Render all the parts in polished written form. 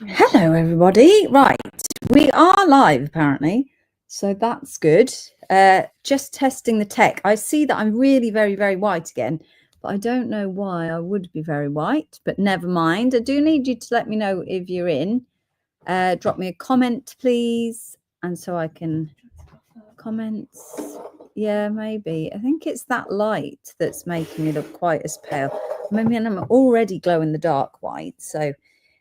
Hello, everybody. Right, we are live apparently, so that's good. Just testing the tech. I see that I'm really very, very white again, but I don't know why I would be very white, but never mind. I do need you to let me know if you're in. Drop me a comment, please, and so I can comments. Yeah, maybe. I think it's that light that's making me look quite as pale. Maybe I'm already glow in the dark white, so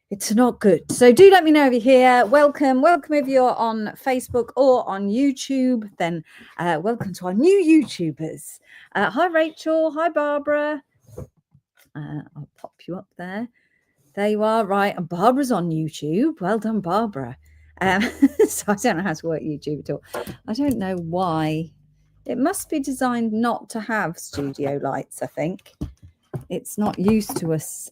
it's not good. So do let me know if you're here. Welcome if you're on Facebook or on YouTube. Then welcome to our new YouTubers. Hi Rachel, hi Barbara. I'll pop you up there. There you are, right? And Barbara's on YouTube. Well done, Barbara. So I don't know how to work YouTube at all. I don't know why. It must be designed not to have studio lights, I think. It's not used to us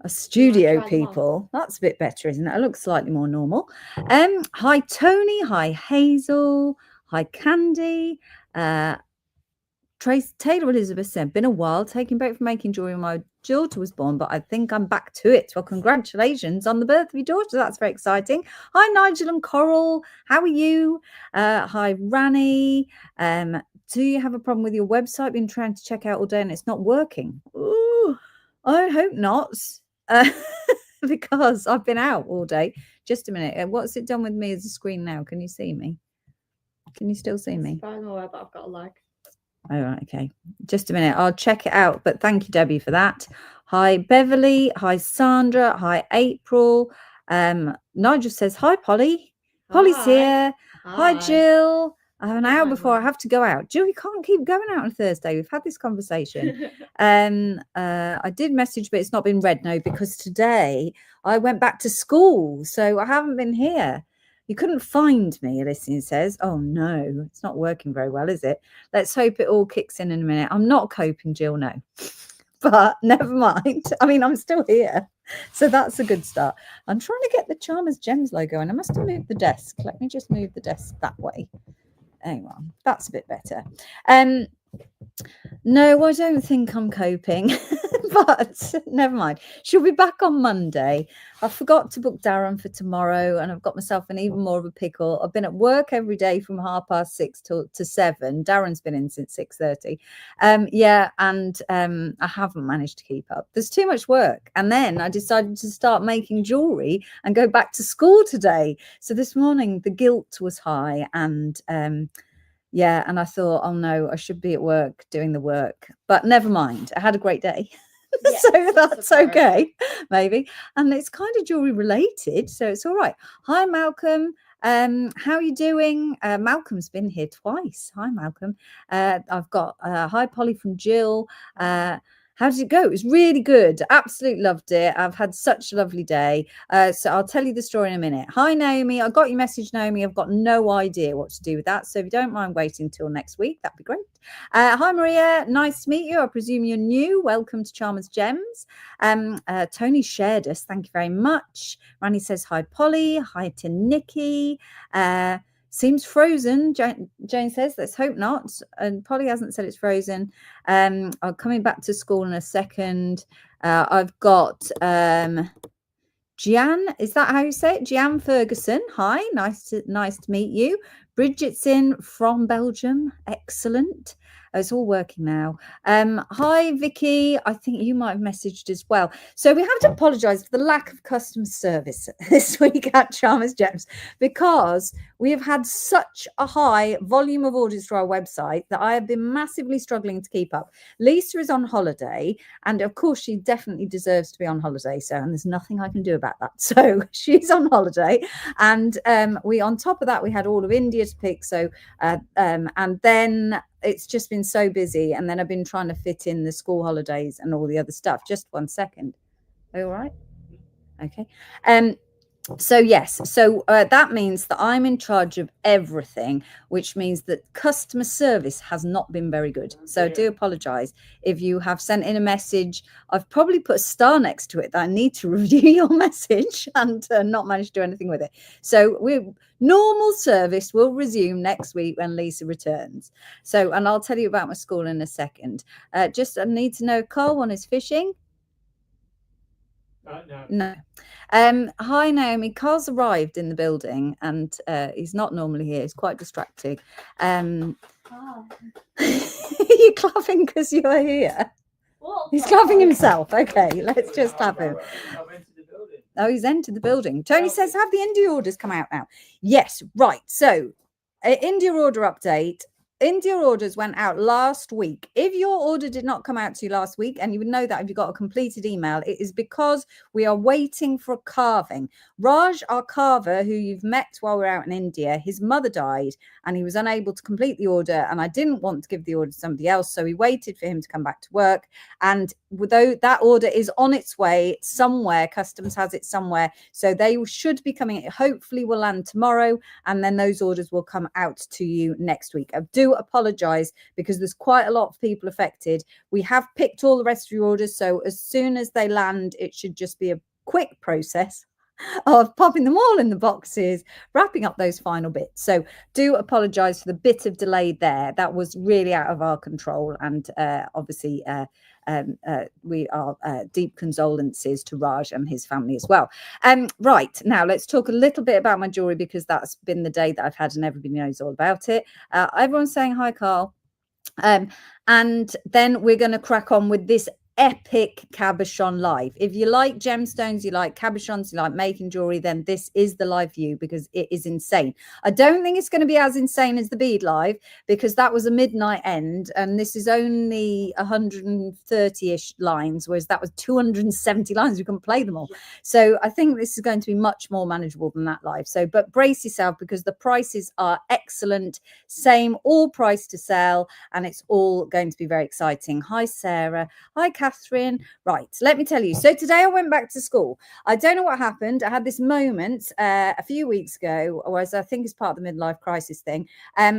studio people. That's a bit better, isn't it? It looks slightly more normal. Hi Tony, hi Hazel, hi Candy. Trace Taylor Elizabeth said, been a while, taking break from making jewelry when my daughter was born, but I think I'm back to it. Well, congratulations on the birth of your daughter. That's very exciting. Hi Nigel and Coral, how are you? Hi Rani. Do you have a problem with your website? Been trying to check out all day and it's not working. Ooh, I hope not. Because I've been out all day. Just a minute. What's it done with me as a screen now? Can you see me? Can you still see me? I know, but I've got a lag. All right, okay. Just a minute. I'll check it out. But thank you, Debbie, for that. Hi, Beverly. Hi, Sandra. Hi, April. Nigel says, hi, Polly. Polly's here. Hi, Jill. I have an hour before I have to go out. Jill, you can't keep going out on Thursday. We've had this conversation. I did message, but it's not been read, no, because today I went back to school. So I haven't been here. You couldn't find me, Alicia says. Oh, no, it's not working very well, is it? Let's hope it all kicks in a minute. I'm not coping, Jill, no. But never mind. I mean, I'm still here. So that's a good start. I'm trying to get the Charmers Gems logo, and I must have moved the desk. Let me just move the desk that way. Anyway, that's a bit better. No, I don't think I'm coping, but never mind. She'll be back on Monday. I forgot to book Darren for tomorrow, and I've got myself in even more of a pickle. I've been at work every day from 6:30 to 7. Darren's been in since 6:30. Yeah, and I haven't managed to keep up. There's too much work. And then I decided to start making jewelry and go back to school today. So this morning the guilt was high, and yeah, and I thought, oh no, I should be at work doing the work, but never mind. I had a great day. Yes, so that's okay, maybe. And it's kind of jewelry related, so it's all right. Hi, Malcolm. How are you doing? Malcolm's been here twice. Hi, Malcolm. I've got hi, Polly from Jill. How did it go? It was really good. Absolutely loved it. I've had such a lovely day. So I'll tell you the story in a minute. Hi, Naomi. I got your message, Naomi. I've got no idea what to do with that. So if you don't mind waiting till next week, that'd be great. Hi, Maria. Nice to meet you. I presume you're new. Welcome to Charmers Gems. Tony shared us. Thank you very much. Rani says hi, Polly. Hi to Nikki. Seems frozen, Jane says. Let's hope not. And Polly hasn't said it's frozen. I'm coming back to school in a second. I've got Gian. Is that how you say it? Gian Ferguson. Hi, nice to meet you. Bridget's in from Belgium. Excellent. It's all working now. Hi, Vicky. I think you might have messaged as well. So we have to apologise for the lack of customer service this week at Charmers Gems, because we have had such a high volume of orders to our website that I have been massively struggling to keep up. Lisa is on holiday, and of course she definitely deserves to be on holiday. So, and there's nothing I can do about that. So she's on holiday, and we, on top of that, we had all of India to pick. So, and then it's just been so busy, and then I've been trying to fit in the school holidays and all the other stuff. Just 1 second. All right. Okay. So yes, so that means that I'm in charge of everything, which means that customer service has not been very good. So I do apologize if you have sent in a message. I've probably put a star next to it that I need to review your message and not managed to do anything with it. So normal service will resume next week when Lisa returns. So, and I'll tell you about my school in a second. Just I need to know, Carl, one is fishing. No. Hi, Naomi. Carl's arrived in the building and he's not normally here. He's quite distracted. You're clapping because you're here. He's clapping himself. Okay, let's just clap him. Oh, he's entered the building. Tony says, have the India orders come out now? Yes, right. So, India order update. India orders went out last week. If your order did not come out to you last week, and you would know that if you got a completed email, it is because we are waiting for a carving. Raj, our carver, who you've met while we're out in India, his mother died and he was unable to complete the order. And I didn't want to give the order to somebody else. So we waited for him to come back to work. And though that order is on its way somewhere, customs has it somewhere. So they should be coming. It hopefully will land tomorrow. And then those orders will come out to you next week. I do apologize because there's quite a lot of people affected. We have picked all the rest of your orders. So as soon as they land, it should just be a quick process of popping them all in the boxes, wrapping up those final bits. So do apologize for the bit of delay there. That was really out of our control. And obviously, we are deep condolences to Raj and his family as well. Right, now let's talk a little bit about my jewelry because that's been the day that I've had and everybody knows all about it. Everyone's saying hi, Carl. And then we're going to crack on with this epic cabochon live. If you like gemstones, you like cabochons, you like making jewelry, then this is the live view because it is insane. I don't think it's going to be as insane as the bead live because that was a midnight end and this is only 130-ish lines, whereas that was 270 lines. You can play them all. So I think this is going to be much more manageable than that live. So, but brace yourself because the prices are excellent. Same, all price to sell, and it's all going to be very exciting. Hi, Sarah. Hi, Catherine. Right, let me tell you. So today I went back to school. I don't know what happened. I had this moment a few weeks ago, whereas I think it's part of the midlife crisis thing.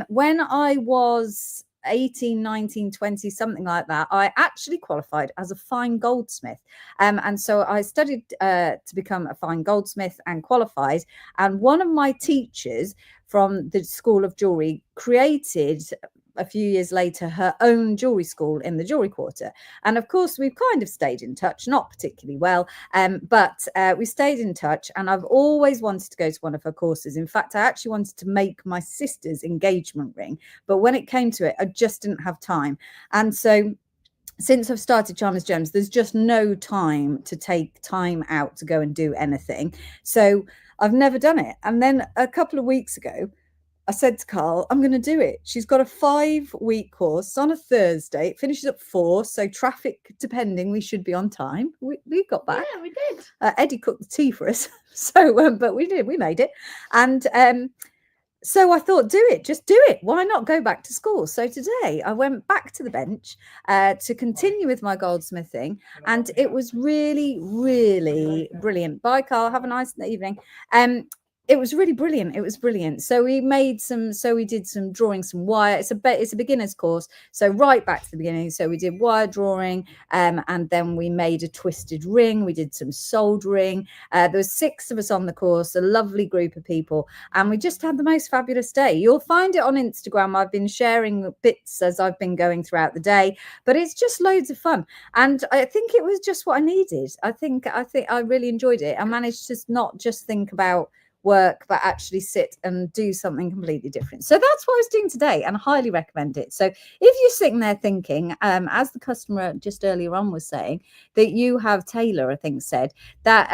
When I was 18, 19, 20, something like that, I actually qualified as a fine goldsmith. And so I studied to become a fine goldsmith and qualified. And one of my teachers from the School of Jewelry created a few years later her own jewelry school in the jewelry quarter, and of course we've kind of stayed in touch, not particularly well, but we stayed in touch, and I've always wanted to go to one of her courses. In fact, I actually wanted to make my sister's engagement ring, but when it came to it, I just didn't have time. And so since I've started Charmers Gems, there's just no time to take time out to go and do anything, so I've never done it. And then a couple of weeks ago I said to Carl, I'm going to do it. She's got a 5-week course on a Thursday. It finishes at 4. So traffic depending, we should be on time. We got back. Yeah, we did. Eddie cooked the tea for us. So, but we did. We made it. And so I thought, do it. Just do it. Why not go back to school? So today I went back to the bench to continue with my goldsmithing. And it was really, really brilliant. Bye, Carl. Have a nice evening. It was really brilliant. It was brilliant. So we did some drawing, some wire. It's a beginner's course. So right back to the beginning. So we did wire drawing, and then we made a twisted ring. We did some soldering. There was 6 of us on the course, a lovely group of people, and we just had the most fabulous day. You'll find it on Instagram. I've been sharing bits as I've been going throughout the day, but it's just loads of fun. And I think it was just what I needed. I think I really enjoyed it. I managed to not just think about work, but actually sit and do something completely different. So that's what I was doing today, and I highly recommend it. So if you're sitting there thinking, as the customer just earlier on was saying, that you have, Taylor, I think, said that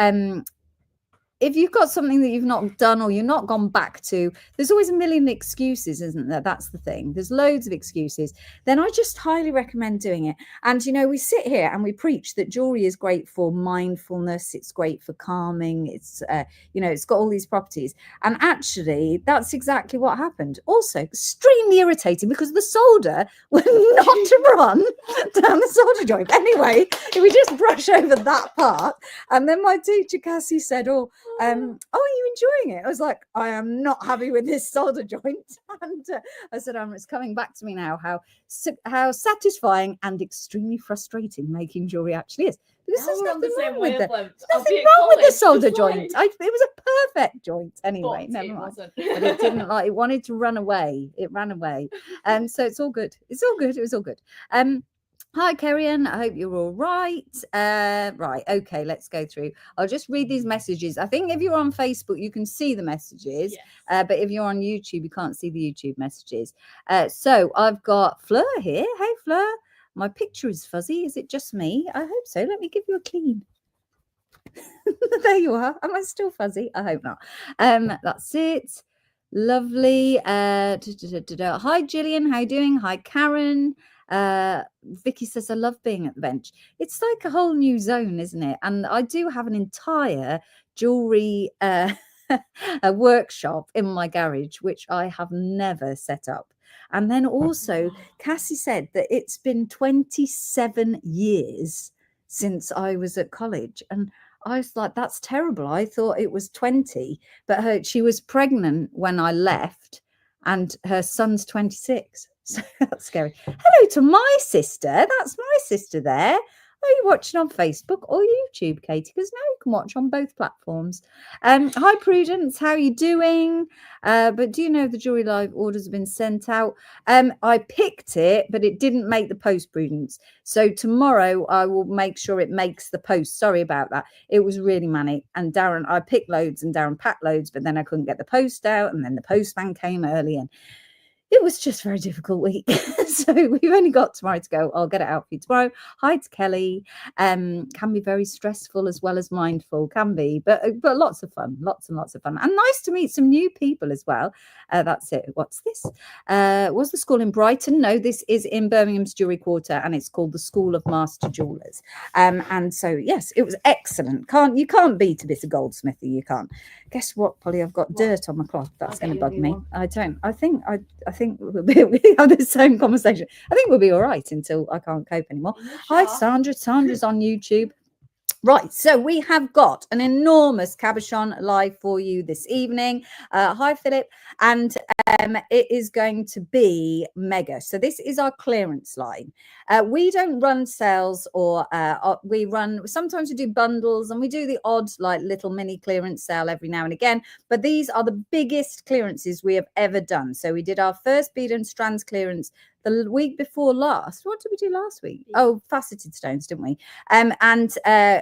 if you've got something that you've not done or you're not gone back to, there's always a million excuses, isn't there? That's the thing. There's loads of excuses. Then I just highly recommend doing it. And, you know, we sit here and we preach that jewelry is great for mindfulness. It's great for calming. It's, you know, it's got all these properties. And actually, that's exactly what happened. Also, extremely irritating because the solder would not run down the solder joint. Anyway, if we just brush over that part. And then my teacher, Cassie, said, oh, are you enjoying it? I was like, I am not happy with this solder joint. And I said, it's coming back to me now how satisfying and extremely frustrating making jewelry actually is. Because there's nothing wrong with the solder joint. It was a perfect joint anyway. Never mind. But it didn't it wanted to run away. It ran away. So it's all good. It's all good. It was all good. Hi, Kerrian. I hope you're all right. Right. Okay, let's go through. I'll just read these messages. I think if you're on Facebook, you can see the messages. Yes. But if you're on YouTube, you can't see the YouTube messages. So I've got Fleur here. Hey, Fleur. My picture is fuzzy. Is it just me? I hope so. Let me give you a clean. There you are. Am I still fuzzy? I hope not. That's it. Lovely. Hi, Gillian. How you doing? Hi, Karen. Vicky says, I love being at the bench. It's like a whole new zone, isn't it? And I do have an entire jewelry a workshop in my garage, which I have never set up. And then also, Cassie said that it's been 27 years since I was at college. And I was like, that's terrible. I thought it was 20, but she was pregnant when I left and her son's 26. So that's scary. Hello to my sister. That's my sister there. Are you watching on Facebook or YouTube, Katie? Because now you can watch on both platforms. Hi, Prudence. How are you doing? But do you know the Jewelry Live orders have been sent out? I picked it, but it didn't make the post, Prudence. So tomorrow I will make sure it makes the post. Sorry about that. It was really manic. And Darren, I picked loads and Darren packed loads, but then I couldn't get the post out. And then the postman came early and it was just a very difficult week. So we've only got tomorrow to go. I'll get it out for you tomorrow. Hi to Kelly. Can be very stressful as well as mindful. Can be, but lots of fun. Lots and lots of fun. And nice to meet some new people as well. That's it. What's this? Was the school in Brighton? No, this is in Birmingham's Jewellery Quarter, and it's called the School of Master Jewellers. And so, yes, it was excellent. You can't beat a bit of goldsmithy. You can't. Guess what, Polly? I've got dirt on my cloth. That's going to bug me. I don't. I think we have the same conversation. I think we'll be all right until I can't cope anymore. Hi, Sandra. Sandra's on YouTube. Right, so we have got an enormous Cabochon live for you this evening. Hi, Philip. And it is going to be mega. So this is our clearance line. We don't run sales or sometimes we do bundles and we do the odd like little mini clearance sale every now and again. But these are the biggest clearances we have ever done. So we did our first Beader and Strands clearance the week before last. What did we do last week? Oh, faceted stones, didn't we? And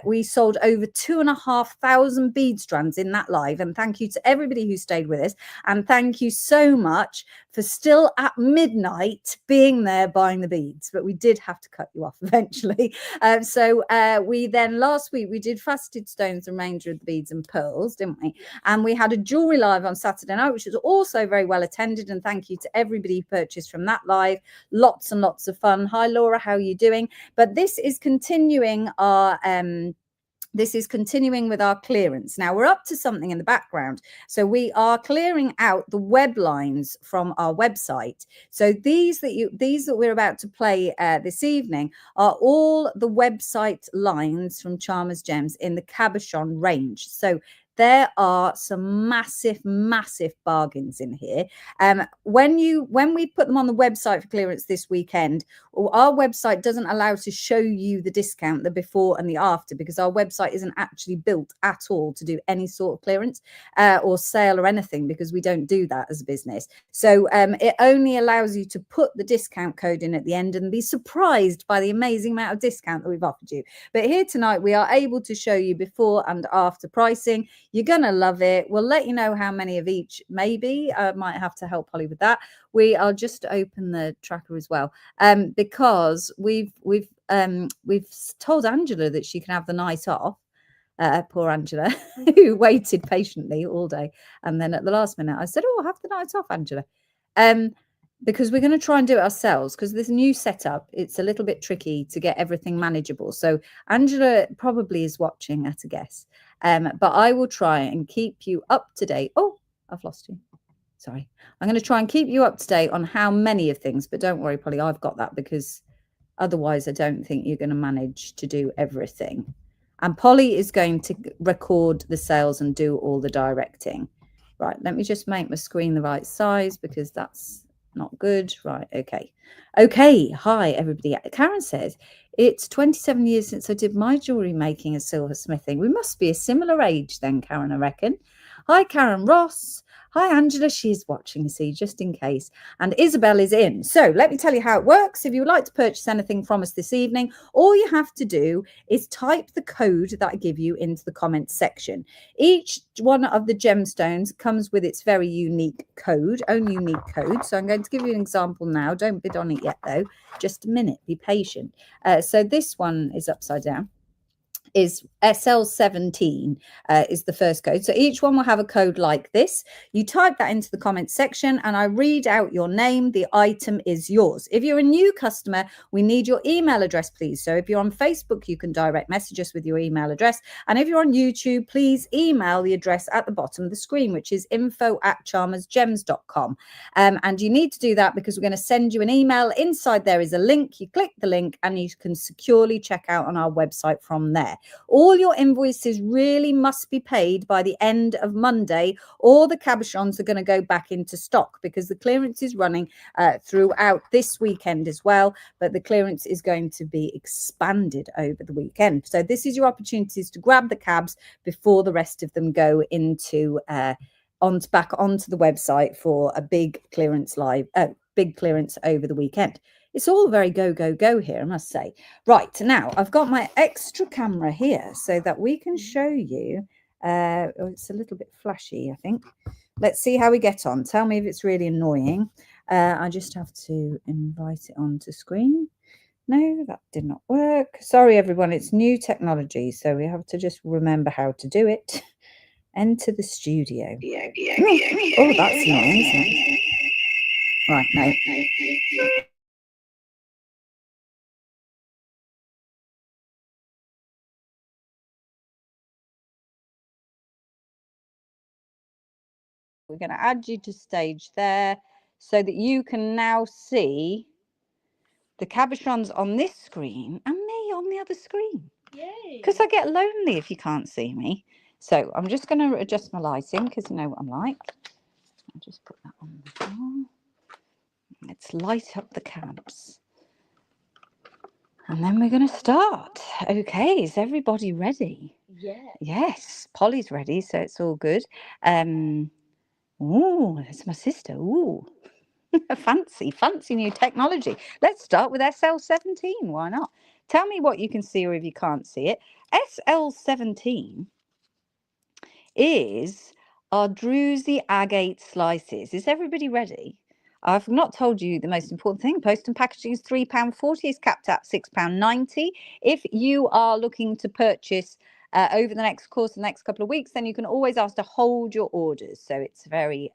we sold over 2,500 bead strands in that live. And thank you to everybody who stayed with us. And thank you so much for still at midnight being there buying the beads. But we did have to cut you off eventually. So we then last week we did faceted stones, the remainder of the beads and pearls, didn't we? And we had a jewelry live on Saturday night, which was also very well attended. And thank you to everybody who purchased from that live. Lots and lots of fun. Hi, Laura, how are you doing? But this is continuing our with our clearance. Now we're up to something in the background. So we are clearing out the web lines from our website. So these that we're about to play this evening are all the website lines from Charmers Gems in the Cabochon range. So there are some massive bargains in here. When we put them on the website for clearance this weekend, our website doesn't allow to show you the discount, the before and the after, because our website isn't actually built at all to do any sort of clearance or sale or anything, because we don't do that as a business. So it only allows you to put the discount code in at the end and be surprised by the amazing amount of discount that we've offered you. But here tonight, we are able to show you before and after pricing. You're going to love it. We'll let you know how many of each, maybe. I might have to help Polly with that. I'll just open the tracker as well, because we've told Angela that she can have the night off. Poor Angela, who waited patiently all day. And then at the last minute, I said, oh, have the night off, Angela. Because we're going to try and do it ourselves, because this new setup, it's a little bit tricky to get everything manageable. So Angela probably is watching at a guess. But I will try and keep you up to date. Oh, I've lost you. Sorry. I'm going to try and keep you up to date on how many of things. But don't worry, Polly, I've got that, because otherwise I don't think you're going to manage to do everything. And Polly is going to record the sales and do all the directing. Right, let me just make my screen the right size, because that's not good. Right, okay. Okay, hi everybody. Karen says, it's 27 years since I did my jewellery making and silversmithing. We must be a similar age then, Karen, I reckon. Hi, Karen Ross. Hi, Angela. She's watching, you see, just in case. And Isabel is in. So let me tell you how it works. If you would like to purchase anything from us this evening, all you have to do is type the code that I give you into the comments section. Each one of the gemstones comes with its very unique code, own unique code. So I'm going to give you an example now. Don't bid on it yet, though. Just a minute. Be patient. So this one is upside down. Is SL17 is the first code. So each one will have a code like this. You type that into the comments section and I read out your name. The item is yours. If you're a new customer, we need your email address, please. So if you're on Facebook, you can direct message us with your email address. And if you're on YouTube, please email the address at the bottom of the screen, which is info@charmersgems.com. And you need to do that because we're going to send you an email. Inside there is a link. You click the link and you can securely check out on our website from there. All your invoices really must be paid by the end of Monday, or the Cabochons are going to go back into stock because the clearance is running throughout this weekend as well. But the clearance is going to be expanded over the weekend. So this is your opportunities to grab the cabs before the rest of them go into back onto the website for a big clearance big clearance over the weekend. It's all very go, go, go here, I must say. Right, now I've got my extra camera here so that we can show you. It's a little bit flashy, I think. Let's see how we get on. Tell me if it's really annoying. I just have to invite it onto screen. No, that did not work. Sorry, everyone. It's new technology, so we have to just remember how to do it. Enter the studio. Oh, that's annoying, isn't it? Right, no. We're going to add you to stage there so that you can now see the Cabochons on this screen and me on the other screen. Yay! Because I get lonely if you can't see me. So I'm just going to adjust my lighting because you know what I'm like. I'll just put that on the floor. Let's light up the cabs. And then we're going to start. Okay, is everybody ready? Yeah. Yes, Polly's ready, so it's all good. Oh, that's my sister. Ooh, fancy new technology. Let's start with SL17. Why not? Tell me what you can see or if you can't see it. SL17 is our druzy agate slices. Is everybody ready? I've not told you the most important thing. Post and packaging is £3.40. It's capped at £6.90. If you are looking to purchase over the next couple of weeks, then you can always ask to hold your orders. So it's very,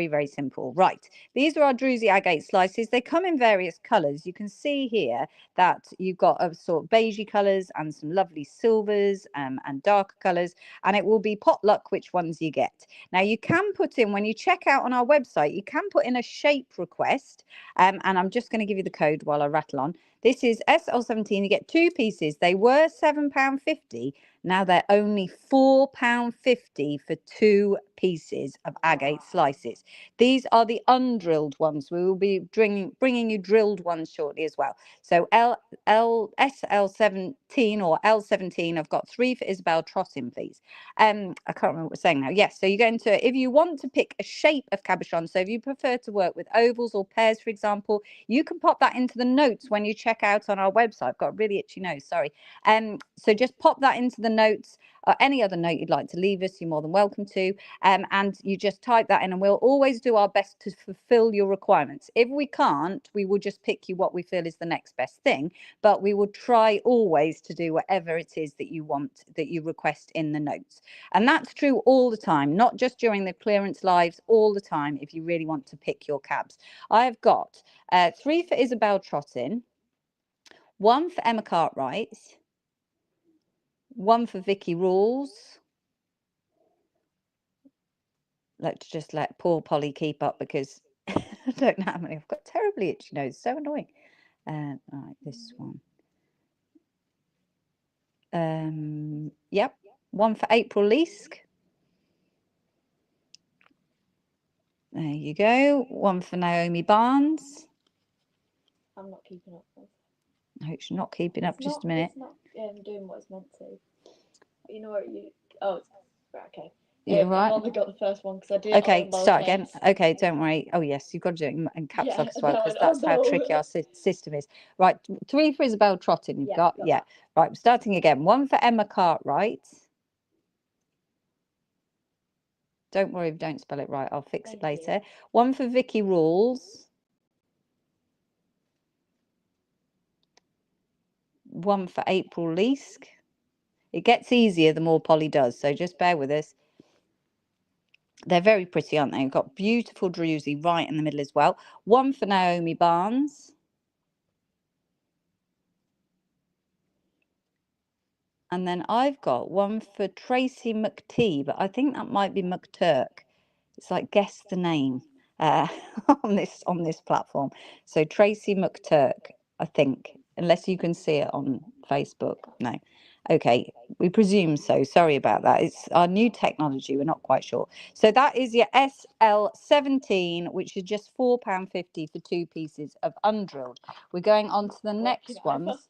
very simple. Right. These are our druzy agate slices. They come in various colours. You can see here that you've got a sort of beigey colours and some lovely silvers and darker colours. And it will be potluck which ones you get. Now you can put in, when you check out on our website, you can put in a shape request. And I'm just going to give you the code while I rattle on. This is SL17. You get 2 pieces. They were £7.50. Now they're only £4.50 for 2 pieles of agate slices. These are the undrilled ones. We will be bringing you drilled ones shortly as well. So SL17 or L17, I've got 3 for Isabel. Trot in, please. I can't remember what we're saying now. Yes, so you're going to, if you want to pick a shape of cabochon, so if you prefer to work with ovals or pears, for example, you can pop that into the notes when you check out on our website. I've got a really itchy nose, sorry. So just pop that into the notes. Any other note you'd like to leave us, you're more than welcome to. And you just type that in and we'll always do our best to fulfill your requirements. If we can't, we will just pick you what we feel is the next best thing. But we will try always to do whatever it is that you want, that you request in the notes. And that's true all the time, not just during the clearance lives, all the time if you really want to pick your cabs. I've got 3 for Isabel Trottin, 1 for Emma Cartwright, 1 for Vicky Rules. Let's just let poor Polly keep up because I don't know how many. I've got terribly itchy nose. So annoying. Right, this one. Yep. 1 for April Leask. There you go. 1 for Naomi Barnes. I'm not keeping up with. No, it's not keeping up. Just a minute. It's not doing what it's meant to. You know what you? Oh, it's right. Okay. You're right. I've only got the first one because I did. Okay, start again. Okay, don't worry. Oh yes, you've got to do it in caps lock as well, because that's how tricky our system is. Right, 3 for Isabel Trottin. You've got yeah. Right, we're starting again. 1 for Emma Cartwright. Don't worry if I don't spell it right. I'll fix it later. 1 for Vicky Rules. 1 for April Leask. It gets easier the more Polly does, so just bear with us. They're very pretty, aren't they? We've got beautiful druzy right in the middle as well. 1 for Naomi Barnes. And then I've got 1 for Tracy McT, but I think that might be McTurk. It's like guess the name on this platform. So Tracy McTurk, I think, unless you can see it on Facebook. No. Okay, we presume so. Sorry about that. It's our new technology. We're not quite sure. So that is your SL17, which is just £4.50 for 2 pieces of undrilled. We're going on to the next ones.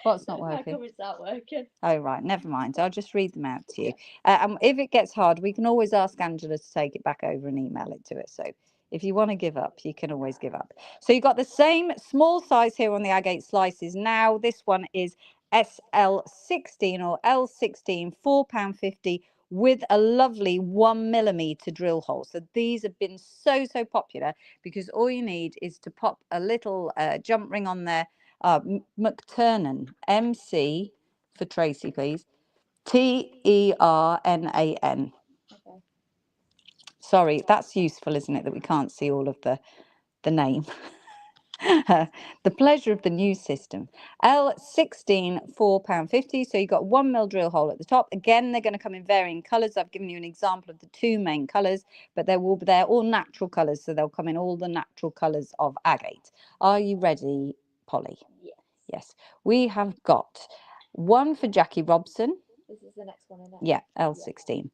What's not working? My cupboard's not working. Oh, right. Never mind. I'll just read them out to you. And if it gets hard, we can always ask Angela to take it back over and email it to us. So if you want to give up, you can always give up. So you've got the same small size here on the agate slices. Now this one is SL16 or L16, £4.50 with a lovely 1mm drill hole. So these have been so popular because all you need is to pop a little jump ring on there. McTernan, MC for Tracy, please. TERNAN. Okay. Sorry, that's useful, isn't it, that we can't see all of the name. The pleasure of the new system. L16, £4.50. So you've got 1mm drill hole at the top. Again, they're going to come in varying colours. I've given you an example of the 2 main colours, but they're all natural colours, so they'll come in all the natural colours of agate. Are you ready, Polly? Yes. Yes. We have got 1 for Jackie Robson. This is the next one, isn't it? Yeah, L16.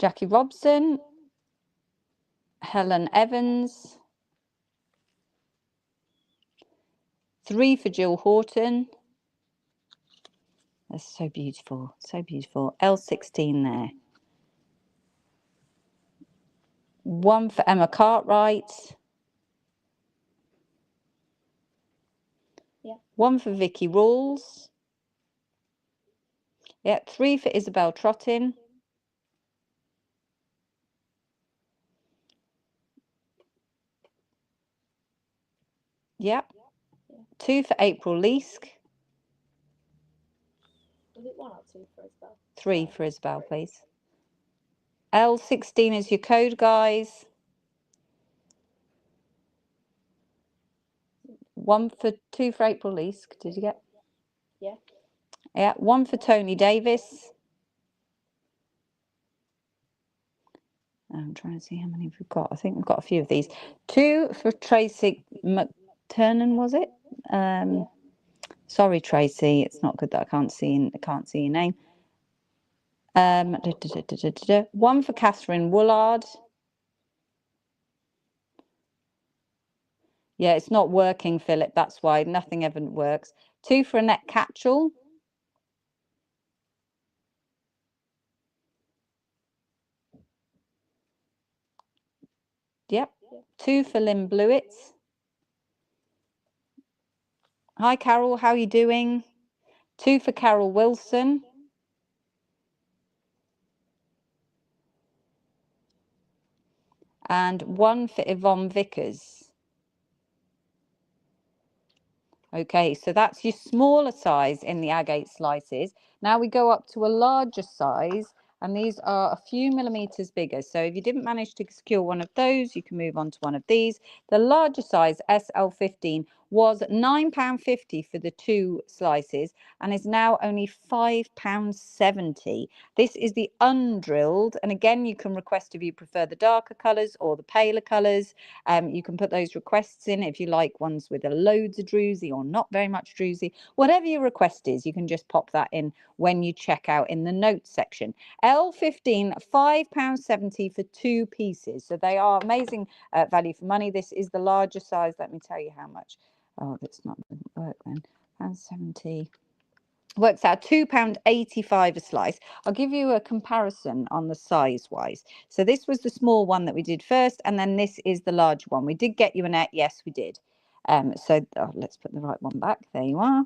Jackie Robson. Helen Evans. 3 for Jill Horton. That's so beautiful, so beautiful. L16 there. 1 for Emma Cartwright. Yeah. 1 for Vicky Rules. Yeah, 3 for Isabel Trottin. Yeah. 2 for April Leask. Was it 1 or 2 for Isabel? 3 for Isabel, please. L16 is your code, guys. 2 for April Leask. Did you get? Yeah. Yeah. 1 for Tony Davis. I'm trying to see how many we've got. I think we've got a few of these. 2 for Tracy McTernan, was it? Sorry, Tracy. It's not good that I can't see your name. 1 for Catherine Woolard. Yeah, it's not working, Philip. That's why nothing ever works. 2 for Annette Catchell. Yep. 2 for Lynn Blewett. Hi, Carol. How are you doing? 2 for Carol Wilson. And 1 for Yvonne Vickers. Okay, so that's your smaller size in the agate slices. Now we go up to a larger size, and these are a few millimeters bigger. So if you didn't manage to secure one of those, you can move on to one of these. The larger size, SL15, was £9.50 for the 2 slices and is now only £5.70. This is the undrilled, and again, you can request if you prefer the darker colours or the paler colours. You can put those requests in if you like ones with loads of druzy or not very much druzy. Whatever your request is, you can just pop that in when you check out in the notes section. L15, £5.70 for 2 pieces. So they are amazing value for money. This is the larger size. Let me tell you how much. Oh, that's not doesn't work then. £1.70 works out £2.85 a slice. I'll give you a comparison on the size wise. So this was the small one that we did first, and then this is the large one. We did get you a net, yes, we did. Let's put the right one back. There you are.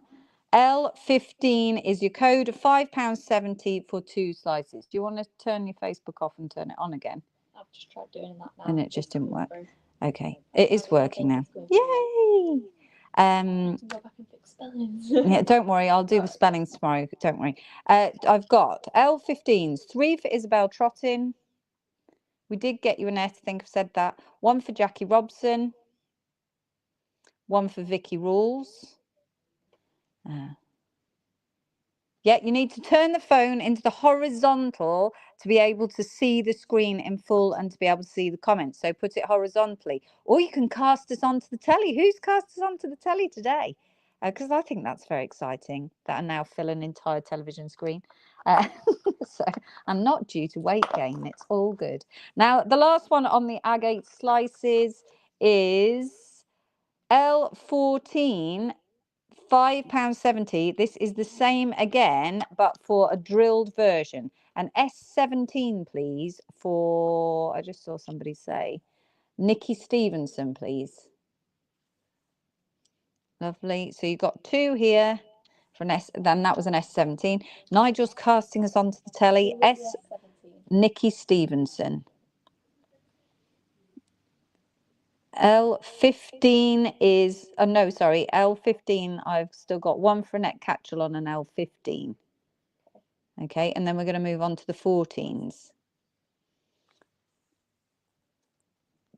L15 is your code, £5.70 for 2 slices. Do you want to turn your Facebook off and turn it on again? I've just tried doing that now. And it just didn't work. Okay, it is working now. Yay! Go back and fix spellings. Yeah, don't worry, I'll do the spellings tomorrow. Don't worry. I've got L15s, 3 for Isabel Trottin. We did get you an S, I think I've said that. 1 for Jackie Robson. 1 for Vicky Rules. Yeah, you need to turn the phone into the horizontal to be able to see the screen in full and to be able to see the comments. So put it horizontally. Or you can cast us onto the telly. Who's cast us onto the telly today? Because I think that's very exciting that I now fill an entire television screen. So I'm not due to weight gain. It's all good. Now, the last one on the agate slices is L14. £5.70. This is the same again, but for a drilled version. And S17, please, for, I just saw somebody say, Nikki Stevenson, please. Lovely. So you've got 2 here for an S, then that was an S17. Nigel's casting us onto the telly. Nikki Stevenson. L15 is, no, sorry, L15, I've still got 1 for Annette Catchell on an L15. Okay, and then we're going to move on to the 14s.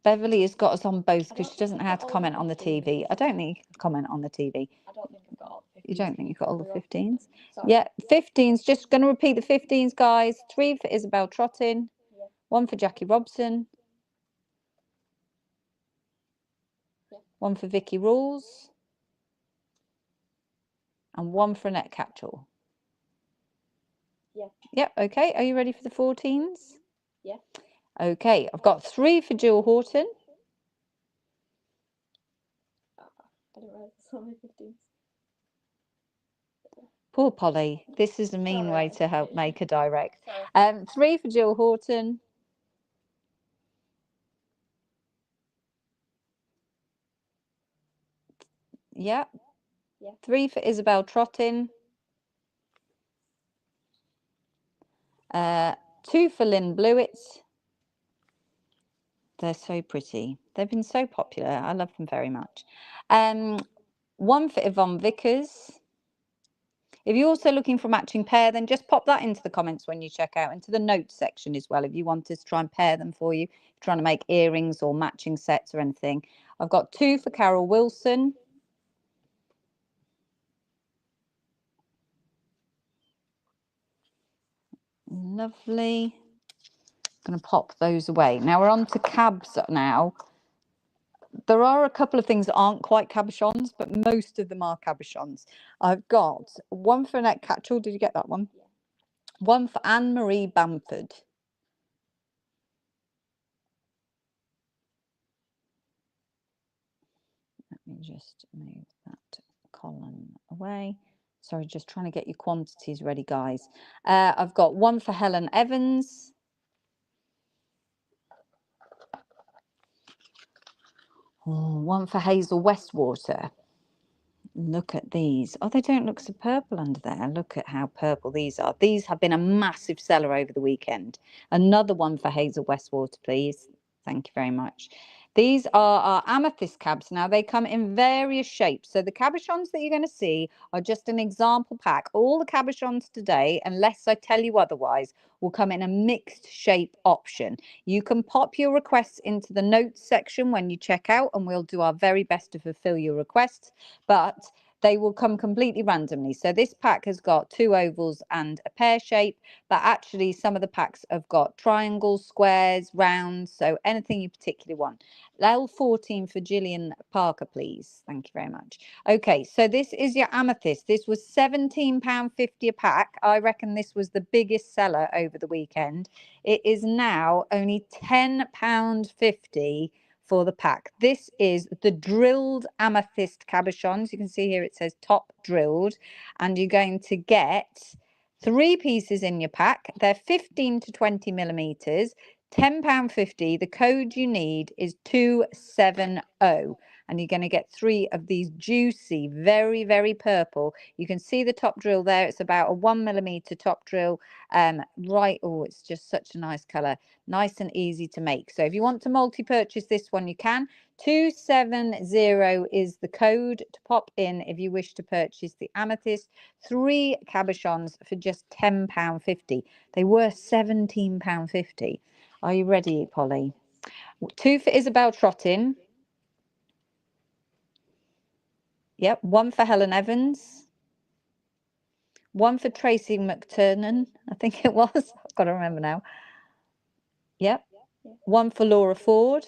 Beverly has got us on both because she doesn't know how to comment on the TV. I don't think you can comment on the TV. I don't think I've got all the 15s. You don't think you've got all the 15s? Sorry. Yeah, 15s. Just going to repeat the 15s, guys. 3 for Isabel Trottin. Yeah. 1 for Jackie Robson. Yeah. 1 for Vicky Rules. And 1 for Annette Catchell. Yeah. Yep, okay. Are you ready for the 14s? Yeah. Okay, I've got 3 for Jill Horton. I didn't realise there's so many 15s. Poor Polly. This is a mean way to help make a direct. 3 for Jill Horton. Yep. Yeah. 3 for Isabel Trottin. 2 for Lynn Blewett. They're so pretty. They've been so popular. I love them very much. 1 for Yvonne Vickers. If you're also looking for a matching pair, then just pop that into the comments when you check out, into the notes section as well, if you want us to try and pair them for you, if you're trying to make earrings or matching sets or anything. I've got 2 for Carol Wilson. Lovely. Going to pop those away. Now we're on to cabs now. There are a couple of things that aren't quite cabochons, but most of them are cabochons. I've got 1 for Annette Catchell. Did you get that one? Yeah. 1 for Anne-Marie Bamford. Let me just move that column away. Sorry, just trying to get your quantities ready, guys. I've got 1 for Helen Evans. 1 for Hazel Westwater. Look at these. Oh, they don't look so purple under there. Look at how purple these are. These have been a massive seller over the weekend. Another 1 for Hazel Westwater, please. Thank you very much. These are our amethyst cabs. Now, they come in various shapes. So the cabochons that you're going to see are just an example pack. All the cabochons today, unless I tell you otherwise, will come in a mixed shape option. You can pop your requests into the notes section when you check out, and we'll do our very best to fulfill your requests. But they will come completely randomly. So this pack has got 2 ovals and a pear shape, but actually some of the packs have got triangles, squares, rounds, so anything you particularly want. L14 for Gillian Parker, please. Thank you very much. Okay, so this is your amethyst. This was £17.50 a pack. I reckon this was the biggest seller over the weekend. It is now only £10.50 for the pack. This is the drilled amethyst cabochons. You can see here it says top drilled, and you're going to get 3 pieces in your pack. They're 15 to 20 millimeters, £10.50. The code you need is 270. And you're going to get 3 of these juicy, very, very purple. You can see the top drill there. It's about a 1 millimeter top drill. Right. Oh, it's just such a nice color. Nice and easy to make. So if you want to multi-purchase this one, you can. 270 is the code to pop in if you wish to purchase the amethyst 3 cabochons for just £10.50. They were £17.50. Are you ready, Polly? 2 for Isabel Trottin. Yep, 1 for Helen Evans. 1 for Tracy McTurnan, I think it was. I've got to remember now. Yep. 1 for Laura Ford.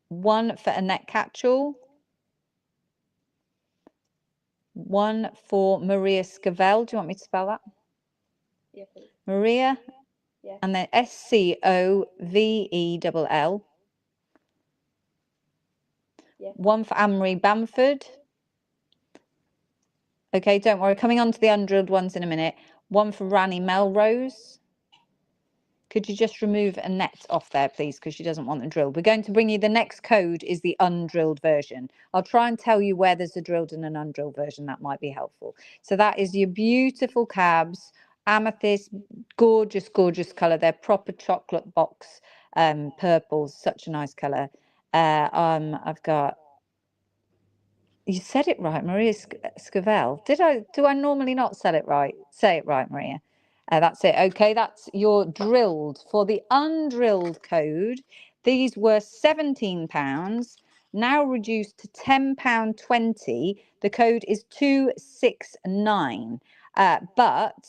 1 for Annette Catchell. 1 for Maria Scovell. Do you want me to spell that? Yeah, please. Maria. Yeah. And then Scovell. Yeah. 1 for Anne-Marie Bamford. Okay, don't worry. Coming on to the undrilled ones in a minute. 1 for Rani Melrose. Could you just remove Annette off there, please, because she doesn't want them drilled. We're going to bring you the next code is the undrilled version. I'll try and tell you where there's a drilled and an undrilled version. That might be helpful. So that is your beautiful cabs, amethyst, gorgeous, gorgeous color. They're proper chocolate box purples. Such a nice color. I've got. You said it right, Maria Scovell. Do I normally not say it right? Say it right, Maria. That's it. Okay, that's your drilled. For the undrilled code, these were £17, now reduced to £10.20. The code is 269. But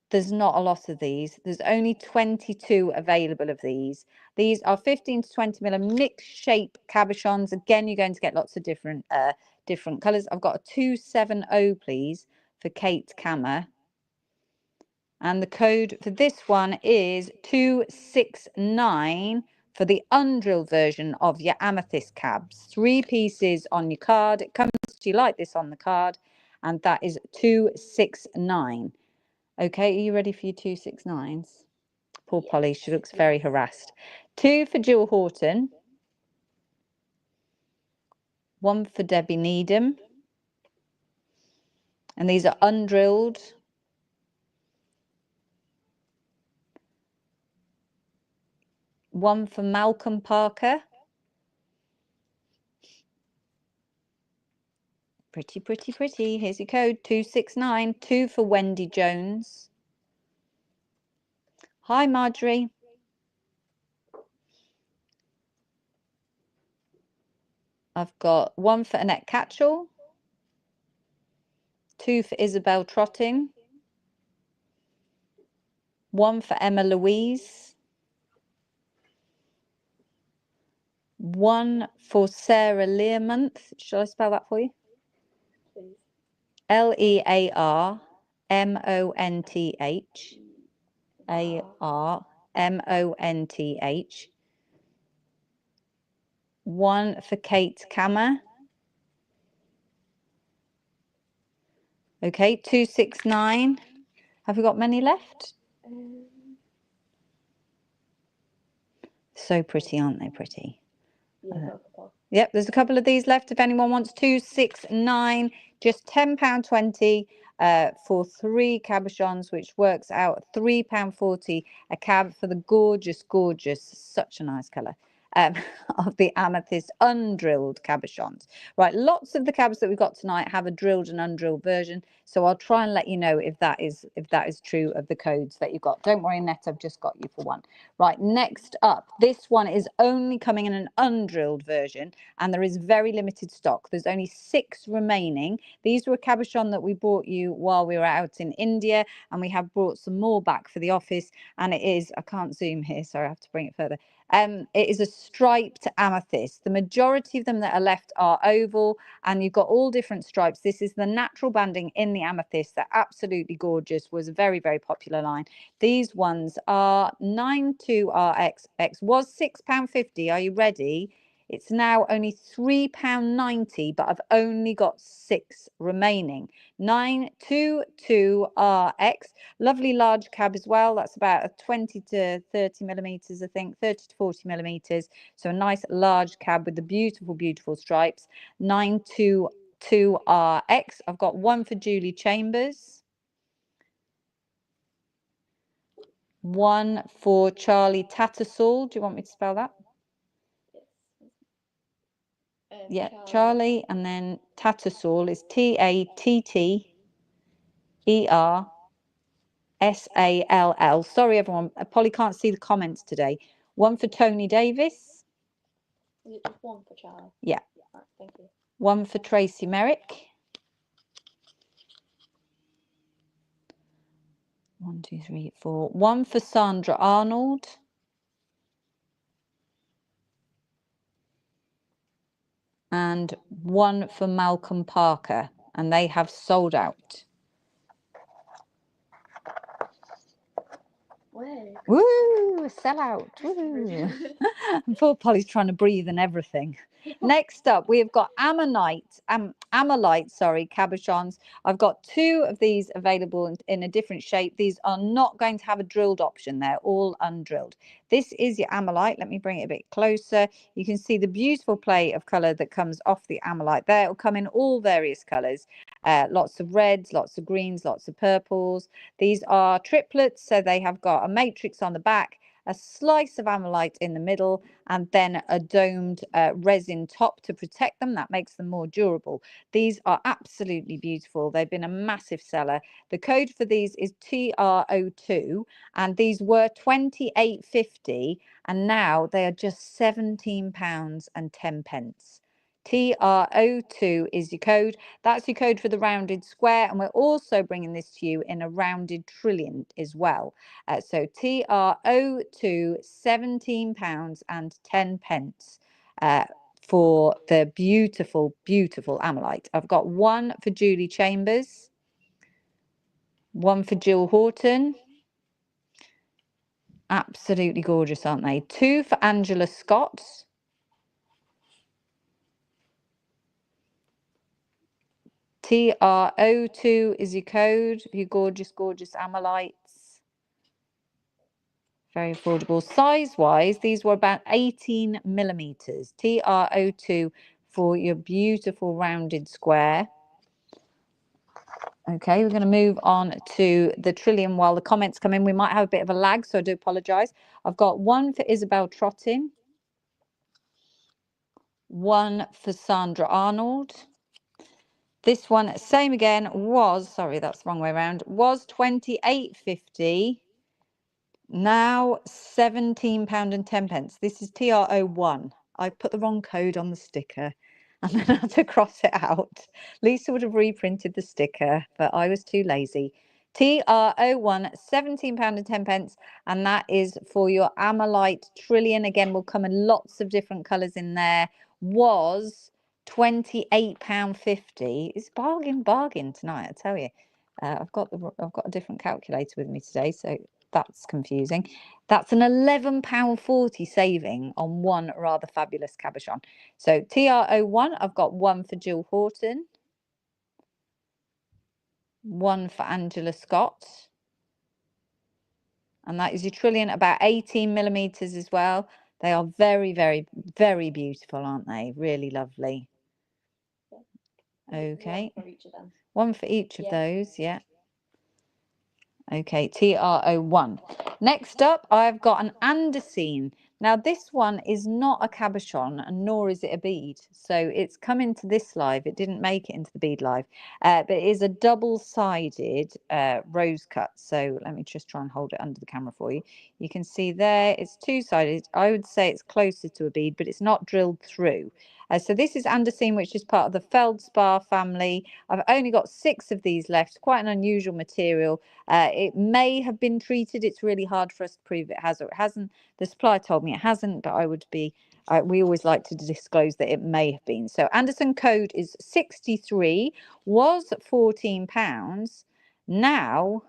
there's not a lot of these. There's only 22 available of these. These are 15 to 20 mm mixed shape cabochons. Again, you're going to get lots of different colors. I've got a 270, please, for Kate Kammer. And the code for this one is 269 for the undrilled version of your amethyst cabs. 3 pieces on your card. It comes to you like this on the card. And that is 269. Okay, are you ready for your 269s? Poor Polly, she looks very harassed. 2 for Jill Horton. 1 for Debbie Needham. And these are undrilled. 1 for Malcolm Parker. Pretty, pretty, pretty. Here's your code, 269. 2 for Wendy Jones. Hi, Marjorie. I've got 1 for Annette Catchell. 2 for Isabel Trotting. 1 for Emma Louise. 1 for Sarah Learmonth. Shall I spell that for you? Please. Learmonth. Armonth. 1 for Kate Kammer. Okay, 269. Have we got many left? So pretty, aren't they pretty? Yeah, yep, there's a couple of these left. If anyone wants 269, just £10.20 for 3 cabochons, which works out £3.40 a cab for the gorgeous, gorgeous, such a nice colour. Of the amethyst undrilled cabochons. Right, lots of the cabs that we've got tonight have a drilled and undrilled version, so I'll try and let you know if that is true of the codes that you've got. Don't worry, Annette, I've just got you for one. Right, next up, this one is only coming in an undrilled version, and there is very limited stock. There's only 6 remaining. These were a cabochon that we brought you while we were out in India, and we have brought some more back for the office, and it is, I can't zoom here, sorry, I have to bring it further. It is a striped amethyst. The majority of them that are left are oval, and you've got all different stripes. This is the natural banding in the amethyst. They're absolutely gorgeous. Was a very, very popular line. These ones are 92RX. Was £6.50. Are you ready? It's now only £3.90, but I've only got 6 remaining. 922RX. Lovely large cab as well. That's about a 20 to 30 millimeters, I think, 30 to 40 millimeters. So a nice large cab with the beautiful, beautiful stripes. 922RX. I've got one for Julie Chambers. One for Charlie Tattersall. Do you want me to spell that? Yeah, Charlie, and then Tattersall is TATTERSALL. Sorry, everyone. Polly can't see the comments today. One for Tony Davis. Is it just one for Charlie? Yeah. Right, thank you. One for Tracy Merrick. 1, 2, 3, 4. One for Sandra Arnold. And one for Malcolm Parker. And they have sold out. Woo! Sell out. Woo! Poor Polly's trying to breathe and everything. Next up, we have got Ammonite, Cabochons. I've got 2 of these available in a different shape. These are not going to have a drilled option. They're all undrilled. This is your Ammonite. Let me bring it a bit closer. You can see the beautiful play of colour that comes off the Ammonite there. It will come in all various colours. Lots of reds, lots of greens, lots of purples. These are triplets, so they have got a matrix on the back, a slice of ammonite in the middle, and then a domed resin top to protect them. That makes them more durable. These are absolutely beautiful. They've been a massive seller. The code for these is TRO2, and these were £28.50, and now they are just £17.10. TRO2 is your code. That's your code for the rounded square, and we're also bringing this to you in a rounded trillion as well. So TRO2, £17.10 for the beautiful, beautiful Ammonite. I've got one for Julie Chambers, one for Jill Horton. Absolutely gorgeous, aren't they? 2 for Angela Scott. TRO2 is your code for your gorgeous, gorgeous Ammonites. Very affordable. Size-wise, these were about 18 millimeters. TRO2 for your beautiful rounded square. Okay, we're going to move on to the trillium while the comments come in. We might have a bit of a lag, so I do apologise. I've got one for Isabel Trottin, one for Sandra Arnold. This one, same again, was, sorry, that's the wrong way around, was £28.50. Now £17.10. This is TRO1. I put the wrong code on the sticker and then I had to cross it out. Lisa would have reprinted the sticker, but I was too lazy. TRO1, £17.10, and that is for your Ammolite Trillion. Again, will come in lots of different colours in there. Was £28.50. It's bargain tonight, I tell you. I've got a different calculator with me today, so that's confusing. That's an £11.40 saving on one rather fabulous cabochon. So TRO1, I've got one for Jill Horton, one for Angela Scott, and that is your trillion, about 18 millimeters as well. They are very, very, very beautiful, aren't they? Really lovely. Okay. One for each of them. One for each of those, yeah. Okay, TRO1. Next up, I've got an Andesine. Now, this one is not a cabochon, and nor is it a bead. So it's come into this live. It didn't make it into the bead live, but it is a double-sided rose cut. So let me just try and hold it under the camera for you. You can see there, it's two-sided. I would say it's closer to a bead, but it's not drilled through. So this is Andesine, which is part of the feldspar family. I've only got 6 of these left. Quite an unusual material. It may have been treated. It's really hard for us to prove it has or it hasn't. The supplier told me it hasn't, but we always like to disclose that it may have been. So Anderson code is 63, was £14, now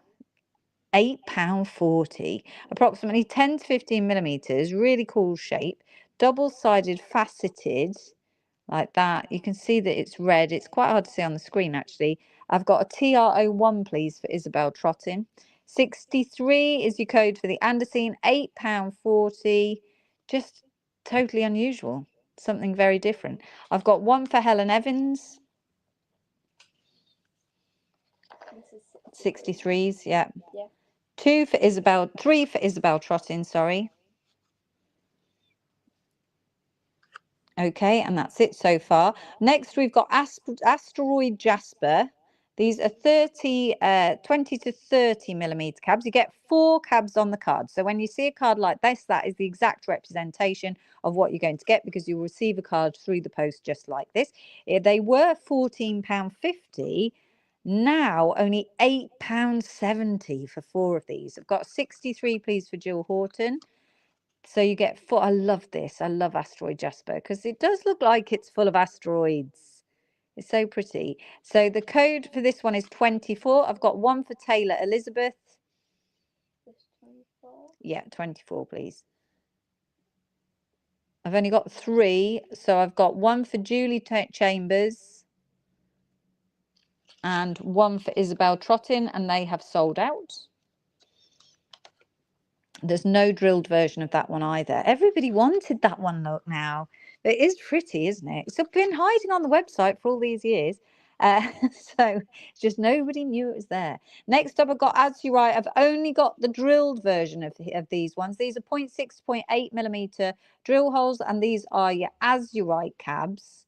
£8.40, approximately 10 to 15 millimeters, really cool shape, double-sided faceted, like that. You can see that it's red. It's quite hard to see on the screen, actually. I've got a TR01, please, for Isabel Trottin. 63 is your code for the Andesine, £8.40. Just totally unusual. Something very different. I've got 1 for Helen Evans. This is 63s, yeah. Yeah. 3 for Isabel Trottin, sorry. Okay, and that's it so far. Next, we've got Asteroid Jasper. These are 20 to 30 millimeter cabs. You get 4 cabs on the card. So when you see a card like this, that is the exact representation of what you're going to get, because you'll receive a card through the post just like this. They were £14.50. Now only £8.70 for 4 of these. I've got 63, please, for Jill Horton. So you get 4. I love this. I love Asteroid Jasper because it does look like it's full of asteroids. It's so pretty. So the code for this one is 24. I've got 1 for Taylor Elizabeth. This 24. Yeah, 24, please. I've only got 3. So I've got 1 for Julie Chambers and 1 for Isabel Trottin, and they have sold out. There's no drilled version of that one either. Everybody wanted that one, look now. It is pretty, isn't it? It's been hiding on the website for all these years. So just nobody knew it was there. Next up, I've got As You Right. I've only got the drilled version of these ones. These are 0.6 to 0.8 millimeter drill holes, and these are your As You Right cabs.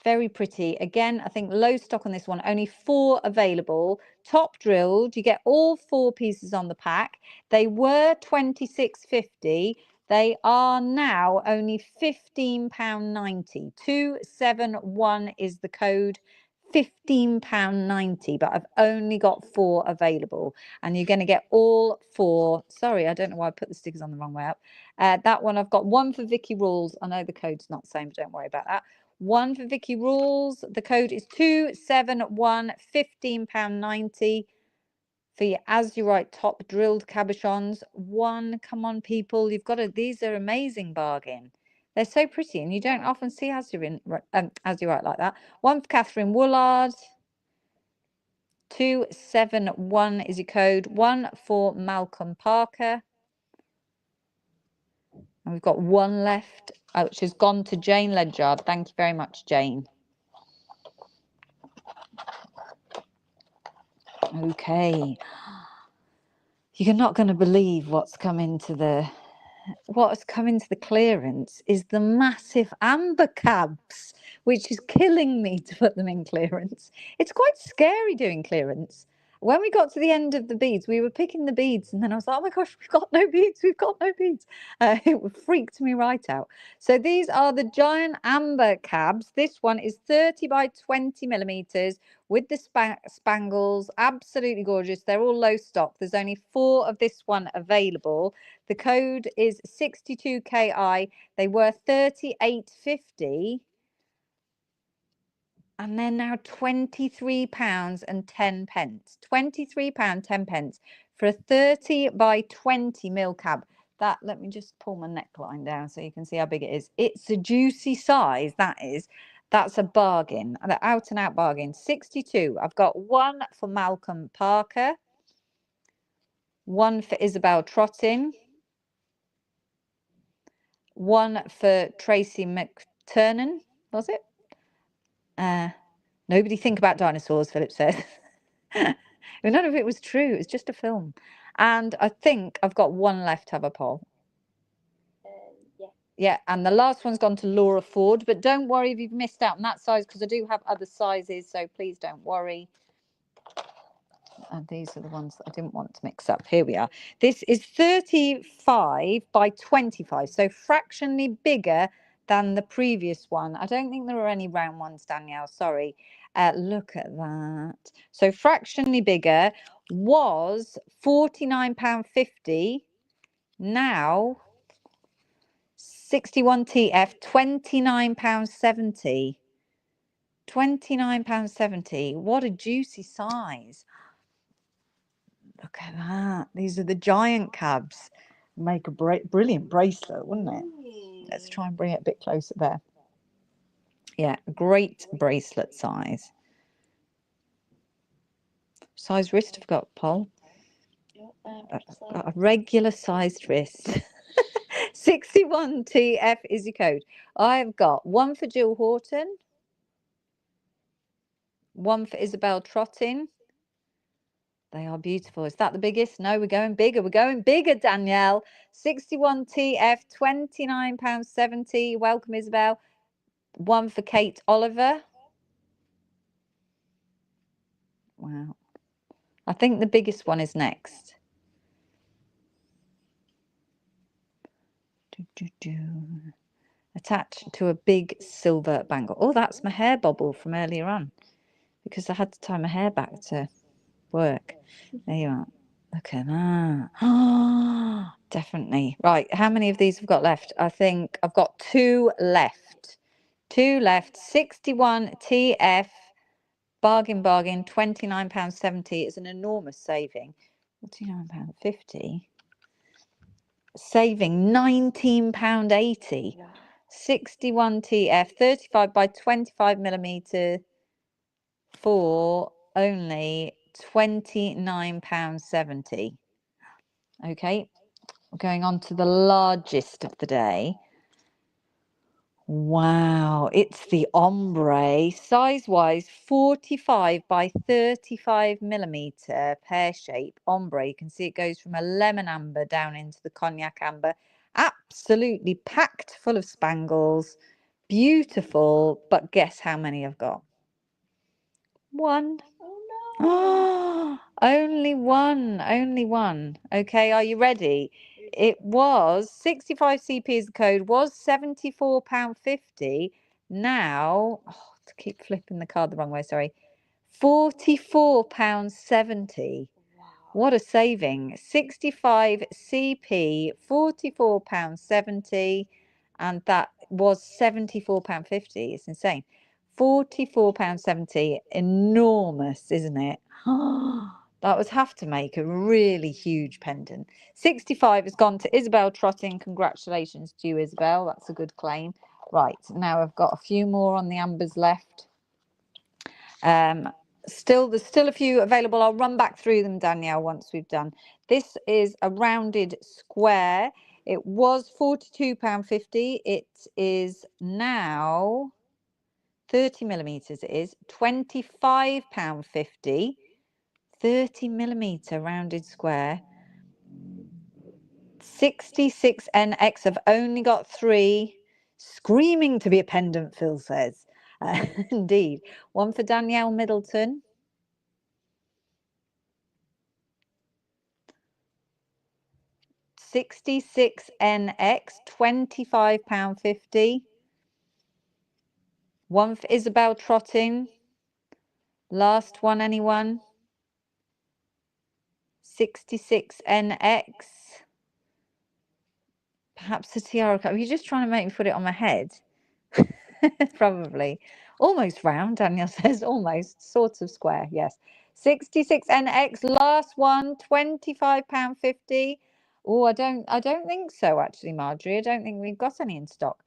Very pretty. Again, I think low stock on this one. Only 4 available. Top drilled. You get all 4 pieces on the pack. They were £26.50. They are now only £15.90. 271 is the code. £15.90, but I've only got 4 available, and you're going to get all 4. Sorry, I don't know why I put the stickers on the wrong way up. That one, I've got 1 for Vicky Rules. I know the code's not the same, but don't worry about that. 1 for Vicky Rules. The code is 271, £15.90 for your As You Right top drilled cabochons. 1, come on, people, you've got to. These are amazing bargain. They're so pretty, and you don't often see As You Right like that. 1 for Catherine Woolard. 271 is your code. 1 for Malcolm Parker. And we've got 1 left, which has gone to Jane Ledyard. Thank you very much, Jane. Okay. You're not going to believe what's come into the clearance is the massive amber cabs, which is killing me to put them in clearance. It's quite scary doing clearance. When we got to the end of the beads, we were picking the beads, and then I was like, oh my gosh, we've got no beads, we've got no beads. It freaked me right out. So these are the giant amber cabs. This one is 30 by 20 millimeters with the spangles. Absolutely gorgeous. They're all low stock. There's only 4 of this one available. The code is 62KI. They were £38.50. And they're now £23.10. £23.10 for a 30 by 20 mil cab. That, let me just pull my neckline down so you can see how big it is. It's a juicy size, that is. That's a bargain, an out and out bargain. 62. I've got 1 for Malcolm Parker, 1 for Isabel Trottin, 1 for Tracy McTurnan, was it? Nobody think about dinosaurs, Philip says. None of it was true. It was just a film. And I think I've got 1 left, have a poll. Yeah. Yeah, and the last one's gone to Laura Ford. But don't worry if you've missed out on that size, because I do have other sizes. So please don't worry. And these are the ones that I didn't want to mix up. Here we are. This is 35 by 25. So fractionally bigger than the previous one. I don't think there are any round ones, Danielle. Sorry. Look at that. So fractionally bigger was £49.50. Now 61TF, £29.70. £29.70. What a juicy size. Look at that. These are the giant cabs. Make a brilliant bracelet, wouldn't it? Let's try and bring it a bit closer there. Yeah, great bracelet size. Size wrist I've got, Paul. A regular sized wrist. 61TF is your code. I've got one for Jill Horton, one for Isabel Trottin. They are beautiful. Is that the biggest? No, we're going bigger. We're going bigger, Danielle. 61TF, £29.70. Welcome, Isabel. One for Kate Oliver. Wow. I think the biggest one is next. Attached to a big silver bangle. Oh, that's my hair bobble from earlier on, because I had to tie my hair back to work. There you are. Look at that. Oh, definitely. Right, how many of these have got left? I think I've got two left. 61TF, bargain, £29.70 is an enormous saving. £29.50. Saving £19.80. 61TF, 35 by 25 millimetre for only £29.70. Okay, we're going on to the largest of the day. Wow, it's the ombre, size-wise 45 by 35 millimetre pear shape ombre. You can see it goes from a lemon amber down into the cognac amber. Absolutely packed full of spangles. Beautiful, but guess how many I've got? One. Oh, only one. Okay, are you ready? It was 65 CP is the code, was £74.50. Now, to keep flipping the card the wrong way, sorry, £44.70. What a saving. 65 CP, £44.70, and that was £74.50. It's insane. £44.70, enormous, isn't it? That would have to make a really huge pendant. 65 has gone to Isabel Trotting. Congratulations to you, Isabel. That's a good claim. Right, now I've got a few more on the ambers left. There's still a few available. I'll run back through them, Danielle, once we've done. This is a rounded square. It was £42.50. It is now 30 millimetres. It is £25.50. 30 millimetre rounded square. 66NX. I've only got 3. Screaming to be a pendant, Phil says. Indeed. One for Danielle Middleton. £66NX, £25.50. One for Isabel Trotting. Last one, anyone? 66NX. Perhaps a tiara. Are you just trying to make me put it on my head? Probably. Almost round, Danielle says. Almost. Sort of square, yes. 66NX, last one, £25.50. Oh, I don't think so, actually, Marjorie. I don't think we've got any in stock.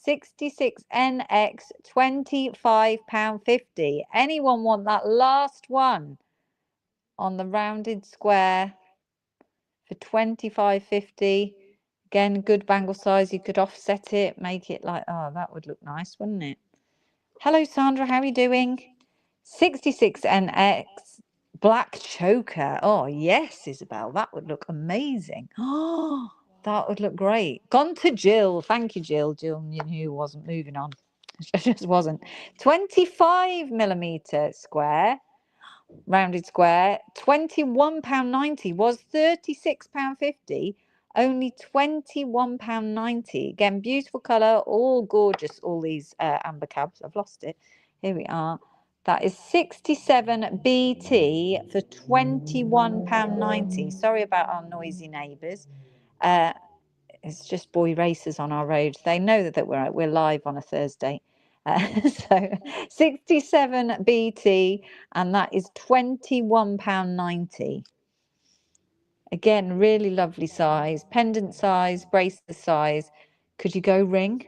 66NX, £25.50. Anyone want that last one on the rounded square for £25.50? Again, good bangle size. You could offset it, make it like, oh, that would look nice, wouldn't it? Hello, Sandra. How are you doing? 66NX, black choker. Oh, yes, Isabel. That would look amazing. Oh, that would look great. Gone to Jill. Thank you, Jill. Jill knew wasn't moving on. She just wasn't. 25 millimetre square, rounded square. £21.90 was £36.50. only £21.90. Again, beautiful colour, all gorgeous, all these amber cabs. I've lost it. Here we are. That is 67 BT for £21.90. Sorry about our noisy neighbours. It's just boy racers on our road. They know that we're live on a Thursday. So 67 BT, and that is £21.90. Again, really lovely size, pendant size, bracelet size. Could you go ring?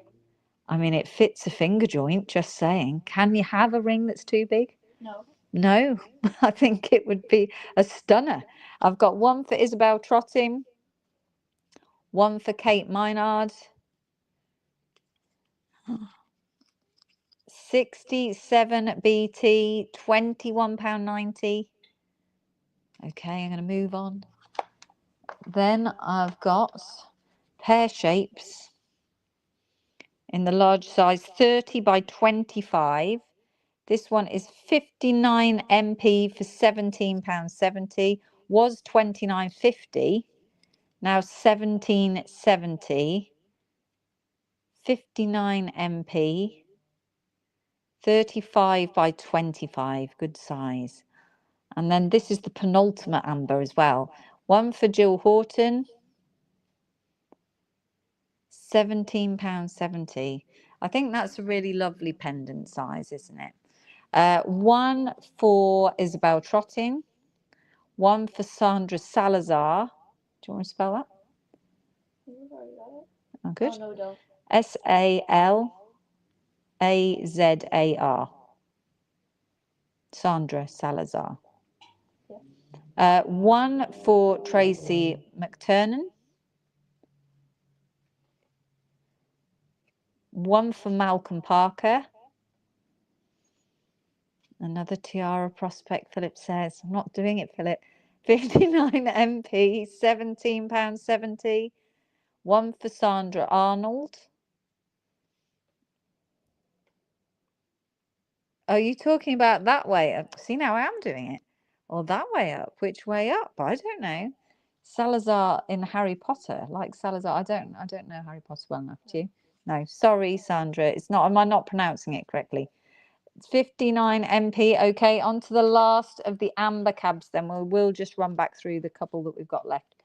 I mean, it fits a finger joint, just saying. Can you have a ring that's too big? No. No, I think it would be a stunner. I've got one for Isabel Trotting, one for Kate Minard. 67 BT, £21.90. Okay, I'm going to move on. Then I've got pear shapes in the large size, 30 by 25. This one is 59 MP for £17.70. Was £29.50. Now £17.70. 59 MP. 35 by 25. Good size. And then this is the penultimate amber as well. One for Jill Horton. £17.70. I think that's a really lovely pendant size, isn't it? One for Isabel Trotting. One for Sandra Salazar. Do you want to spell that? Oh, good. Oh, no, don't. Salazar. Sandra Salazar. Yeah. One for Tracy McTurnan. One for Malcolm Parker. Another tiara prospect, Philip says. I'm not doing it, Philip. 59 MP, £17.70. One for Sandra Arnold. Are you talking about that way up? See, now I am doing it. Or that way up. Which way up? I don't know. Salazar in Harry Potter. Like Salazar. I don't know Harry Potter well enough, do you? No. Sorry, Sandra. It's not. Am I not pronouncing it correctly? 59 MP. Okay, on to the last of the amber cabs then. We'll just run back through the couple that we've got left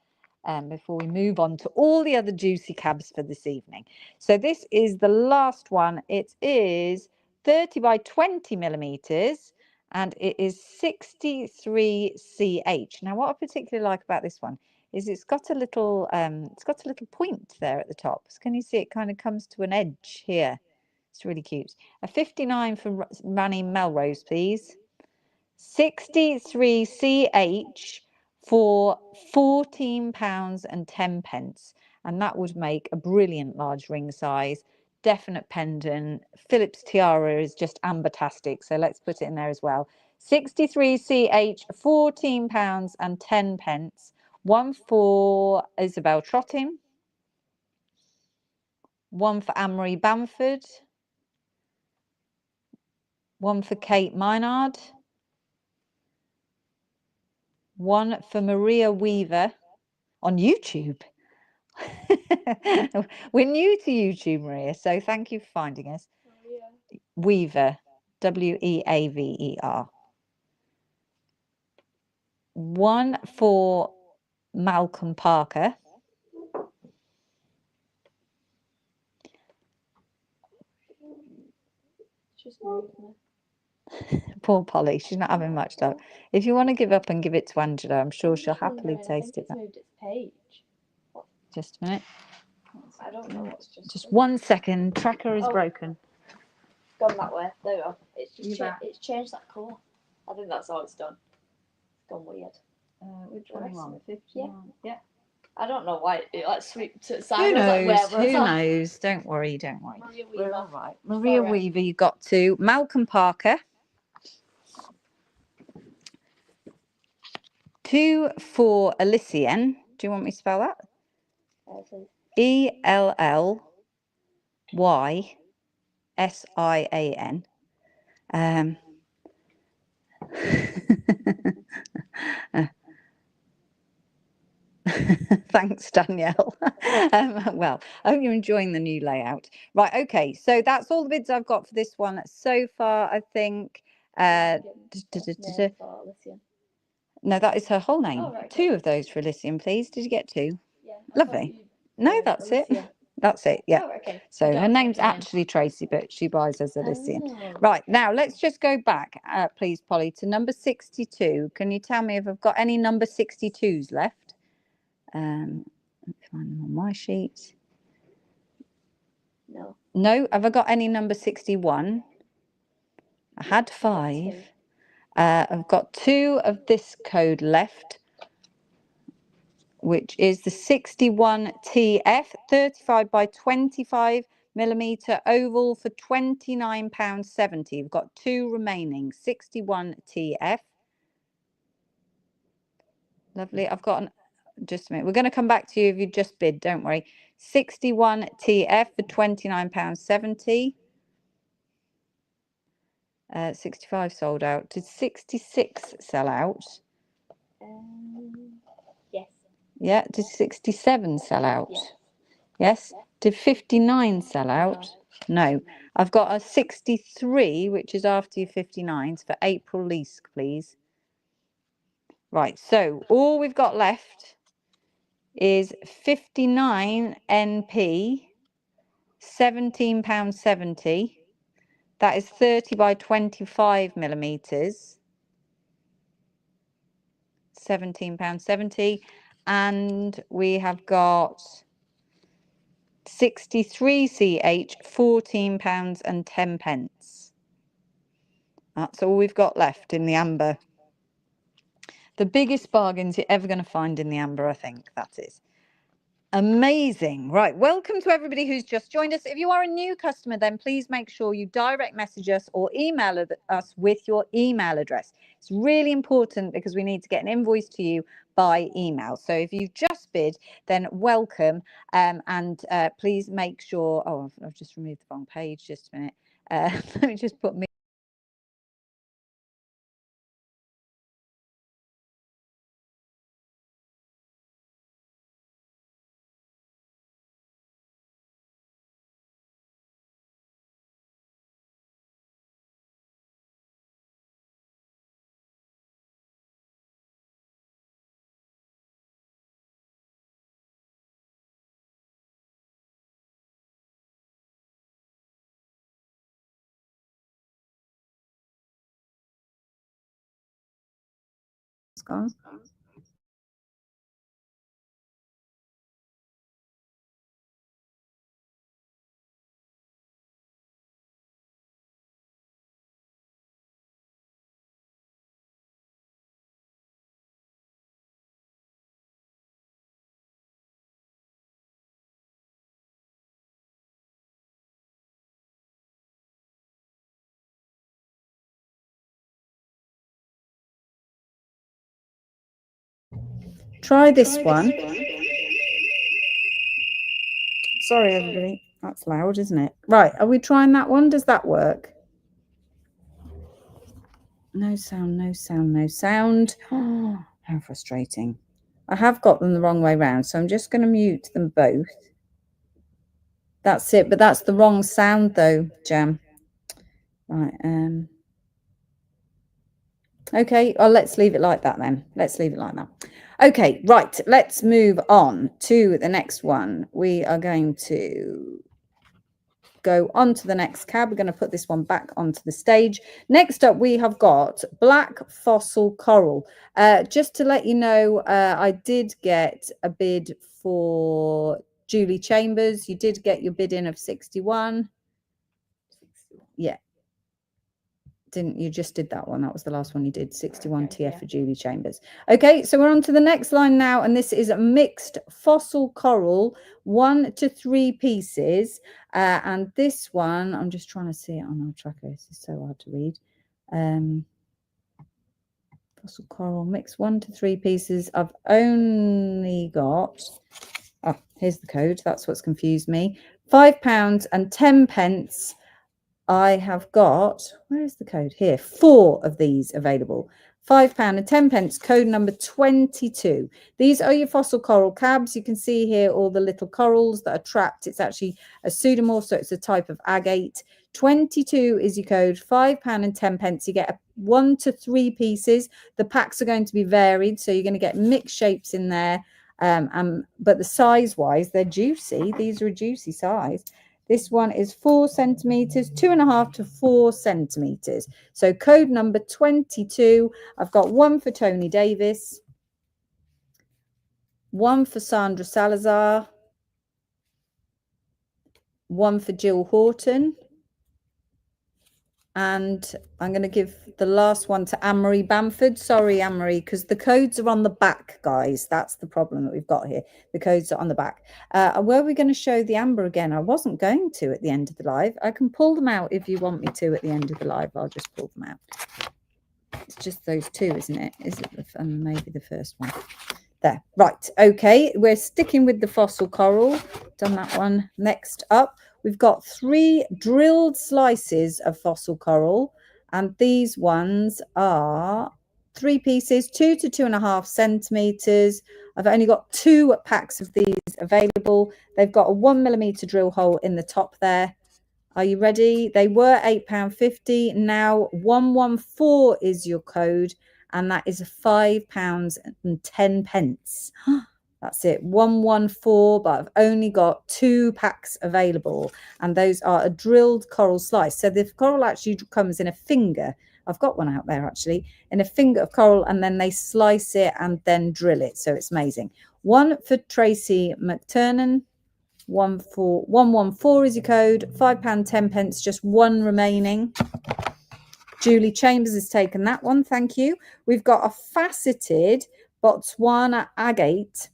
before we move on to all the other juicy cabs for this evening. So this is the last one. It is 30 by 20 millimeters and it is 63CH. Now what I particularly like about this one is it's got a little point there at the top. So can you see it kind of comes to an edge here? It's really cute. A 59 for Rani Melrose, please. 63CH for £14.10. And that would make a brilliant large ring size. Definite pendant. Philip's tiara is just amber-tastic, so let's put it in there as well. 63CH, £14.10. One for Isabel Trotting. One for Anne-Marie Bamford. One for Kate Minard. One for Maria Weaver on YouTube. We're new to YouTube, Maria, so thank you for finding us. Weaver, Weaver. One for Malcolm Parker. Just moved me. Poor Polly, she's not having much luck. If you want to give up and give it to Angela, I'm sure she'll happily taste it. It's moved its page. Just a minute. I don't know what's Just 1 second. Tracker is broken. Gone that way. There we go. It's just it's changed that colour. I think that's all it's done. It's gone weird. Which one are you on? 59. Yeah. I don't know why it like sweep to the side. Who knows? Who knows? Don't worry. Maria Weaver. We're all right. Maria Weaver, you got to. Malcolm Parker. 2 for Elysian. Do you want me to spell that? ELLYSIAN. Thanks, Danielle. Well, I hope you're enjoying the new layout. Right, okay, so that's all the bids I've got for this one so far, I think. No, that is her whole name. Oh, right, 2 of those for Elysium, please. Did you get 2? Yeah. Lovely. No, that's it. That's it, yeah. Oh, okay. So her name's actually Tracy, but she buys as Elysium. Right, now let's just go back, please, Polly, to number 62. Can you tell me if I've got any number 62s left? Let's find them on my sheet. No. No, have I got any number 61? I had 5. I've got 2 of this code left, which is the 61TF 35 by 25 millimeter oval for £29.70. We've got 2 remaining. 61TF. Lovely. I've got just a minute. We're going to come back to you if you just bid. Don't worry. 61TF for £29.70. 65 sold out. Did 66 sell out? Yes. Yeah. Did 67 sell out? Yes. Yes. Did 59 sell out? No. I've got a 63, which is after your 59s, for April lease, please. Right. So all we've got left is 59 NP, £17.70. That is 30 by 25 millimeters. £17.70. And we have got 63CH, £14.10. That's all we've got left in the amber. The biggest bargains you're ever going to find in the amber, I think. That is amazing. Right, welcome to everybody who's just joined us. If you are a new customer, then please make sure you direct message us or email us with your email address. It's really important because we need to get an invoice to you by email. So if you've just bid, then welcome, and please make sure. Oh, I've just removed the wrong page. Just a minute. Let me just put me. It's gone. Try this one. Sorry, everybody. That's loud, isn't it? Right, are we trying that one? Does that work? No sound, no sound, no sound. Oh, how frustrating. I have got them the wrong way round, so I'm just going to mute them both. That's it, but that's the wrong sound though, Jam. Right, okay, well, let's leave it like that then. Let's leave it like that. Okay, right, let's move on to the next one. We are going to go on to the next cab. We're going to put this one back onto the stage. Next up, we have got Black Fossil Coral. Just to let you know, I did get a bid for Julie Chambers. You did get your bid in of 61. Yeah. Didn't you just did that one? That was the last one you did. 61 TF yeah. For Julie Chambers. Okay, so we're on to the next line now, and this is a mixed fossil coral, 1 to 3 pieces. And this one, I'm just trying to see it on our tracker. This is so hard to read. Fossil coral mixed 1 to 3 pieces. I've only got. Oh, here's the code. That's what's confused me. £5.10. I have got, where is the code here? 4 of these available. £5 and 10 pence, code number 22. These are your fossil coral cabs. You can see here all the little corals that are trapped. It's actually a pseudomorph, so it's a type of agate. 22 is your code, £5 and 10 pence. You get 1 to 3 pieces. The packs are going to be varied, so you're going to get mixed shapes in there. But the size-wise, they're juicy. These are a juicy size. This one is 4 centimeters, 2.5 to 4 centimeters. So code number 22. I've got one for Tony Davis, one for Sandra Salazar, one for Jill Horton, and I'm going to give the last one to Anne-Marie Bamford. Sorry, Anne-Marie, because the codes are on the back, guys. That's the problem that we've got here. The codes are on the back. Were we going to show the amber again? I wasn't going to at the end of the live. I can pull them out if you want me to at the end of the live. I'll just pull them out. It's just those two, isn't it? Is it maybe the first one? There. Right. Okay. We're sticking with the fossil coral. Done that one. Next up, we've got 3 drilled slices of fossil coral. And these ones are 3 pieces, 2 to 2.5 centimeters. I've only got 2 packs of these available. They've got a 1 millimeter drill hole in the top there. Are you ready? They were £8.50. Now 114 is your code. And that is £5 and 10 pence. That's it, 114, but I've only got 2 packs available, and those are a drilled coral slice. So the coral actually comes in a finger. I've got one out there actually, in a finger of coral, and then they slice it and then drill it. So it's amazing. One for Tracy McTurnan. 114 is your code. £5, 10 pence, just one remaining. Julie Chambers has taken that one. Thank you. We've got a faceted Botswana agate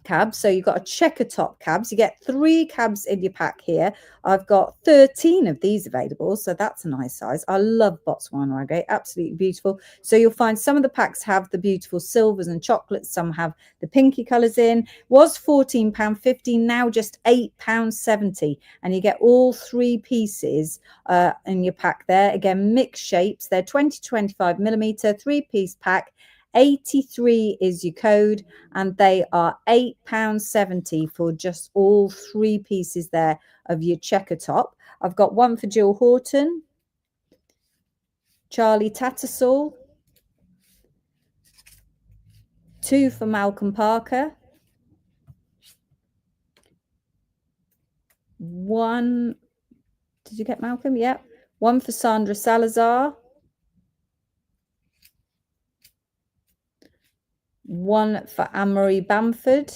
cab. So you've got a checker top cabs. You get 3 cabs in your pack here. I've got 13 of these available, so that's a nice size. I love Botswana agate, absolutely beautiful. So you'll find some of the packs have the beautiful silvers and chocolates, some have the pinky colours in. Was £14.50, now just £8.70, and you get all 3 pieces in your pack there. Again, mixed shapes. They're 20 to 25 millimeter, 3-piece pack. 83 is your code, and they are £8.70 for just all 3 pieces there of your checker top. I've got one for Jill Horton, Charlie Tattersall, 2 for Malcolm Parker, 1, did you get Malcolm? Yep. 1 for Sandra Salazar, 1 for Anne-Marie Bamford,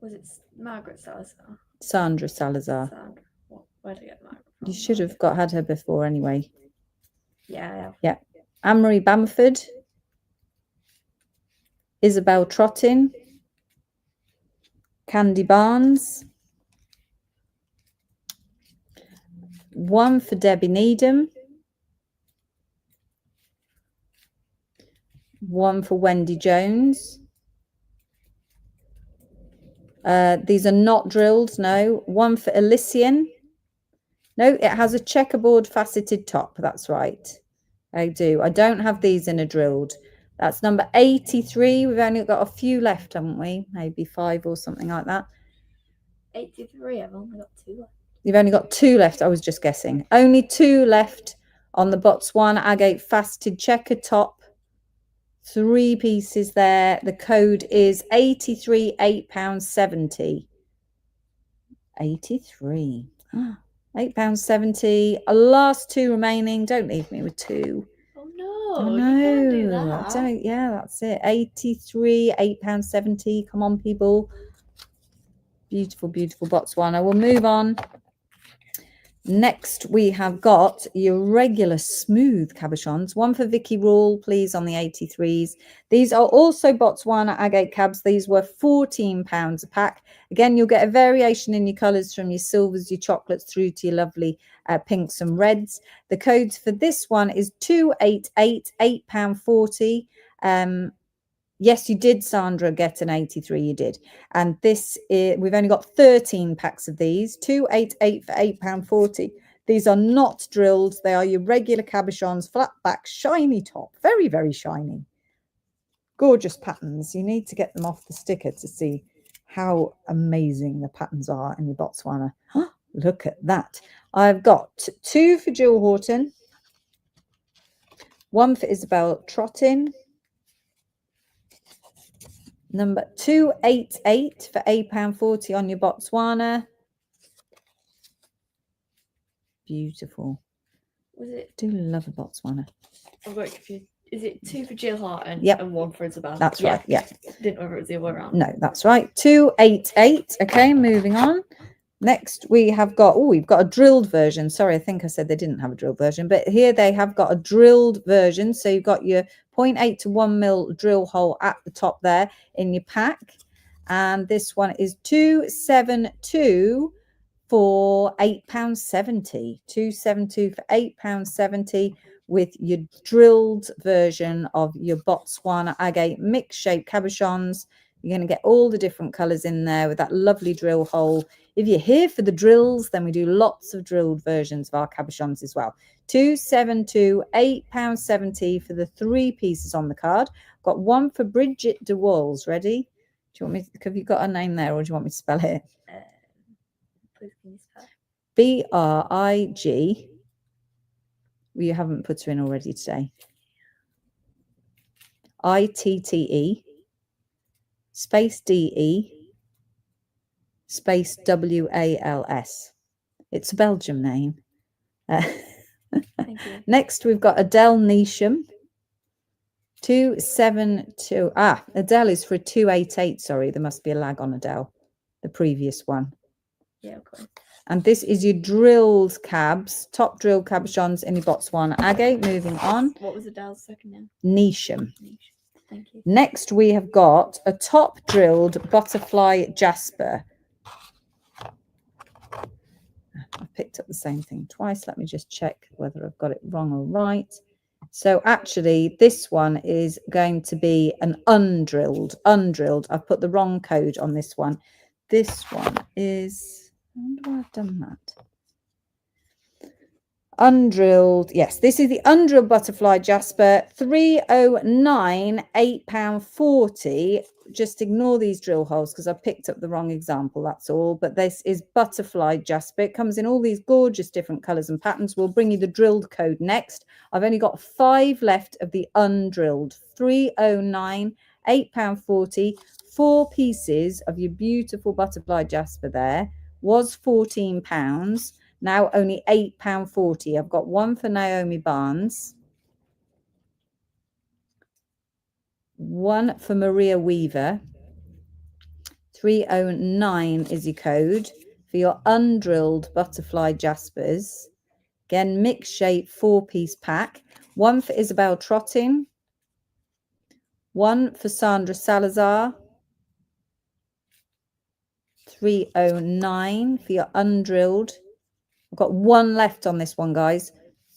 Was it Margaret Salazar? Sandra Salazar. Sandra. Where did I get Margaret from? You should have had her before anyway. Yeah, I have. Yeah. Anne-Marie Bamford, Isabel Trottin, Candy Barnes, 1 for Debbie Needham, 1 for Wendy Jones. These are not drilled, no. 1 for Elysian. No, it has a checkerboard faceted top. That's right. I do. I don't have these in a drilled. That's number 83. We've only got a few left, haven't we? Maybe 5 or something like that. 83. I've only got 2 left. You've only got 2 left. I was just guessing. Only 2 left on the Botswana agate faceted checker top. 3 pieces there. The code is 83, £8.70. 83. £8.70. Last 2 remaining. Don't leave me with 2. Oh no! I You can't do that. Yeah, that's it. 83, £8.70. Come on, people. Beautiful, beautiful Botswana. We'll move on. Next, we have got your regular smooth cabochons. 1 for Vicky Rule, please, on the 83s. These are also Botswana agate cabs. These were £14 a pack. Again, you'll get a variation in your colours from your silvers, your chocolates, through to your lovely pinks and reds. The codes for this one is 288, £8.40. Yes, you did, Sandra, get an 83. You did. And this is, we've only got 13 packs of these. 288 for £8.40. These are not drilled. They are your regular cabochons, flat back, shiny top. Very, very shiny. Gorgeous patterns. You need to get them off the sticker to see how amazing the patterns are in your Botswana. Look at that. I've got 2 for Jill Horton, 1 for Isabel Trottin, number 288 for £8.40 on your Botswana. Beautiful. Was it? Do love a Botswana. I got confused. Is it 2 for Jill Horton and 1 for Isabel? That's right. Yeah. Didn't know if it was the other way around. No, that's right. 288. Okay, moving on. Next, we have got, we've got a drilled version. Sorry, I think I said they didn't have a drilled version, but here they have got a drilled version. So you've got your 0.8 to 1 mil drill hole at the top there in your pack. And this one is 272 for £8.70. 272 for £8.70 with your drilled version of your Botswana agate mixed shape cabochons. You're going to get all the different colours in there with that lovely drill hole. If you're here for the drills, then we do lots of drilled versions of our cabochons as well. 272, £8.70 for the 3 pieces on the card. Got 1 for Bridget de Walls. Ready? Do you want me? Have you got a name there, or do you want me to spell it? Please can you spell? BRIG. Well, you haven't put her in already today. ITTE space DE space WALS. It's a Belgium name. Thank you. Next, we've got Adele Neesham. 272. Adele is for 288. Sorry, there must be a lag on Adele, the previous one. Yeah, of course. And this is your drilled cabs, top drilled cabochons in your Botswana agate. Moving on. What was Adele's second name? Neesham. Thank you. Next, we have got a top drilled butterfly jasper. I picked up the same thing twice. Let me just check whether I've got it wrong or right. So actually, this one is going to be an undrilled. I've put the wrong code on this one. This one is, I wonder why I've done that. Undrilled, yes, this is the undrilled butterfly jasper. 309, £8.40. Just ignore these drill holes because I picked up the wrong example, that's all. But this is butterfly jasper. It comes in all these gorgeous different colours and patterns. We'll bring you the drilled code next. I've only got 5 left of the undrilled. 309, £8.40. 4 pieces of your beautiful butterfly jasper there. Was £14. Now only £8.40. I've got 1 for Naomi Barnes, 1 for Maria Weaver. 309 is your code for your undrilled butterfly jaspers. Again, mixed shape 4-piece pack. 1 for Isabel Trottin, 1 for Sandra Salazar. 309 for your undrilled. I've got 1 left on this one, guys.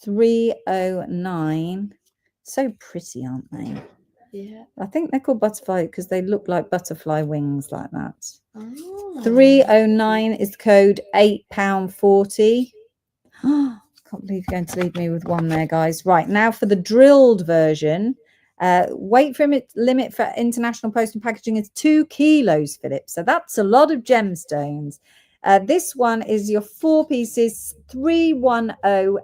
309. So pretty, aren't they? Yeah. I think they're called butterfly because they look like butterfly wings like that. Oh. 309 is the code. £8.40. Can't believe you're going to leave me with 1 there, guys. Right, now for the drilled version. Weight limit for international post and packaging is 2 kilos, Philip. So that's a lot of gemstones. This one is your 4 pieces, 310,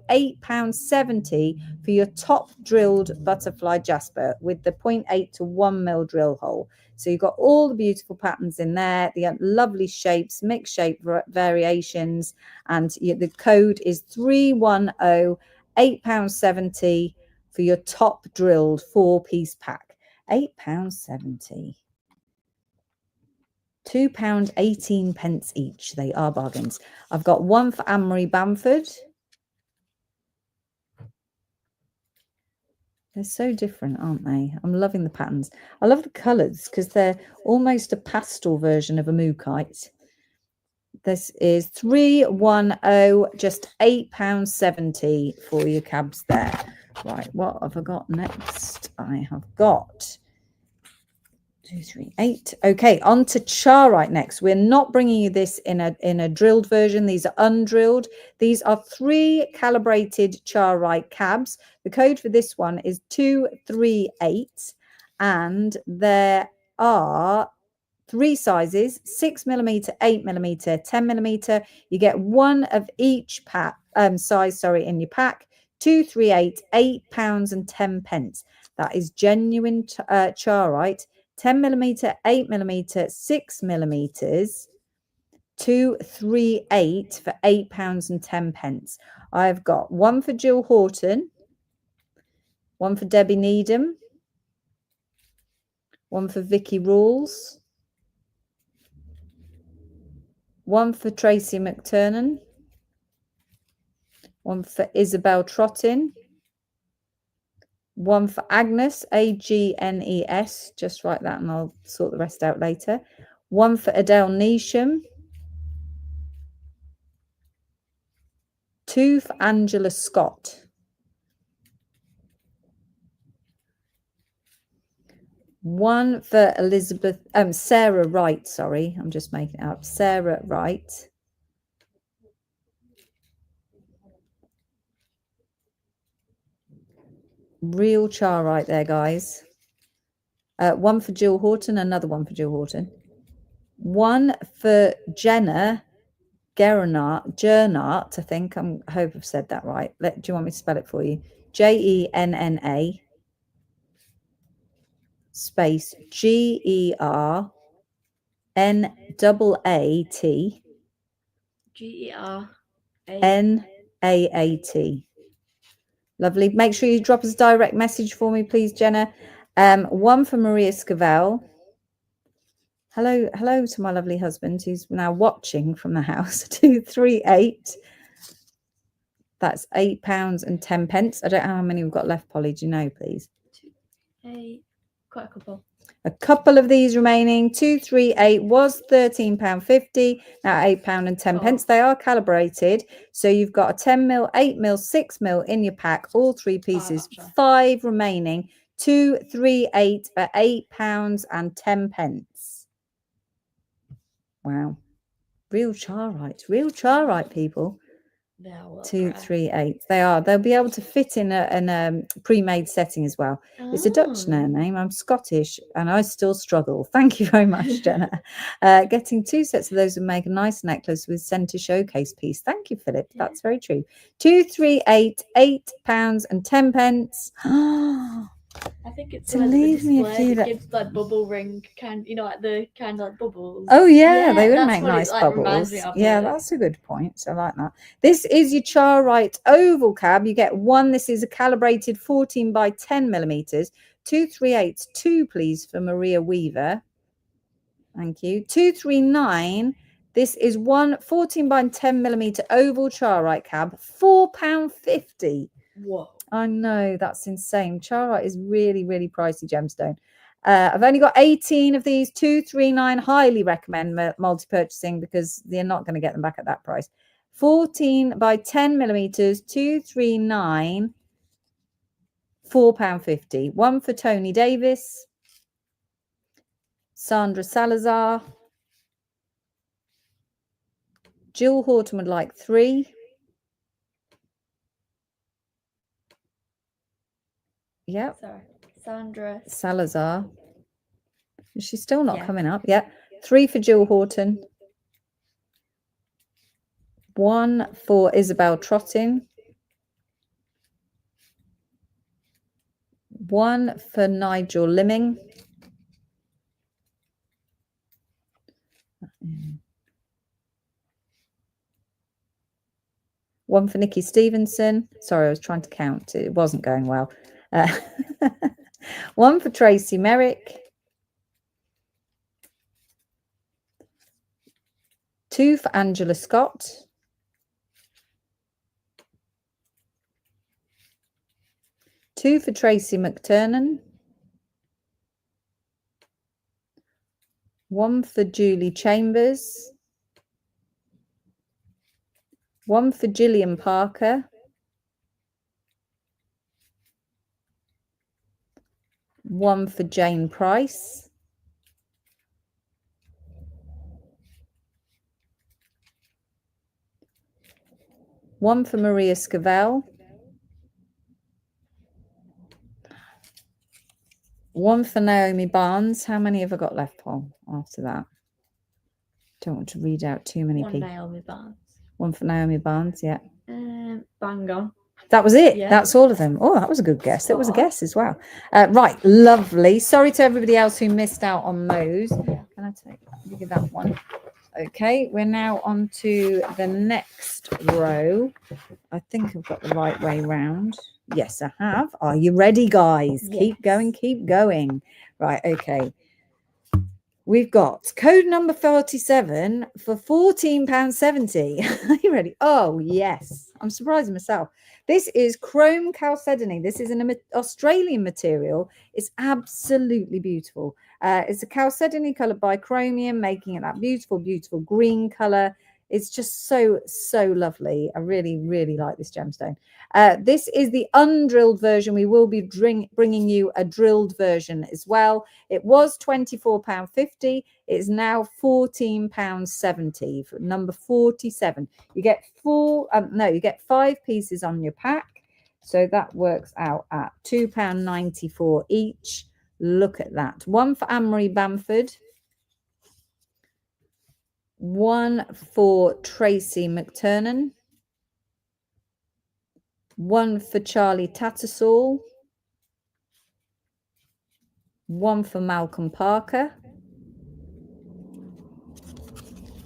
£8.70 for your top drilled butterfly jasper with the 0.8 to 1 mil drill hole. So you've got all the beautiful patterns in there, the lovely shapes, mixed shape variations, and the code is 310, £8.70 for your top drilled 4-piece pack. £8.70. £2.18 each. They are bargains. I've got 1 for Anne-Marie Bamford. They're so different, aren't they? I'm loving the patterns. I love the colours because they're almost a pastel version of a mookite. This is 310, just £8.70 for your cabs there. Right, what have I got next? I have got 2, 3, 8. Okay, on to Charite next. We're not bringing you this in a drilled version. These are undrilled. These are 3 calibrated Charite cabs. The code for this one is 238, and there are 3 sizes: 6mm, 8mm, 10mm. You get one of each size, in your pack. 238, £8 and 10 pence. That is genuine Charite. 10mm, 8mm, 6mm, 238 for £8 and 10 pence. I've got one for Jill Horton, one for Debbie Needham, one for Vicky Rules, one for Tracy McTurnan, one for Isabel Trottin, one for Agnes, Agnes, just write that and I'll sort the rest out later. One for Adele Neesham, 2 for Angela Scott, one for Sarah Wright, sorry, I'm just making it up, Sarah Wright. Real Charite there, guys. One for Jill Horton, another one for Jill Horton. One for Jenna Gernart, I think. I hope I've said that right. Do you want me to spell it for you? Jenna space GERNAAT. GERNAAT. Lovely. Make sure you drop us a direct message for me, please, Jenna. One for Maria Scavell. Hello to my lovely husband who's now watching from the house. 238. That's £8 and 10 pence. I don't know how many we've got left, Polly. Do you know, please? 8. Quite a couple. A couple of these remaining. 238 was £13.50. Now £8 and 10 pence. They are calibrated. So you've got a 10mm, 8mm, 6mm in your pack. All 3 pieces. 5 remaining. 238 for £8 and 10 pence. Wow. Real Charite, people. 238. They are. They'll be able to fit in a pre-made setting as well. It's a Dutch name. I'm Scottish and I still struggle. Thank you very much, Jenna. Getting 2 sets of those would make a nice necklace with centre showcase piece. Thank you, Philip. Yeah. That's very true. 238, £8 and 10 pence. I think it's to leave me a few that gives like bubble ring kind, like the kind of like bubbles. Oh yeah, they would make nice bubbles. Yeah, that's a good point. I like that. This is your Charite oval cab. You get one. This is a calibrated 14 by 10 millimeters. 238, 2 please for Maria Weaver. Thank you. 239. This is one 14 by 10 millimeter oval Charite cab. £4.50. Whoa. I know, that's insane. Charite is really, really pricey gemstone. I've only got 18 of these. 239. Highly recommend multi-purchasing because you're not going to get them back at that price. 14 by 10 millimeters. 239. £4.50. One for Tony Davis. Sandra Salazar. Jill Horton would like 3. Yep. Sorry. Sandra Salazar. Is she still not coming up? Yeah. 3 for Jill Horton. 1 for Isabel Trottin. 1 for Nigel Limming. One for Nikki Stevenson. Sorry, I was trying to count. It wasn't going well. 1 for Tracy Merrick. 2 for Angela Scott. 2 for Tracy McTurnan. 1 for Julie Chambers. 1 for Gillian Parker. 1 for Jane Price. one for Maria Scavell, one for Naomi Barnes. How many have I got left, Paul, after that? Don't want to read out too many people. Naomi Barnes. One for Naomi Barnes, yeah. Bang on. That was it. Yeah. That's all of them. Oh, that was a good guess. That was a guess as well. Right, lovely. Sorry to everybody else who missed out on those. Can I give you that one? Okay, we're now on to the next row. I think I've got the right way round. Yes, I have. Are you ready, guys? Yes. Keep going, keep going. Right, okay. We've got code number 47 for £14.70. Are you ready? Oh, yes. I'm surprising myself. This is chrome chalcedony. This is an Australian material. It's absolutely beautiful. It's a chalcedony colored by chromium, making it that beautiful, beautiful green color. It's just so, so lovely. I really, really like this gemstone. This is the undrilled version. We will be bringing you a drilled version as well. It was £24.50. It's now £14.70 for number 47. You get you get 5 pieces on your pack. So that works out at £2.94 each. Look at that. One for Anne-Marie Bamford. One for Tracy McTurnan. One for Charlie Tattersall. One for Malcolm Parker.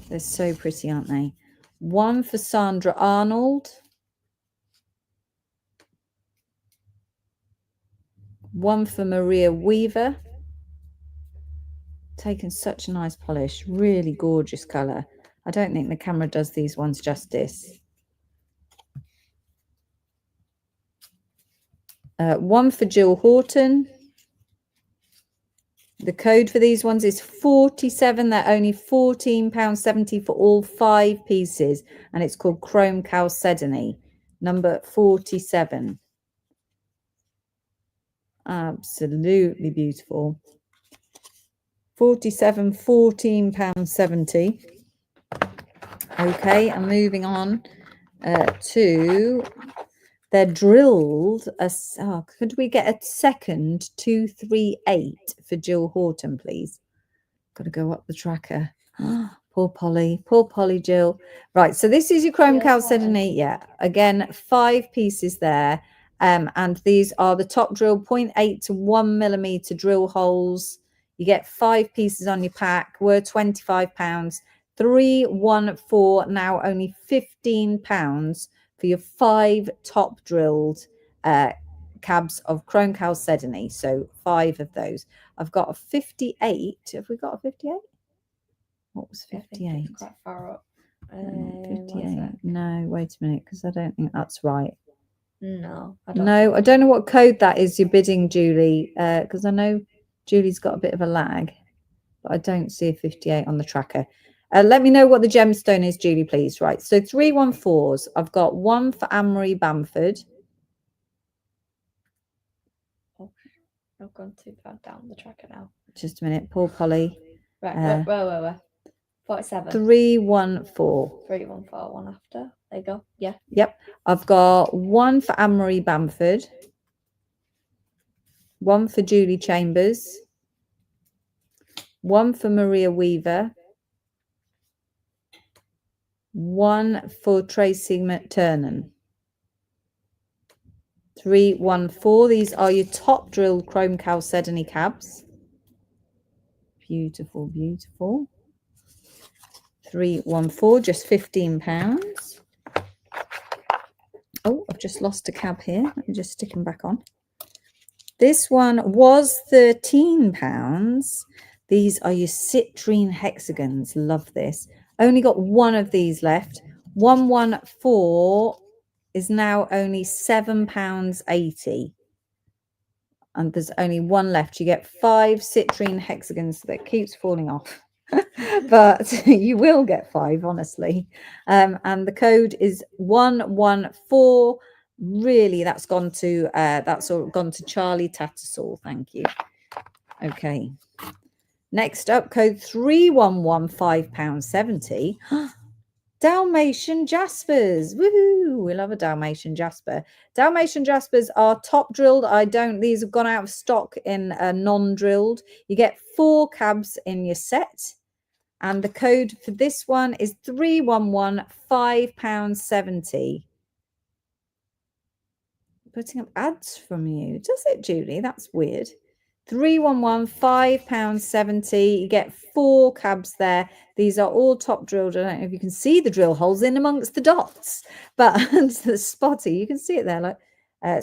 They're so pretty, aren't they? One for Sandra Arnold. One for Maria Weaver. Taken such a nice polish. Really gorgeous colour. I don't think the camera does these ones justice. One for Jill Horton. The code for these ones is 47. They're only £14.70 for all 5 pieces. And it's called Chrome Chalcedony, number 47. Absolutely beautiful. 47, £14.70. Okay, I'm moving on to... They're drilled. Could we get a second 238 for Jill Horton, please? Got to go up the tracker. Poor Polly, Jill. Right, so this is your chrome chalcedony. Yeah, again, 5 pieces there. And these are the top drill 0.8 to 1 millimeter drill holes. You get 5 pieces on your pack. Were £25. 314, now only £15 for your 5 top drilled cabs of chrome chalcedony. So 5 of those. I've got a 58. Have we got a 58? What was 58? Quite far up. 58. No, wait a minute, because I don't think that's right. No, I don't know what code that is you're bidding, Julie, because I know Julie's got a bit of a lag, but I don't see a 58 on the tracker. Let me know what the gemstone is, Julie, please. Right, so 314s. I've got one for Anne-Marie Bamford. Oh, I've gone too far down the tracker now. Just a minute, poor Polly. Right, where? 47. 314. 314, one after. There you go. Yeah. Yep. I've got one for Anne-Marie Bamford. One for Julie Chambers. One for Maria Weaver. One for Tracy McTurnan. 314. These are your top drilled chrome chalcedony cabs. Beautiful, beautiful. 314, just £15. Oh, I've just lost a cab here. Let me just stick them back on. This one was £13. These are your citrine hexagons. Love this. Only got one of these left. 114 is now only £7.80. And there's only one left. You get 5 citrine hexagons. That keeps falling off. But you will get 5, honestly. And the code is 114. Really, that's gone to Charlie Tattersall. Thank you. Okay. Next up, code 311, £5.70. Dalmatian Jaspers. Woohoo! We love a Dalmatian Jasper. Dalmatian Jaspers are top drilled. These have gone out of stock in non-drilled. You get 4 cabs in your set. And the code for this one is 311 £5.70. Putting up ads from you. Does it, Julie? That's weird. 311 £5.70. You get 4 cabs there. These are all top drilled. I don't know if you can see the drill holes in amongst the dots, but the spotty, you can see it there, like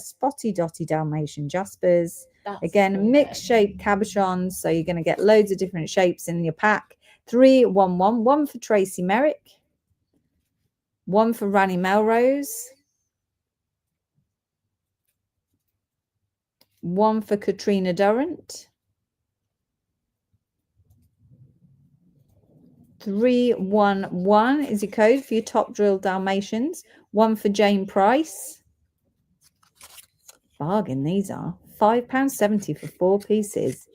spotty dotty Dalmatian Jaspers. That's again, cool, mixed shape Cabochons. So you're going to get loads of different shapes in your pack. 311, one for Tracy Merrick, one for Ranny Melrose, one for Katrina Durrant, 311 is your code for your top drilled Dalmatians, one for Jane Price. Bargain these are. £5.70 for 4 pieces.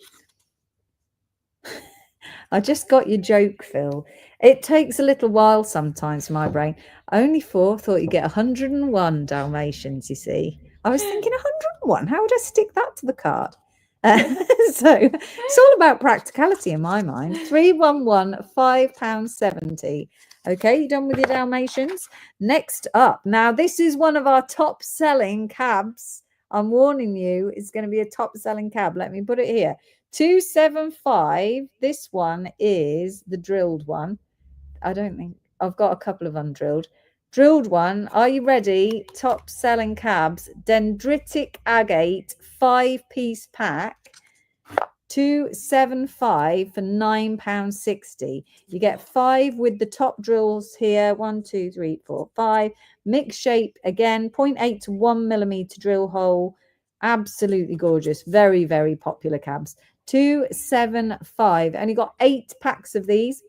I just got your joke, Phil. It takes a little while sometimes, my brain. Only 4, thought you'd get 101 Dalmatians, you see. I was thinking 101. How would I stick that to the card? So it's all about practicality in my mind. 311, £5.70. Okay, you done with your Dalmatians? Next up. Now, this is one of our top selling cabs. I'm warning you, it's going to be a top selling cab. Let me put it here. 275. This one is the drilled one. I don't think I've got a couple of undrilled. Drilled one. Are you ready? Top selling cabs. Dendritic agate 5-piece pack. 275 for £9.60. You get 5 with the top drills here. 1, 2, 3, 4, 5. Mixed shape again. 0.8 to 1 millimeter drill hole. Absolutely gorgeous. Very, very popular cabs. 275. Only got 8 packs of these.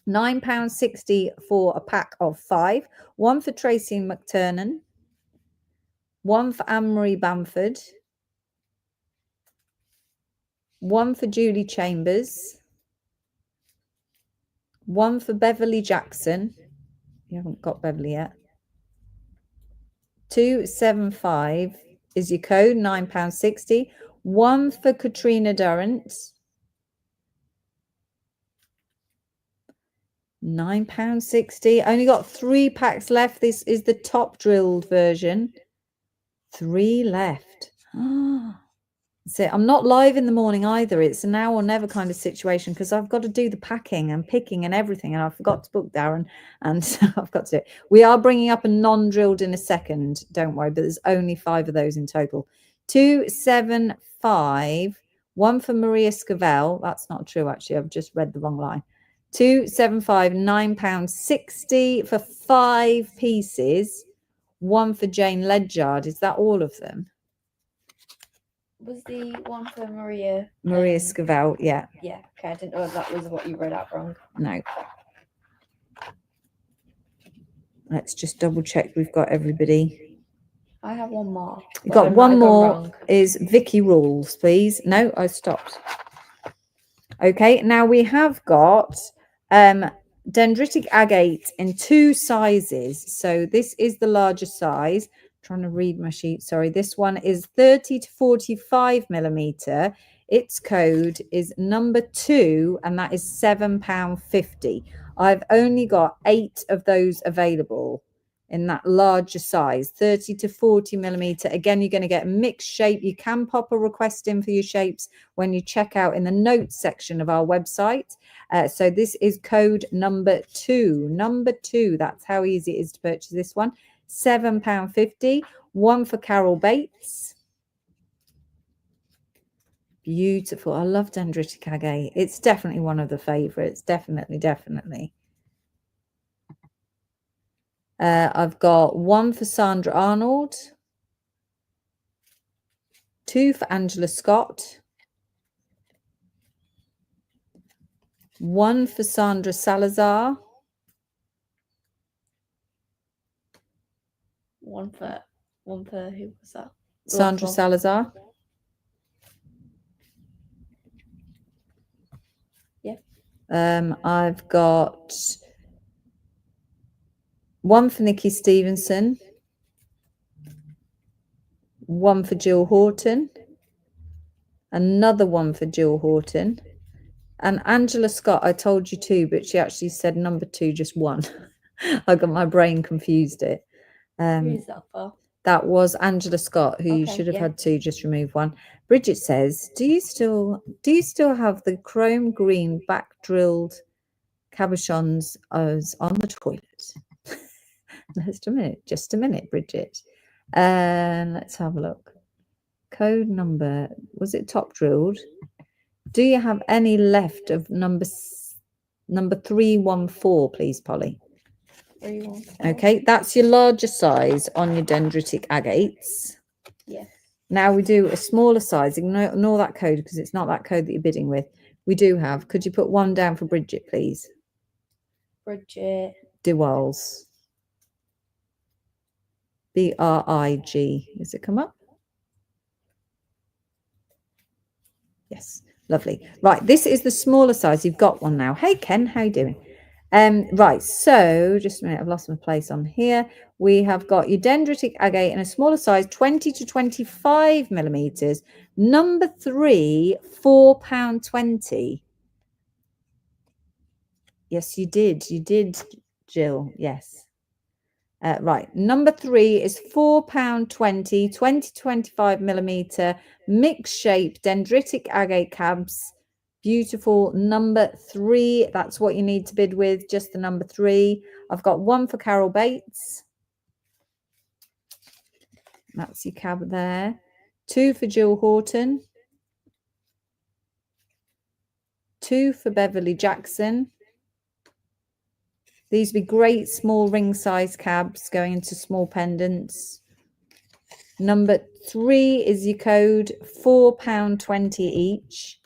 £9.60 for a pack of 5. One for Tracy McTurnan. One for Anne-Marie Bamford. One for Julie Chambers. One for Beverly Jackson. You haven't got Beverly yet. 275 is your code, £9.60. One for Katrina Durrant. £9.60. Only got 3 packs left. This is the top drilled version. 3 left. So I'm not live in the morning either. It's a now or never kind of situation because I've got to do the packing and picking and everything, and I forgot to book Darren, and so I've got to do it. We are bringing up a non-drilled in a second, don't worry, but there's only 5 of those in total. 275. One for Maria Scavell. That's not true, actually. I've just read the wrong line. 275, £9.60 for 5 pieces. One for Jane Ledyard. Is that all of them? Was the one for Maria Scavell? Yeah. Yeah. Okay, I didn't know if that was what you read out wrong. No. Let's just double check we've got everybody. I have one more. We've got one more. Is Vicky Rules, please? No, I stopped. Okay, now we have got dendritic agate in 2 sizes. So this is the larger size. Trying to read my sheet. Sorry, this one is 30 to 45 millimeter. Its code is number 2, and that is £7.50. I've only got 8 of those available in that larger size, 30 to 40 millimeter. Again, you're going to get a mixed shape. You can pop a request in for your shapes when you check out in the notes section of our website. So this is code number 2. Number 2. That's how easy it is to purchase this one. £7.50. One for Carol Bates. Beautiful. I love dendritic agate. It's definitely one of the favorites. Definitely. I've got one for Sandra Arnold. 2 for Angela Scott. 1 for Sandra Salazar. One for who was that? Sandra Salazar. Yeah. I've got one for Nikki Stevenson, one for Jill Horton, another one for Jill Horton, and Angela Scott. I told you two, but she actually said number 2, just one. I got my brain confused it. Who's that for? That was Angela Scott, who you should have had 2, just remove 1. Bridget says, do you still have the chrome green back drilled cabochons on the toilet? Just a minute, Bridget. Let's have a look. Code number, was it top drilled? Do you have any left of number 314, please, Polly? 314. Okay, that's your larger size on your dendritic agates. Yeah. Now we do a smaller size. Ignore that code because it's not that code that you're bidding with. We do have. Could you put 1 down for Bridget, please? Bridget. Duals. BRIG. Does it come up? Yes. Lovely. Right. This is the smaller size. You've got one now. Hey, Ken. How you doing? Right. So just a minute. I've lost my place on here. We have got your dendritic agate in a smaller size, 20 to 25 millimeters. Number 3, £4.20. Yes, you did. You did, Jill. Yes. Right. Number 3 is £4.20, 20 to 25 millimeter mixed shape dendritic agate cabs. Beautiful. Number 3. That's what you need to bid with. Just the number 3. I've got 1 for Carol Bates. That's your cab there. 2 for Jill Horton. 2 for Beverly Jackson. These would be great small ring size cabs going into small pendants. Number 3 is your code, £4.20 each.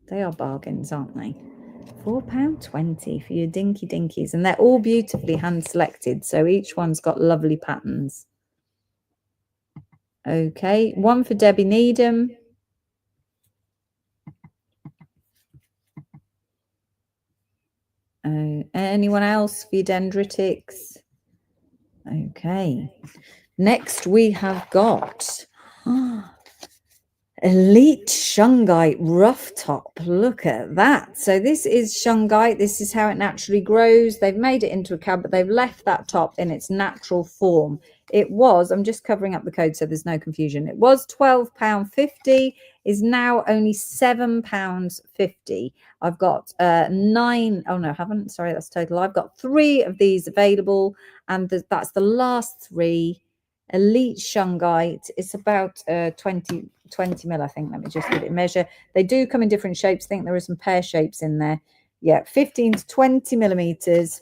They are bargains, aren't they? £4.20 for your dinky dinkies. And they're all beautifully hand selected. So each one's got lovely patterns. Okay, 1 for Debbie Needham. Anyone else for your dendritics? Okay. Next we have got Elite Shungite Rough Top. Look at that. So this is Shungite. This is how it naturally grows. They've made it into a cab, but they've left that top in its natural form. It was, I'm just covering up the code so there's no confusion. It was £12.50, is now only £7.50. I've got 9. Oh no, I haven't. Sorry, that's total. I've got 3 of these available, and that's the last 3. Elite Shungite. It's about 20 mil, I think. Let me just give it a measure. They do come in different shapes. I think there are some pear shapes in there. Yeah, 15 to 20 millimeters.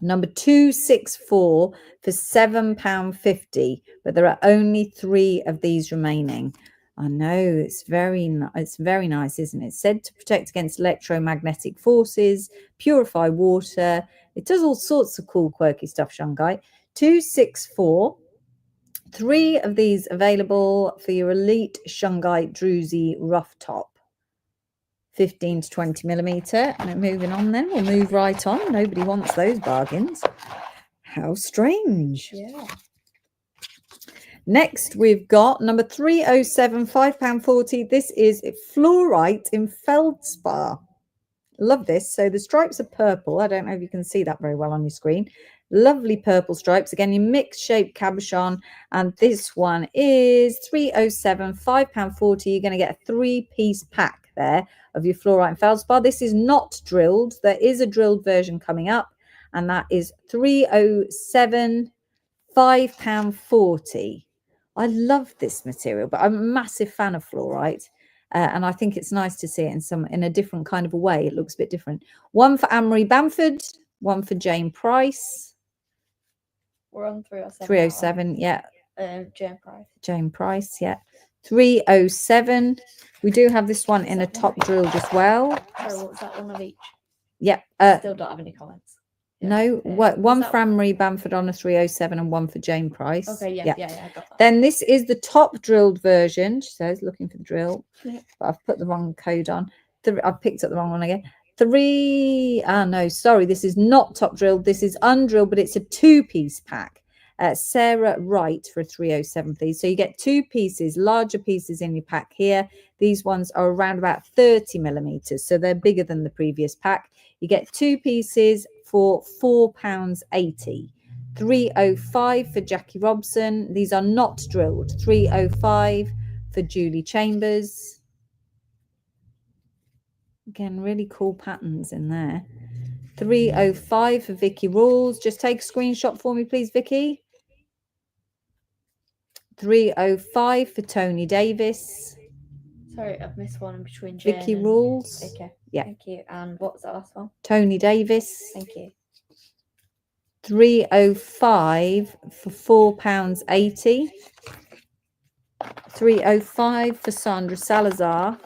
Number 264 for £7.50, but there are only 3 of these remaining. I know, it's very nice, isn't it? It's said to protect against electromagnetic forces, purify water. It does all sorts of cool, quirky stuff, Shungite. 264. 3 of these available for your Elite Shungite Druzy Rough Top. 15 to 20 millimeter. And moving on then, we'll move right on. Nobody wants those bargains. How strange. Yeah. Next, we've got number 307, £5.40. This is fluorite in feldspar. Love this. So the stripes are purple. I don't know if you can see that very well on your screen. Lovely purple stripes. Again, your mixed shape cabochon. And this one is 307, £5.40. You're going to get a 3-piece pack there of your fluorite and feldspar. This is not drilled. There is a drilled version coming up, and that is 307, £5.40. I love this material, but I'm a massive fan of fluorite. And I think it's nice to see it in a different kind of a way. It looks a bit different. 1 for Anne-Marie Bamford, 1 for Jane Price. We're on 307. 307, yeah. Jane Price. Jane Price, yeah. 307. We do have this one in a top drilled as well. Sorry, what was that, 1 of each? Yeah. Still don't have any comments. No, one for Anne-Marie Bamford on a 307 and 1 for Jane Price. Okay, yeah, I got that. Then this is the top drilled version. She says, looking for the drill. Yeah. But I've put the wrong code on. I've picked up the wrong one again. No, sorry, this is not top drilled. This is undrilled, but it's a 2-piece pack. Sarah Wright for 307, please. So you get 2 pieces, larger pieces in your pack here. These ones are around about 30 millimeters, so they're bigger than the previous pack. You get 2 pieces for £4.80. 305 for Jackie Robson. These are not drilled. 305 for Julie Chambers. Again, really cool patterns in there. 305 for Vicky Rules. Just take a screenshot for me, please, Vicky. 305 for Tony Davis. Sorry, I've missed one in between Jane Vicky Rules. Okay. Yeah. Thank you. And what was that last one? Tony Davis. Thank you. 305 for £4.80. 305 for Sandra Salazar.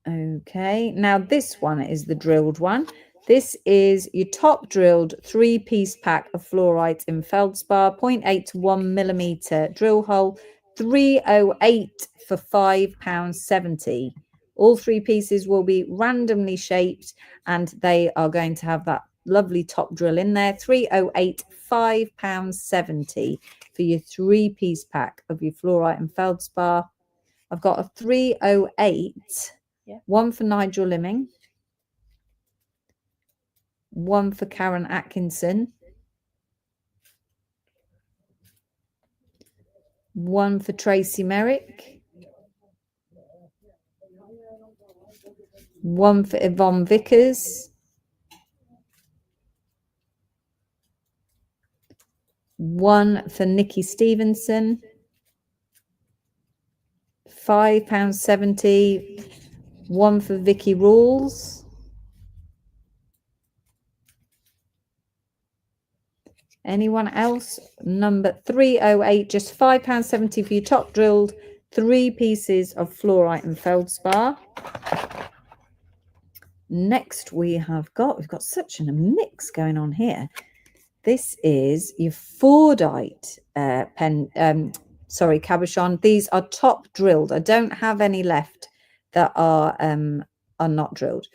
Okay, now this one is the drilled one. This is your top drilled 3-piece pack of fluorite in feldspar, 0.8 to 1 millimeter drill hole, 308 for £5.70. All 3 pieces will be randomly shaped and they are going to have that lovely top drill in there. 308, £5.70 for your 3-piece pack of your fluorite and feldspar. I've got a 308. One for Nigel Limming, one for Karen Atkinson, one for Tracy Merrick, one for Yvonne Vickers, one for Nikki Stevenson, £5.70. One for Vicky Rules. Anyone else? Number 308, just £5.70 for your top drilled 3 pieces of fluorite and feldspar. Next we've got such a mix going on here. This is your Fordite cabochon. These are top drilled. I don't have any left that are not drilled.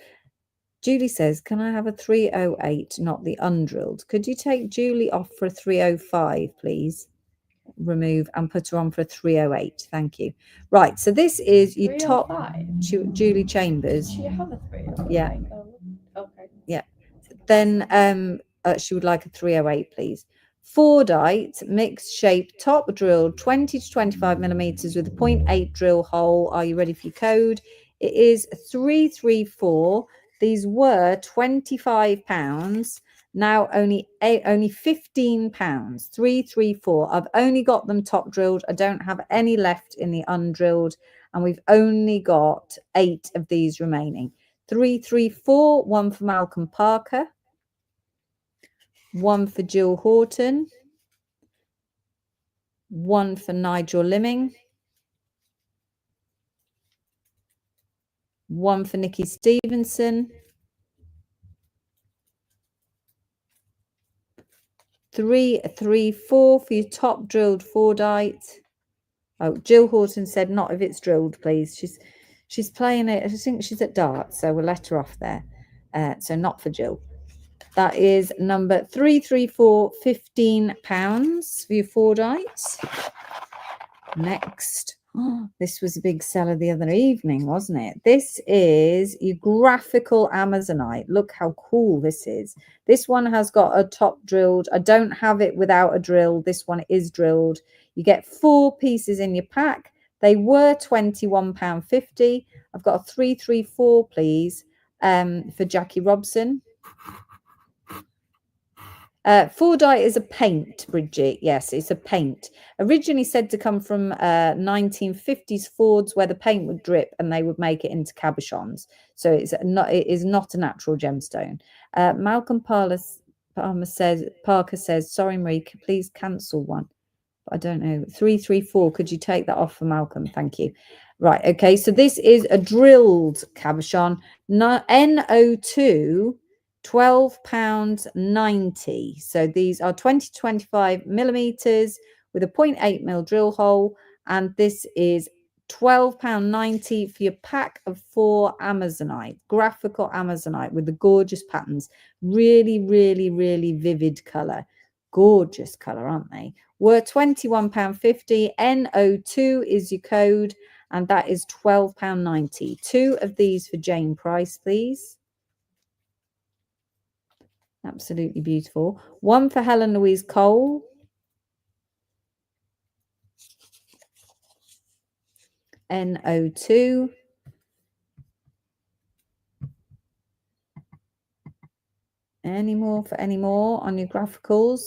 Julie says, can I have a 308, not the undrilled? Could you take Julie off for a 305, please? Remove and put her on for a 308. Thank you. Right, so this is your top Julie Chambers. She have a 305? Yeah. Okay. Yeah. Then she would like a 308, please. Fordite mixed shape top drilled 20 to 25 millimeters with a 0.8 drill hole. Are you ready for your code? It is 334. These were £25. Now only £15. 334. I've only got them top drilled. I don't have any left in the undrilled, and we've only got 8 of these remaining. 334. One for Malcolm Parker. One for Jill Horton, one for Nigel Limming, one for Nikki Stevenson, 334 for your top drilled Fordite. Oh, Jill Horton said not if it's drilled, please. She's playing it. I think she's at darts, so we'll let her off there. So not for Jill. That is number 334, £15 for your Fordite. Next. Oh, this was a big seller the other evening, wasn't it? This is your graphical Amazonite. Look how cool this is. This one has got a top drilled. I don't have it without a drill. This one is drilled. You get 4 pieces in your pack. They were £21.50. I've got a 334, please, for Jackie Robson. Fordite is a paint, Bridget. Yes, it's a paint. Originally said to come from 1950s Fords, where the paint would drip and they would make it into cabochons. So it is not a natural gemstone. Malcolm Parker says, sorry, Marie, please cancel one. I don't know. 334. Could you take that off for Malcolm? Thank you. Right. Okay. So this is a drilled cabochon. NO2. £12.90. So these are 20 to 25 millimeters with a 0.8 mil drill hole, and this is £12.90 for your pack of 4 Amazonite, graphical Amazonite with the gorgeous patterns. Really, really, really vivid colour. Gorgeous colour, aren't they? Were £21.50. NO2 is your code, and that is £12.90. 2 of these for Jane Price, please. Absolutely beautiful. 1 for Helen Louise Cole. NO2. Any more for any more on your graphicals?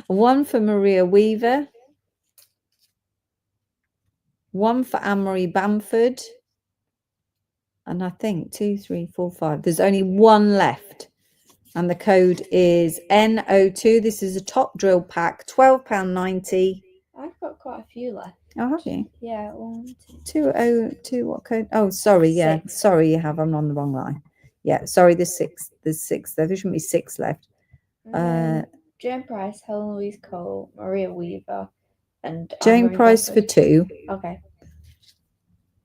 1 for Maria Weaver. 1 for Anne-Marie Bamford. And I think 2, 3, 4, 5. There's only 1 left. And the code is NO2. This is a top drill pack, £12.90. I've got quite a few left. Oh, have you? Yeah, 1, 2. 202. What code? Oh, sorry. Yeah, 6. sorry, you have. I'm on the wrong line. Yeah, sorry. There's 6. There's 6 there. There shouldn't be 6 left. Jane Price, Helen Louise Cole, Maria Weaver, and Jane Anne-Marie Price Bamford. for 2. Okay.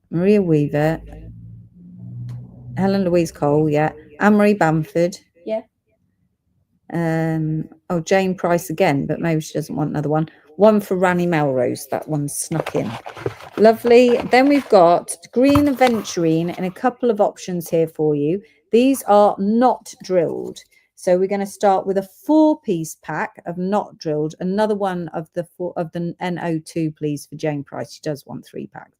Maria Weaver. Helen Louise Cole. Yeah. Anne-Marie Bamford. Yeah. Jane Price again, but maybe she doesn't want another one. 1 for Ranny Melrose. That one's snuck in. Lovely. Then we've got green aventurine and a couple of options here for you. These are not drilled. So we're going to start with a 4-piece pack of not drilled. Another one of the NO2, please, for Jane Price. She does want 3 packs.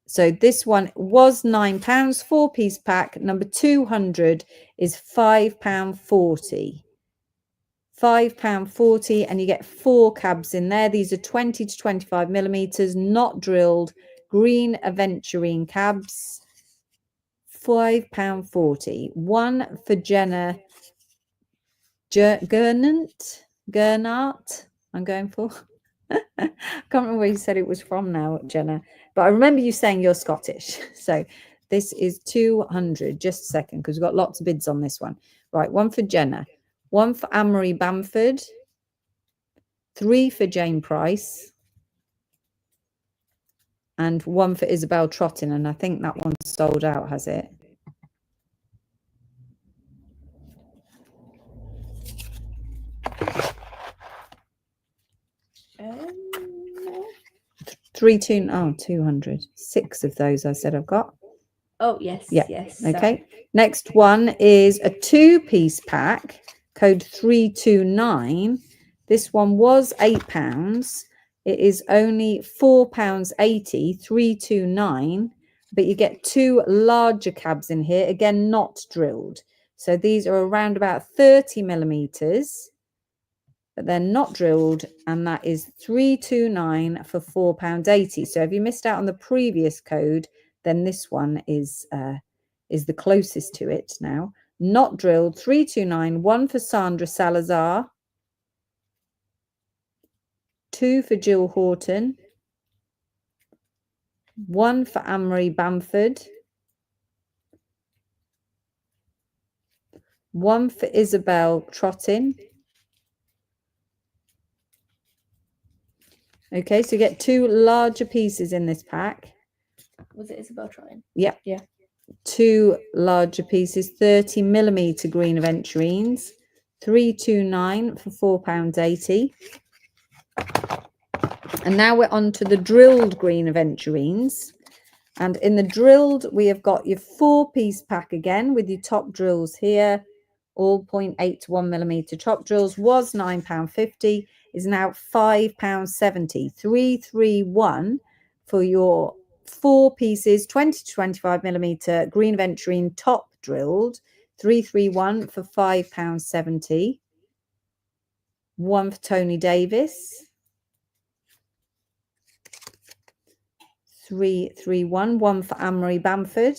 So this one was £9, 4-piece pack. Number 200 is £5.40. £5.40, and you get 4 cabs in there. These are 20 to 25 millimeters, not drilled, green aventurine cabs. £5.40. 1 for Jenna Gernart. I'm going for. I can't remember where you said it was from now, Jenna, but I remember you saying you're Scottish. So this is 200. Just a second, because we've got lots of bids on this one. Right, 1 for Jenna, 1 for Anne-Marie Bamford, 3 for Jane Price, and 1 for Isabel Trottin. And I think that one's sold out, has it? No. 200. 6 of those I said I've got. Oh, yes. Yeah. Yes. Okay. Sorry. Next one is a 2-piece pack, code 329. This one was £8. It is only £4.80, 329. But you get 2 larger cabs in here, again, not drilled. So these are around about 30 millimeters, but they're not drilled, and that is 329 for £4.80. So if you missed out on the previous code, then this one is the closest to it now. Not drilled, 329. 1 for Sandra Salazar, 2 for Jill Horton, 1 for Anne-Marie Bamford, 1 for Isabel Trottin. Okay, so you get 2 larger pieces in this pack. Was it Isabel Trottin? Yep. Yeah. 2 larger pieces, 30 millimeter green aventurines, 329 for £4.80. And now we're on to the drilled green aventurines. And in the drilled, we have got your 4-piece pack again with your top drills here, all 0.8 to 1 millimeter top drills. Was £9.50, is now £5.70. 331 for your 4 pieces, 20 to 25 millimeter green aventurine top drilled. 331 for £5.70. 1 for Tony Davis. 331. 1 for Anne-Marie Bamford.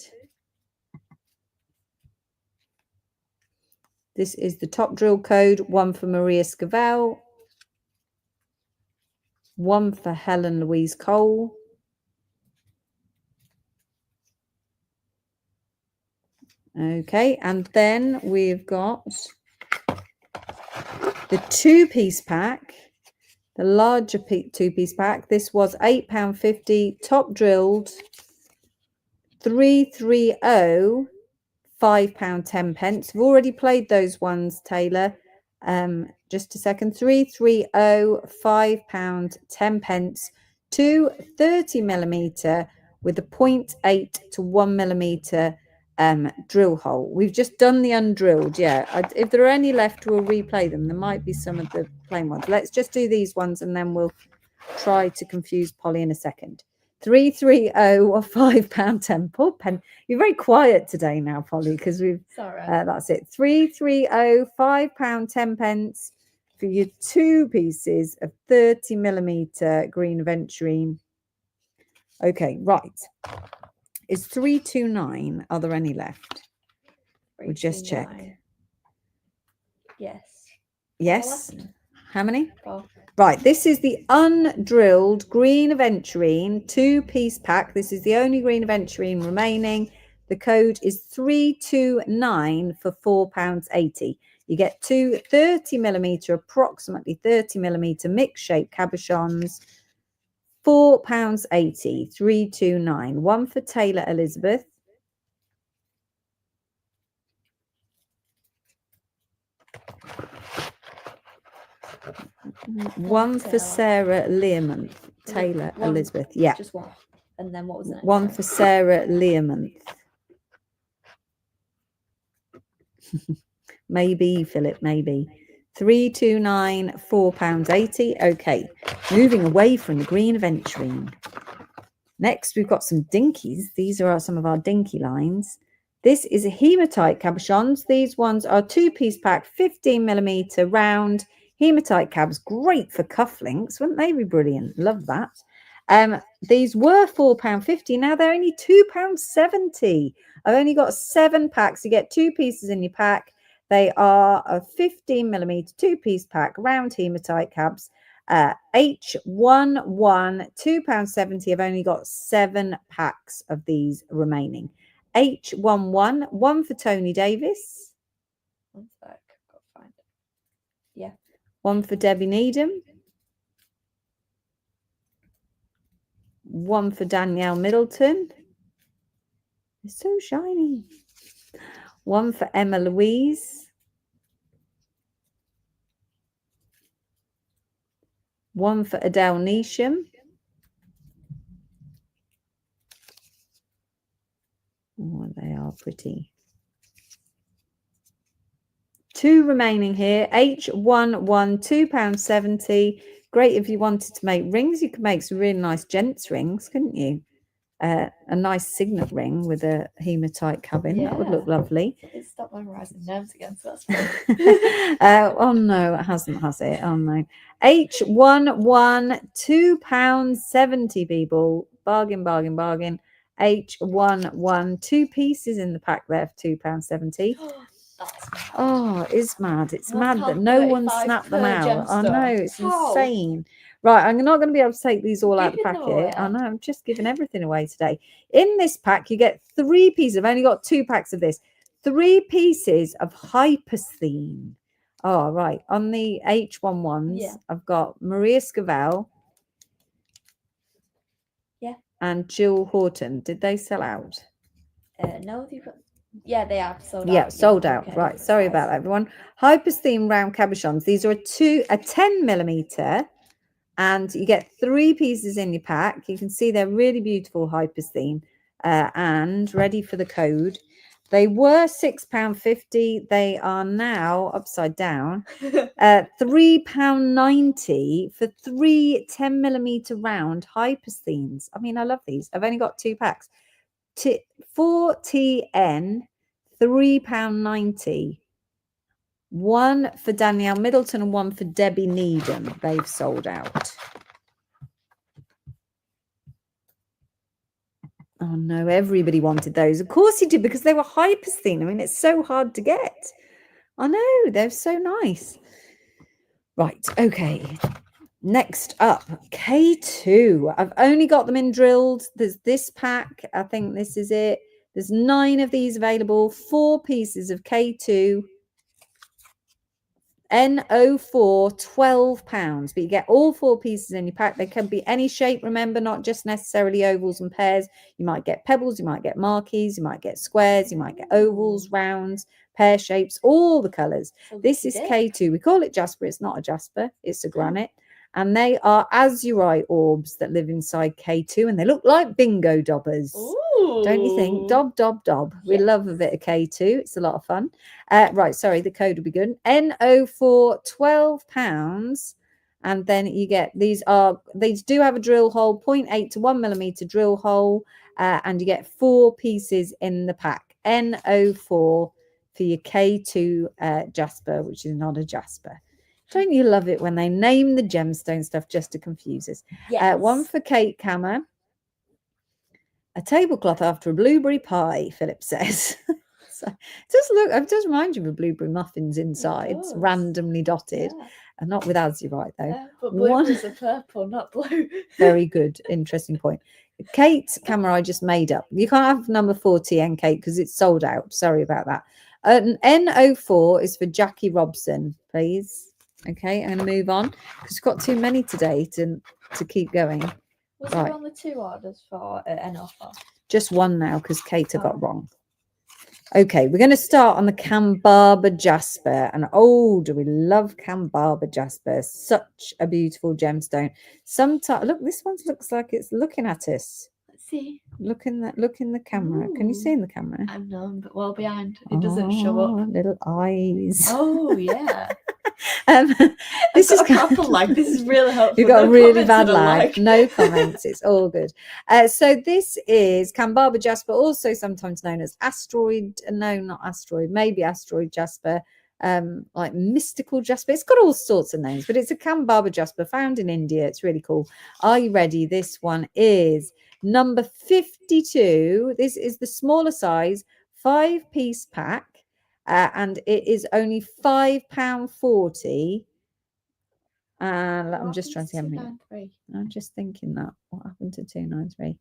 This is the top drill code. 1 for Maria Scavell. 1 for Helen Louise Cole. Okay, and then we've got the 2-piece pack the larger two-piece pack. This was £8.50, top drilled, 330, £5.10. We've already played those ones, Taylor. Just a second. 330, £5.10. Two 30mm with a 0.8 to 1mm drill hole. We've just done the undrilled. Yeah, if there are any left, we'll replay them. There might be some of the plain ones. Let's just do these ones and then we'll try to confuse Polly in a second. 330 or £5.10. Poor pen. You're very quiet today now, Polly, because we've that's it. 330, £5.10 for your two pieces of 30mm green aventurine. Okay, right. Is 329. Are there any left? We'll just check. Yes. Yes. How many? 4. Right, this is the undrilled green aventurine two-piece pack. This is the only green aventurine remaining. The code is 329 for £4.80. You get two 30mm, approximately 30mm mixed-shape cabochons, £4.80, 329. One for Taylor Elizabeth. One for Sarah Learmonth. Taylor Elizabeth. Yeah. Just one. And then what was it? One for Sarah Learmonth. Maybe, Philip, maybe. 329, £4.80. Okay. Moving away from the green aventurine. Next, we've got some dinkies. These are some of our dinky lines. This is a hematite cabochons. These ones are two-piece pack, 15mm round hematite cabs. Great for cufflinks. Wouldn't they be brilliant? Love that. These were £4.50. Now they're only £2.70. I've only got 7 packs. You get 2 pieces in your pack. They are a 15mm two-piece pack, round hematite cabs. H11, £2.70. I've only got 7 packs of these remaining. H11, one for Tony Davis. 1 sec. Got to find it. Yeah. One for Debbie Needham. One for Danielle Middleton. It's so shiny. One for Emma Louise. One for Adele Neesham. Oh, they are pretty. 2 remaining here. H11, £2.70. Great if you wanted to make rings. You could make some really nice gents rings, couldn't you? A nice signet ring with a hematite cabin. Yeah. That would look lovely. It's stopped memorising names again, so that's fine. Oh no, it hasn't, has it? Oh no. H11, £2.70, people. Bargain, bargain, bargain. H11, 2 pieces in the pack there for £2.70. Oh, it's mad. It's mad that no one snapped them out. I know, it's insane. Right, I'm not going to be able to take these all out of the packet. I know, I'm just giving everything away today. In this pack, you get 3 pieces. I've only got 2 packs of this. 3 pieces of Hypersthene. Oh, right. On the H11s, I've got Maria Scavell. Yeah. And Jill Horton. Did they sell out? No, they've got... Yeah, they have sold out. Yeah, sold out. Okay. Right. Sorry about that, everyone. Hypersthene round cabochons. These are a 10mm. And you get 3 pieces in your pack. You can see they're really beautiful Hypersthene. And ready for the code. They were £6.50. They are now upside down. £3.90 for 3 10mm round Hypersthenes. I mean, I love these. I've only got 2 packs. 4TN, £3.90. One for Danielle Middleton and one for Debbie Needham. They've sold out. Oh no, everybody wanted those. Of course you did, because they were Hypersthene. I mean, it's so hard to get. I know, they're so nice. Right, okay. Next up, K2. I've only got them in drilled. There's this pack. I think this is it. There's 9 of these available. 4 pieces of K2. N04, £12, but you get all 4 pieces in your pack. They can be any shape, remember, not just necessarily ovals and pears. You might get pebbles, you might get marquees, you might get squares, you might get ovals, rounds, pear shapes, all the colours. This is K2. We call it jasper. It's not a jasper, it's a granite. And they are azurite orbs that live inside K2, and they look like bingo dobbers. Ooh. Don't you think? Dob, dob, dob. Yes. We love a bit of K2. It's a lot of fun. Right, sorry, the code will be good. N04, £12. And then you get, they do have a drill hole, 0.8 to 1 millimeter drill hole, and you get 4 pieces in the pack. N04 for your K2 jasper, which is not a jasper. Don't you love it when they name the gemstone stuff just to confuse us? Yes. One for Kate Cammer. A tablecloth after a blueberry pie, Philip says. So it does remind you of blueberry muffins inside, randomly dotted. Yeah. And not with azurite, though. Yeah, but blueberries are purple, not blue. Very good. Interesting point. Kate's camera I just made up. You can't have number 40, Kate, because it's sold out. Sorry about that. N04 is for Jackie Robson, please. Okay, I'm going to move on because we've got too many today to keep going. Was there only 2 orders for N04? Just one now because Kate got wrong. Okay, we're going to start on the Cambarba Jasper. And oh, do we love Cambarba Jasper. Such a beautiful gemstone. Sometimes, look, this one looks like it's looking at us. Let's see. Look in the camera. Ooh. Can you see in the camera? I'm known, but well behind. It doesn't show up. Little eyes. Oh, yeah. This is proper lag. This is really helpful. You've got a really bad lag. No comments. It's all good. So this is Cambarba Jasper, also sometimes known as asteroid. No, not asteroid. Maybe asteroid jasper. Like mystical jasper. It's got all sorts of names, but it's a Cambarba Jasper found in India. It's really cool. Are you ready? This one is number 52. This is the smaller size 5-piece pack. And it is only £5.40. And I'm just trying to see how many. I'm just thinking that. What happened to 293?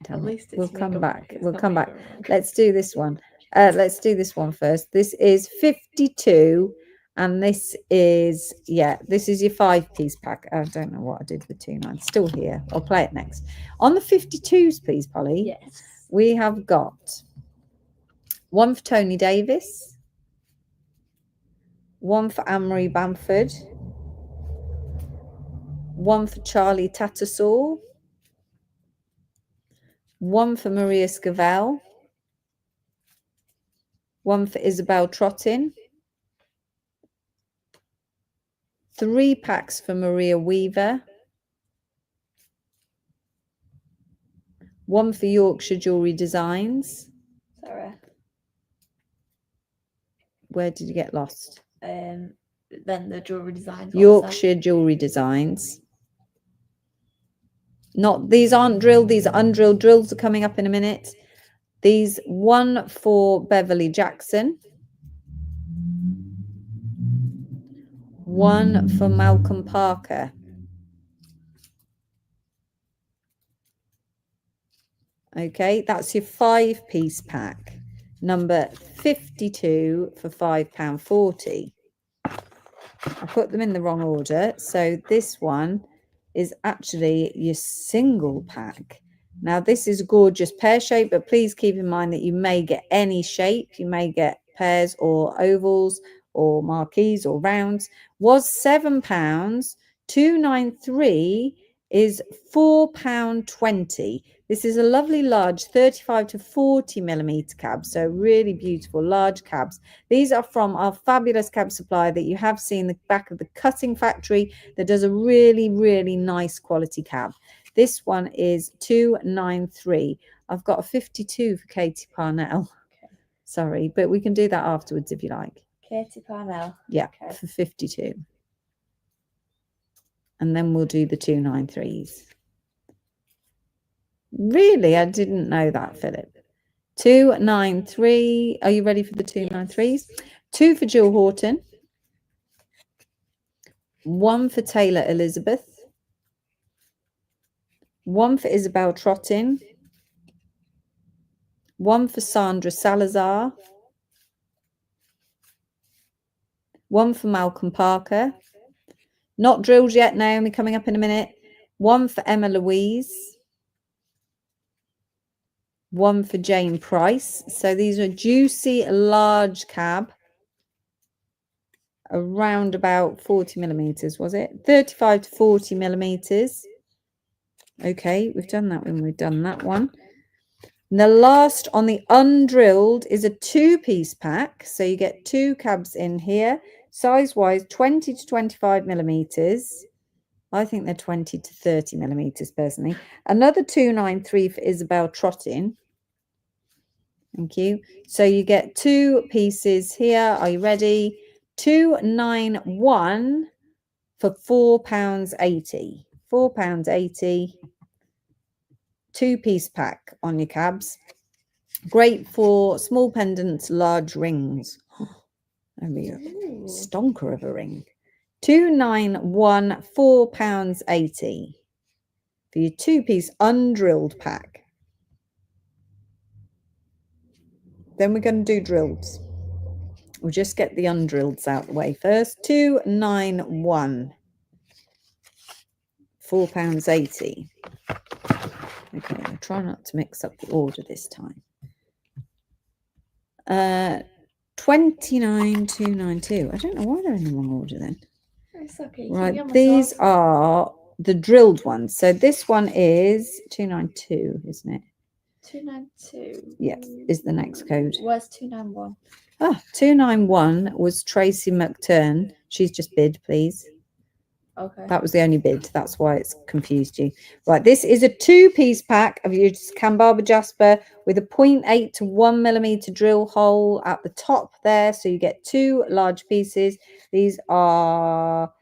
At least we'll come back. We'll come back. Let's do this one. Let's do this one first. This is 52. And this is your 5-piece pack. I don't know what I did with 29. Still here. I'll play it next. On the 52s, please, Polly. Yes. We have got one for Tony Davis, one for Anne-Marie Bamford, one for Charlie Tattersall, one for Maria Scavell, one for Isabel Trottin, 3 packs for Maria Weaver, one for Yorkshire Jewellery Designs. Sorry. Where did you get lost? Then the jewellery designs. Yorkshire Jewellery Designs. Not, these aren't drilled, these are undrilled. Drills are coming up in a minute. These, one for Beverly Jackson, one for Malcolm Parker, okay, that's your 5-piece pack, number 52 for £5.40. I put them in the wrong order, so this one is actually your single pack. Now this is gorgeous pear shape, but please keep in mind that you may get any shape. You may get pears or ovals or marquees or rounds. Was £7. 293 is £4.20. This is a lovely large 35 to 40 millimeter cab, so really beautiful large cabs. These are from our fabulous cab supplier that you have seen the back of the cutting factory that does a really, really nice quality cab. This one is 293. I've got a 52 for Katie Parnell. Okay. Sorry, but we can do that afterwards if you like. Katie Parnell. Yeah, okay. For 52. And then we'll do the 293s. Really? I didn't know that, Philip. 293. Are you ready for the 293s? Yes. 2 for Jill Horton. 1 for Taylor Elizabeth. 1 for Isabel Trottin. 1 for Sandra Salazar. One for Malcolm Parker. Not drilled yet, Naomi, coming up in a minute. One for Emma Louise. One for Jane Price. So these are juicy, large cab. Around about 40 millimeters, was it? 35 to 40 millimeters. Okay, we've done that one. We've done that one. And the last on the undrilled is a 2-piece pack. So you get 2 cabs in here. Size-wise, 20 to 25 millimeters. I think they're 20 to 30 millimeters, personally. Another 293 for Isabel Trottin. Thank you. So you get 2 pieces here. Are you ready? 291 for £4.80. £4.80. 2-piece pack on your cabs. Great for small pendants, large rings. There we go. Stonker of a ring. 291, £4.80 for your 2-piece undrilled pack. Then we're going to do drills. We'll just get the undrilleds out of the way first. 291, £4.80. Okay, I'll try not to mix up the order this time. 29,292. I don't know why they're in the wrong order then. It's okay. Right, these are the drilled ones. So this one is 292, isn't it? 292. Yeah, is the next code. Where's 291? Ah, 291 was Tracy McTurn. She's just bid, please. Okay. That was the only bid. That's why it's confused you. Right, this is a 2-piece pack of your Cambaba Jasper with a 0.8 to 1 millimeter drill hole at the top there. So you get 2 large pieces. These are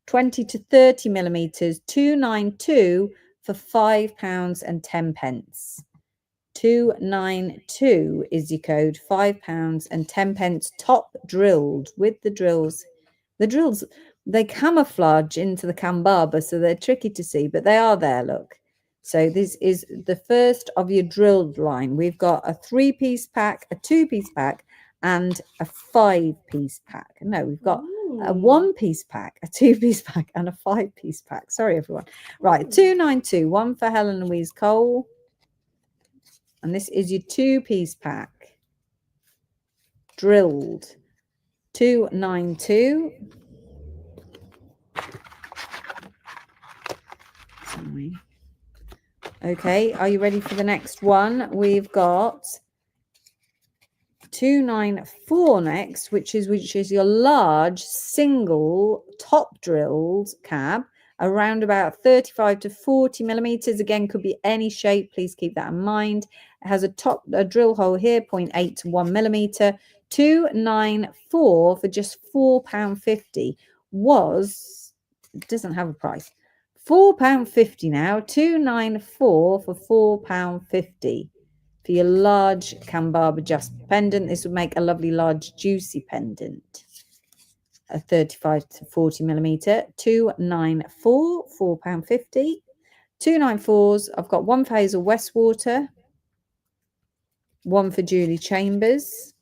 20 to 30 millimeters, 292 for £5.10. 292 is your code, £5.10. Top drilled with the drills. The drills, they camouflage into the Cambaba, so they're tricky to see, but they are there, look. So this is the first of your drilled line. We've got a 3-piece pack, a 2-piece pack, and a 5-piece pack. No, we've got a 1-piece pack, a 2-piece pack, and a 5-piece pack. Sorry, everyone. Right, 292, one for Helen Louise Cole. And this is your 2-piece pack. Drilled. 292. Sorry. Okay, are you ready for the next one? We've got 294 next, which is your large single top drilled cab, around about 35 to 40 millimeters. Again, could be any shape. Please keep that in mind. It has a drill hole here, 0.8 to 1 millimeter. 294 for just £4.50 doesn't have a price. £4.50 now. 294 for £4.50 for your large Cambaba Jasper pendant. This would make a lovely large juicy pendant. A 35 to 40 millimeter. 294, £4.50. 294s. I've got one for Hazel Westwater, one for Julie Chambers.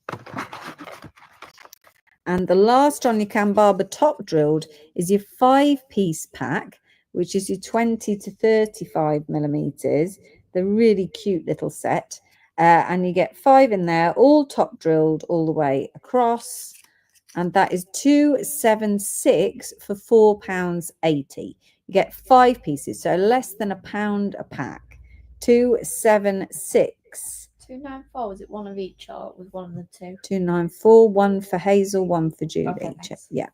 And the last on your Cambaba top drilled is your 5-piece pack, which is your 20 to 35 millimeters. The really cute little set. And you get 5 in there, all top drilled all the way across. And that is 276 for £4.80. You get 5 pieces, so less than £1 a pack. 276. 294, was it one of each or was one of the two? 294, one for Hazel, one for Julie. Okay, yeah.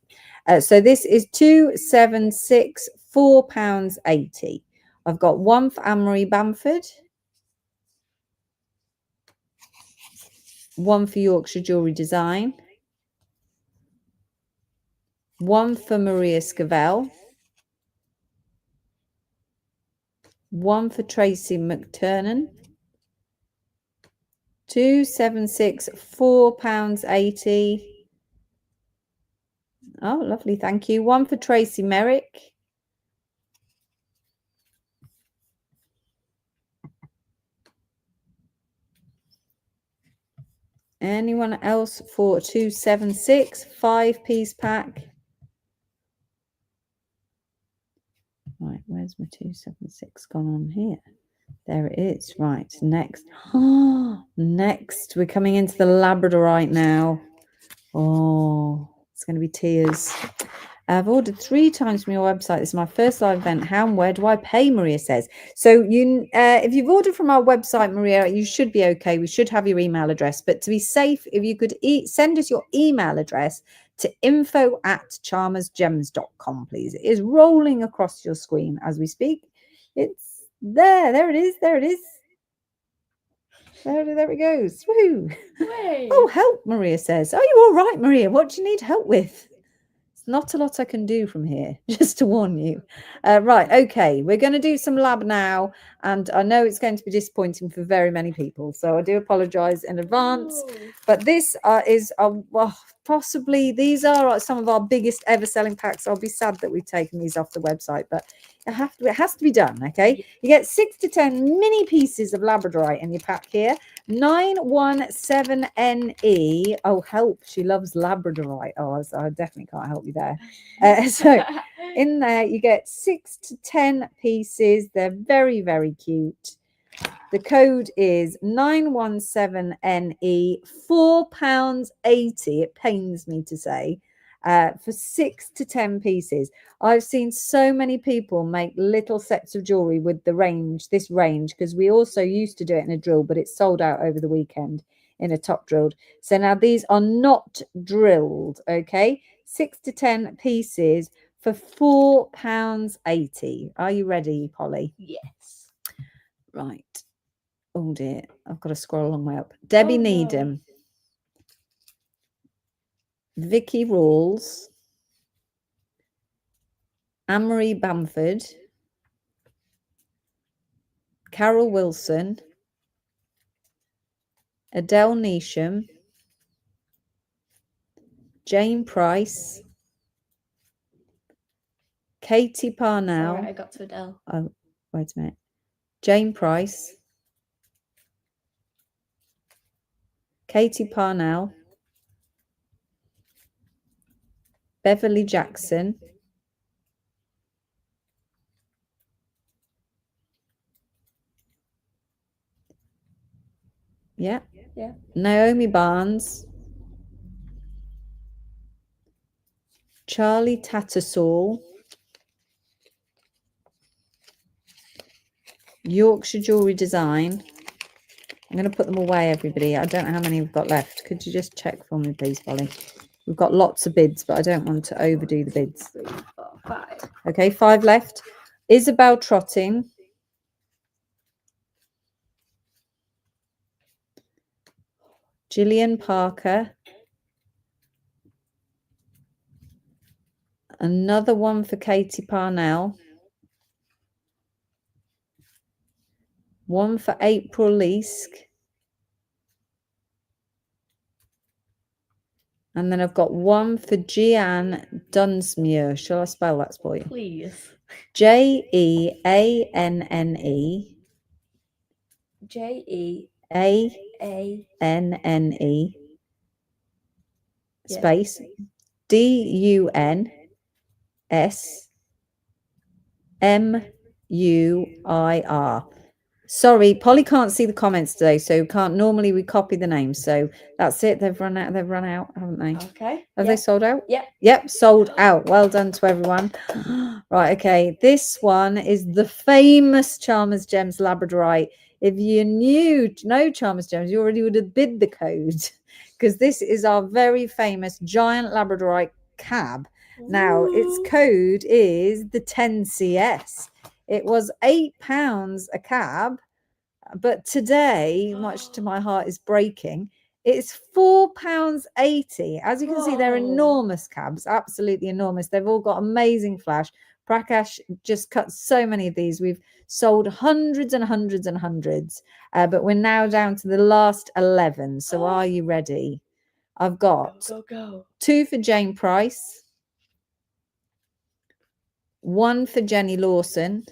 So this is 276, £4.80. I've got one for Anne-Marie Bamford, one for Yorkshire Jewellery Design, one for Maria Scavell, one for Tracy McTurnan. 276, £4.80. Oh, lovely, thank you. One for Tracy Merrick. Anyone else for 276? 5-piece pack. Right, where's my 276 gone on here? There it is. Right, next. Next, we're coming into the Labradorite now. Oh, it's going to be tears. I've ordered 3 times from your website. This is my first live event. How and where do I pay? Maria says. So if you've ordered from our website, Maria, you should be okay. We should have your email address. But to be safe, if you could send us your email address to info@charmersgems.com, please. It is rolling across your screen as we speak. It's there. There it is. There it is. There it goes. Woo. Oh, help, Maria says. Are you all right, Maria? What do you need help with? It's not a lot I can do from here, just to warn you. Right, okay, we're going to do some lab now, and I know it's going to be disappointing for very many people, so I do apologise in advance. But this is well, possibly these are some of our biggest ever selling packs. I'll be sad that we've taken these off the website, but it has to be done. Okay, you get 6 to 10 mini pieces of Labradorite in your pack here. 917NE. Oh, help. She loves Labradorite. Oh, I definitely can't help you there. So in there, you get 6 to 10 pieces. They're very, very cute. The code is 917NE, £4.80. It pains me to say. For 6 to 10 pieces. I've seen so many people make little sets of jewelry with this range, because we also used to do it in a drill, but it sold out over the weekend in a top drilled. So now these are not drilled, okay? 6 to 10 pieces for £4.80. Are you ready, Polly? Yes. Right. Oh dear, I've got to scroll a long way up. Debbie Needham. Vicky Rawls, Anne-Marie Bamford, Carol Wilson, Adele Neesham, Jane Price, Katie Parnell. Sorry, I got to Adele. Oh, wait a minute. Jane Price, Katie Parnell, Beverly Jackson, yeah. Naomi Barnes, Charlie Tattersall, Yorkshire Jewellery Design. I'm going to put them away, everybody. I don't know how many we've got left. Could you just check for me, please, Polly? We've got lots of bids, but I don't want to overdo the bids. 3, 4, 5. Okay, 5 left. Isabel Trotting. Gillian Parker. Another one for Katie Parnell. One for April Leask. And then I've got one for Jeanne Dunsmuir. Shall I spell that for you? Please. Jeanne. Jeanne. Space. Dunsmuir. Sorry, Polly can't see the comments today, so normally we copy the names. So that's it. They've run out, haven't they? Okay. Have they sold out? Yep, sold out. Well done to everyone. Right, okay. This one is the famous Chalmers Gems Labradorite. If you know Chalmers Gems, you already would have bid the code, because this is our very famous giant Labradorite cab. Now, its code is the 10CS. It was £8 a cab, but today, much to my heart is breaking, it's £4.80. As you can see, they're enormous cabs, absolutely enormous. They've all got amazing flash. Prakash just cut so many of these. We've sold hundreds and hundreds and hundreds, but we're now down to the last 11. So are you ready? I've got go. 2 for Jane Price, 1 for Jenny Lawson,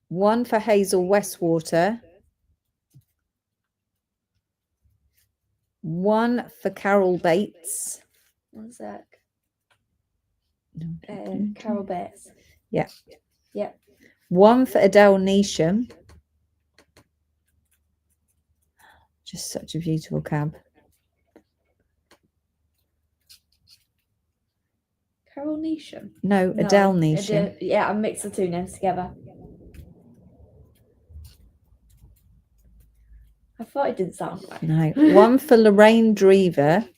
1 for Hazel Westwater, 1 for Carol Bates. 1 sec. Carol Bates. Yeah. Yeah. 1 for Adele Neesham. Just such a beautiful cab. Carol Neesham? No, Adele Neesham. Yeah, I mixed the two names together. I thought it didn't sound right. No. 1 for Lorraine Drever.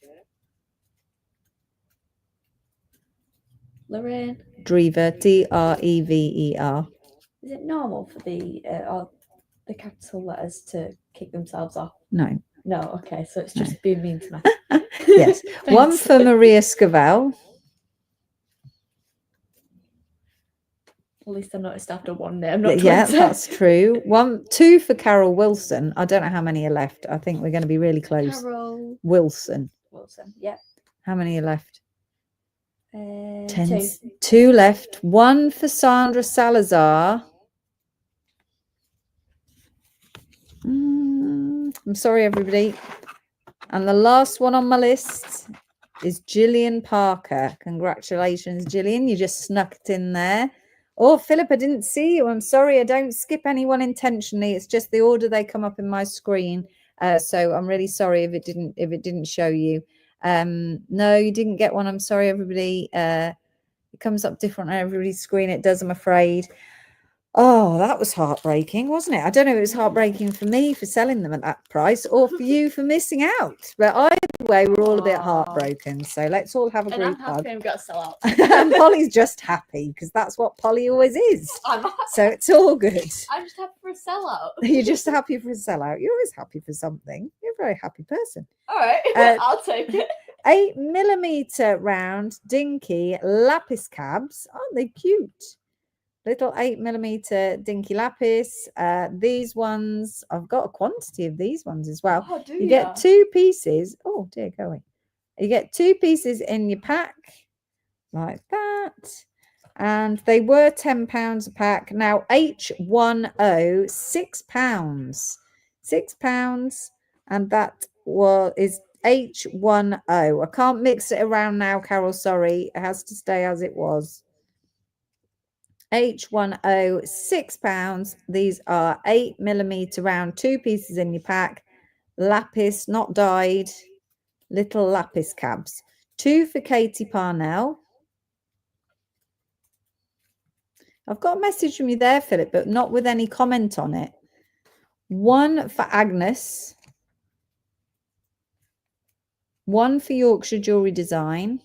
Lorraine Drever, Drever. Is it normal for the capital letters to kick themselves off? No. No, okay, so it's just being mean to me. Yes. 1 for Maria Scavell. At least I noticed after one name, not 20. Yeah, that's true. 2 for Carol Wilson. I don't know how many are left. I think we're going to be really close. Carol Wilson. Yeah. How many are left? 2. 2 left. 1 for Sandra Salazar. I'm sorry, everybody. And the last one on my list is Gillian Parker. Congratulations, Gillian. You just snuck it in there. Oh, Philip, I didn't see you. I'm sorry. I don't skip anyone intentionally. It's just the order they come up in my screen. So I'm really sorry if it didn't show you. No, you didn't get one. I'm sorry, everybody. It comes up different on everybody's screen. It does, I'm afraid. Oh, that was heartbreaking, wasn't it? I don't know if it was heartbreaking for me for selling them at that price or for you for missing out. But either way, we're all a bit heartbroken. So let's all have a group hug. I'm got to sell out. And Polly's just happy because that's what Polly always is. So it's all good. I'm just happy for a sellout. You're just happy for a sellout. You're always happy for something. You're a very happy person. All right, I'll take it. 8mm round dinky lapis cabs. Aren't they cute? Little 8mm dinky lapis. These ones, I've got a quantity of these ones as well. Oh, do you get 2 pieces. Oh dear, go away. You get 2 pieces in your pack like that. And they were £10 a pack. Now H10, £6. £6. And that is H10. I can't mix it around now, Carol. Sorry. It has to stay as it was. H10, £6. These are 8mm round, 2 pieces in your pack. Lapis, not dyed. Little lapis cabs. 2 for Katie Parnell. I've got a message from you there, Philip, but not with any comment on it. 1 for Agnes. 1 for Yorkshire Jewellery Design.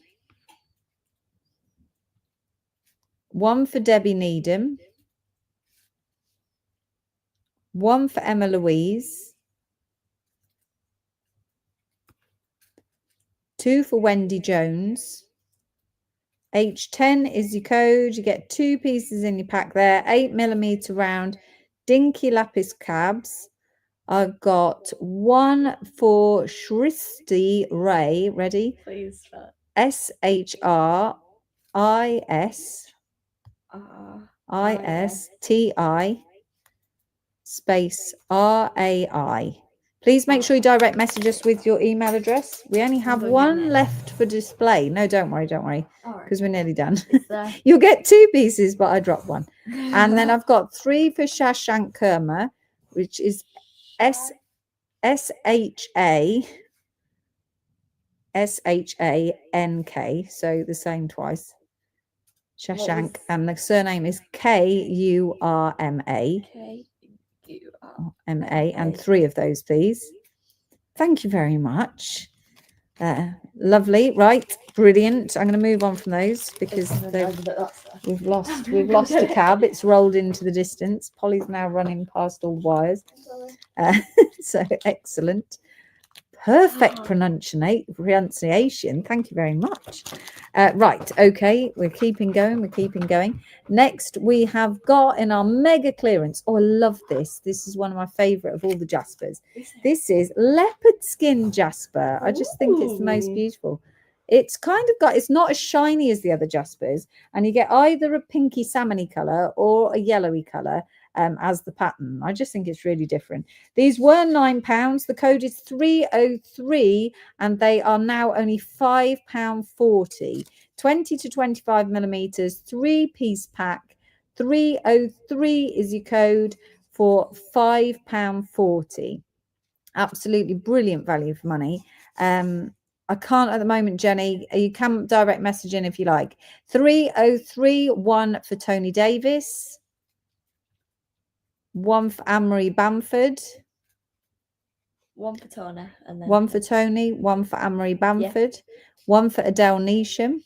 1 for Debbie Needham. 1 for Emma Louise. 2 for Wendy Jones. H10 is your code. You get 2 pieces in your pack there. 8mm round dinky lapis cabs. I've got 1 for Shristi Ray. Ready? Please. SHRISTI space RAI. Please make sure you direct message us with your email address. We only have 1 left for display. No, don't worry, because we're nearly done. You'll get 2 pieces, but I dropped 1. And then I've got 3 for Shashank Kurma, which is SHANK, so the same twice. Shashank, and the surname is KURMA. KURMA, and 3 of those, please. Thank you very much. Lovely, right? Brilliant. I'm going to move on from those because we've lost a cab. It's rolled into the distance. Polly's now running past all the wires. So excellent. Perfect pronunciation. Thank you very much. Right, okay, we're keeping going. Next, we have got in our mega clearance. Oh, I love this. This is one of my favorite of all the Jaspers. This is leopard skin Jasper. I just think it's the most beautiful. It's kind of got, it's not as shiny as the other Jaspers, and you get either a pinky salmony color or a yellowy color. as the pattern. I just think it's really different. These were £9. The code is 303 and they are now only £5.40. 20 to 25 millimeters, 3-piece pack. 303 is your code for £5.40. Absolutely brilliant value for money. I can't at the moment, Jenny. You can direct message in if you like. 303, one for Tony Davis, one for Anne-Marie Bamford, one for Tony, and then one for Tony, one for Anne-Marie Bamford, one for Adele Neesham,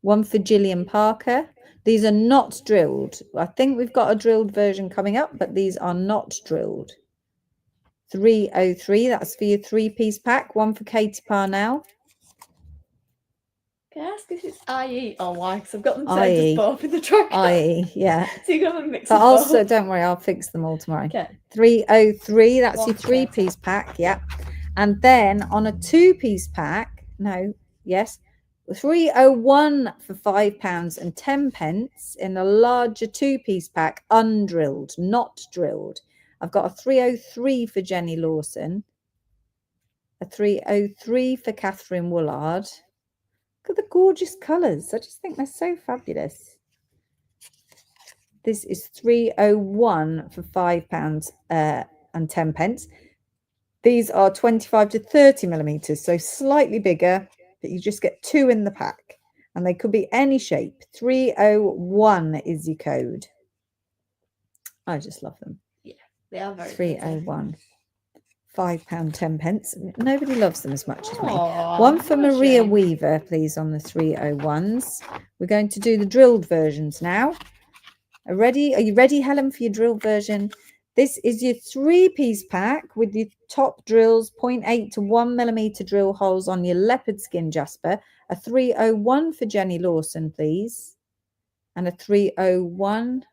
one for Gillian Parker. These are not drilled. I think we've got a drilled version coming up, but these are not drilled. 303, that's for your 3-piece pack. One for Katie Parnell. Can I ask if it's IE or Y? Because I've got them IE. saved as both in the tracker. IE, yeah. So you're going to mix But them also, both. don't worry, I'll fix them all tomorrow. Okay. 303, that's One your for Katie. 3-piece pack, yeah. And then on a 2-piece pack, 301 for £5.10 in a larger 2-piece pack, undrilled, not drilled. I've got a 303 for Jenny Lawson, a 303 for Catherine Woolard. Look at the gorgeous colours. I just think they're so fabulous. This is 301 for £5.10. These are 25 to 30 millimeters, so slightly bigger, but you just get 2 in the pack. And they could be any shape. 301 is your code. I just love them. Yeah, they are very 301. £5.10. Nobody loves them as much as me. Aww, One for what a Maria shame. Weaver, please, on the 301s. We're going to do the drilled versions now. Are you ready, Helen, for your drilled version? This is your 3-piece pack with your top drills, 0.8 to 1 millimeter drill holes on your leopard skin Jasper. A 301 for Jenny Lawson, please. And a 301.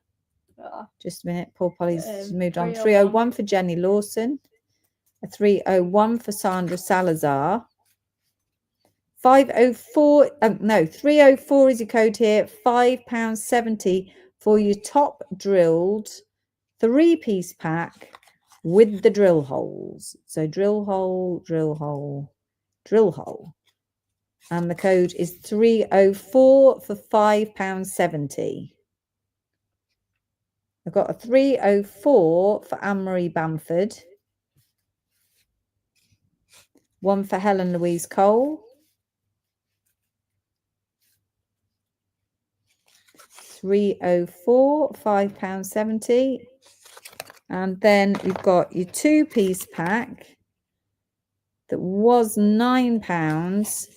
Just a minute, poor Polly's moved on. 301 for Jenny Lawson. A 301 for Sandra Salazar. 304 is your code here. £5.70 for your top drilled 3-piece pack with the drill holes. So drill hole, drill hole, drill hole. And the code is 304 for £5.70. I've got a 304 for Anne-Marie Bamford. One for Helen Louise Cole. 304, £5.70. And then you've got your 2-piece pack that was £9.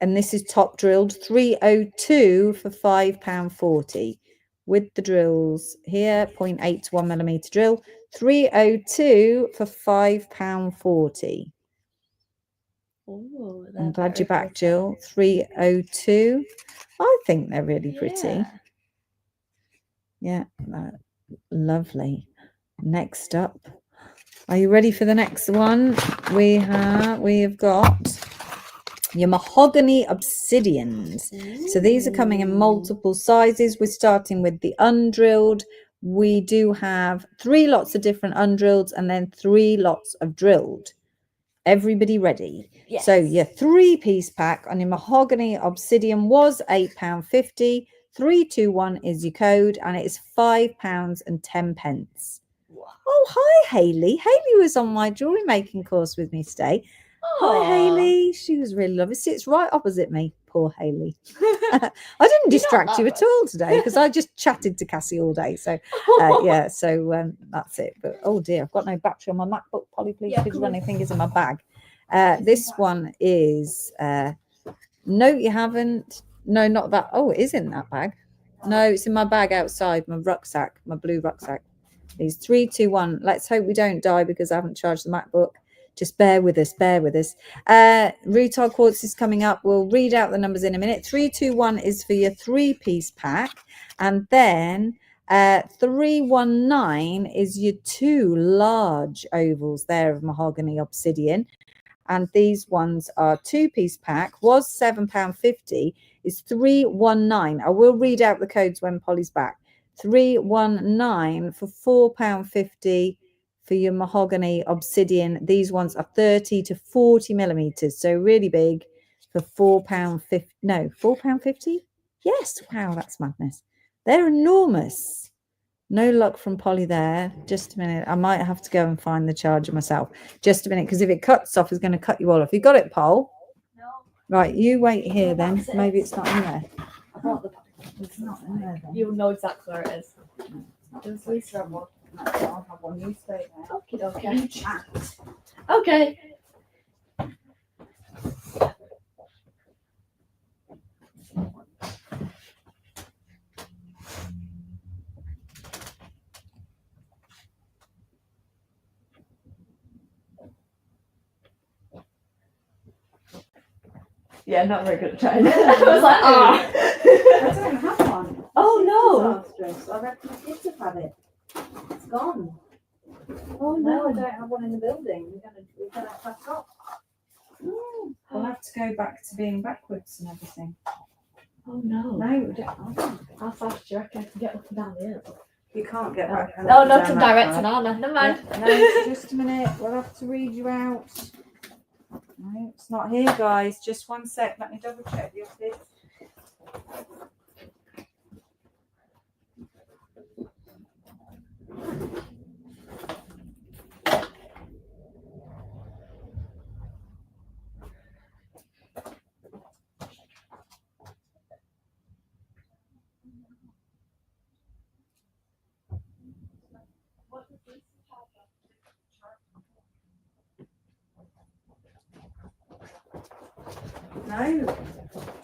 And this is top drilled, 302 for £5.40. With the drills here, 0.8 to 1 millimeter drill, 302 for £5.40. Ooh, I'm glad you're back, Jill. 302. I think they're really pretty. Yeah, lovely. Next up, are you ready for the next one? We have got your mahogany obsidians. So these are coming in multiple sizes. We're starting with the undrilled. We do have 3 lots of different undrilled and then 3 lots of drilled. Everybody ready? Yes. So your 3-piece pack on your mahogany obsidian was £8.50. 321 is your code, and it is £5.10. Wow. Oh, hi, Hayley. Hayley was on my jewellery making course with me today. Hi, Hayley. She was really lovely. Sits right opposite me. Poor Hayley. I didn't distract you at all today because I just chatted to Cassie all day. So, that's it. But, oh, dear, I've got no battery on my MacBook. Polly, please, could you run your fingers in my bag? This one is... no, you haven't. No, not that. Oh, it is in that bag. No, it's in my bag outside, my rucksack, my blue rucksack. These 3, 2, 1. Let's hope we don't die because I haven't charged the MacBook. Just bear with us, bear with us. Rutile quartz is coming up. We'll read out the numbers in a minute. 3, 2, 1 is for your 3-piece pack. And then 319 is your 2 large ovals there of mahogany obsidian. And these ones are 2-piece pack, was £7.50, is 319. I will read out the codes when Polly's back. 319 for £4.50 for your mahogany obsidian. These ones are 30 to 40 millimeters, so really big, for £4.50. No, £4.50. Yes, wow, that's madness. They're enormous. No luck from Polly there. Just a minute. I might have to go and find the charger myself. Just a minute, because if it cuts off, it's going to cut you all off. You got it, Pol? No. Right, you wait here then. Maybe it's not in there. It's not in there then. You'll know exactly where it is. There's Lisa one. I'll have one. You stay there. Okay. You chat. Okay. Yeah, not very good at trying. I was like, I don't have one. Oh, no. Disastrous. I reckon the kids have had it. It's gone. Oh No, I don't have one in the building. We're gonna cut off. We'll have to go back to being backwards and everything. Oh no. No, we don't. How fast do you reckon I can get up and down the hill? You can't get back. No, not to directing, Anna. Never mind. No, just a minute. We'll have to read you out. No, it's not here, guys. Just one sec. Let me double check the office. No.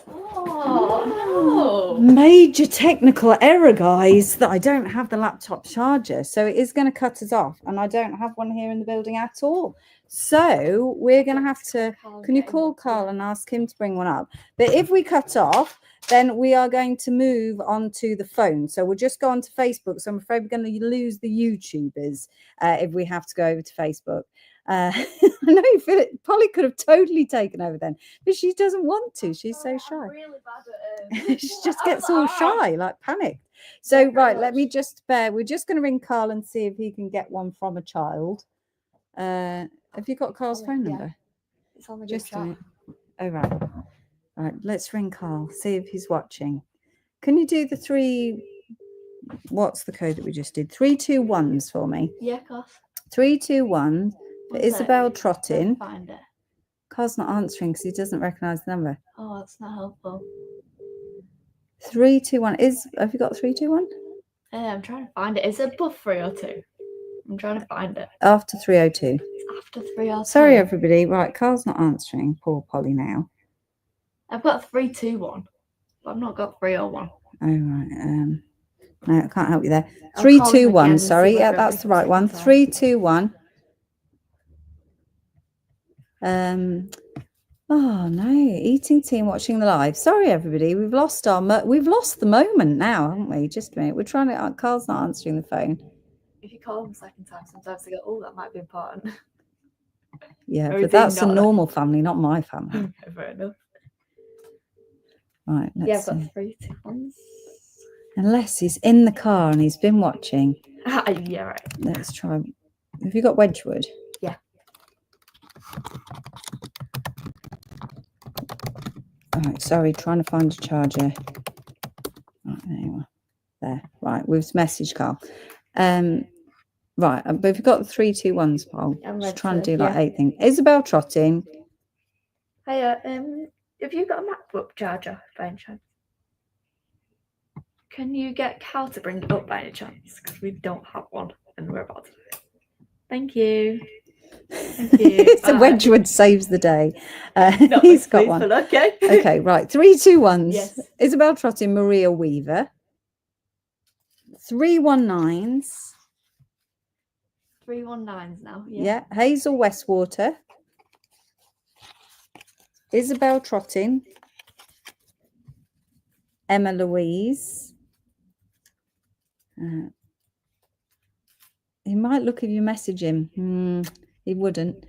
Oh, no. Major technical error, guys, that I don't have the laptop charger. So it is going to cut us off. And I don't have one here in the building at all. So we're going to have to... Can you call Carl and ask him to bring one up? But if we cut off, then we are going to move on to the phone. So we'll just go on to Facebook. So I'm afraid we're going to lose the YouTubers if we have to go over to Facebook. I know you feel it. Polly could have totally taken over then, but she doesn't want to. She's so shy. I'm really bad at She just gets all shy, like panicked. So right, let me just bear. We're just going to ring Carl and see if he can get one from a child. Have you got Carl's phone number? It's on the Just a chat. minute. Oh right. All right, let's ring Carl. See if he's watching. Can you do the three? What's the code that we just did? 321s for me. Yeah, of course. 321. For Isabel Trottin. Find it. Carl's not answering because he doesn't recognise the number. Oh, that's not helpful. 321 is. Have you got 321? I'm trying to find it. Is it above 302? I'm trying to find it. After 302. It's after 302. Sorry, everybody. Right, Carl's not answering. Poor Polly now. I've got 321, but I've not got 301. Oh right. No, I can't help you there. I'll call him again 321. and see Sorry, yeah, whether that's the right everything's one. okay. 321. Oh no, eating team watching the live. Sorry, everybody. We've lost the moment now, haven't we? Just a minute. We're trying to. Carl's not answering the phone. If you call them a second time, sometimes they go, "Oh, that might be important." Yeah, Or but is he that's a not? normal family, not my family. Fair enough. Right. Yeah, Let's I've see. got 321s. Unless he's in the car and he's been watching. Yeah, right. Let's try. Have you got Wedgwood? Yeah. All right, sorry, trying to find a charger. Right, there you are. There. Right, we've messaged Carl. Right, but if you've got the 321s, Paul, I'm just ready trying to to, do like yeah. 8 things. Isabel Trottin. Hiya, have you got a MacBook charger by any chance? Can you get Cal to bring it up by any chance? Because we don't have one and we're about to do it. Thank you. Thank you. So Wedgwood saves the day. Not He's got please, one. but okay. Okay, right. 321s. Yes. Isabel Trottin, Maria Weaver. 319s. 319s now. Yeah. Hazel Westwater. Isabel Trottin. Emma Louise. He might look if you message him. He wouldn't.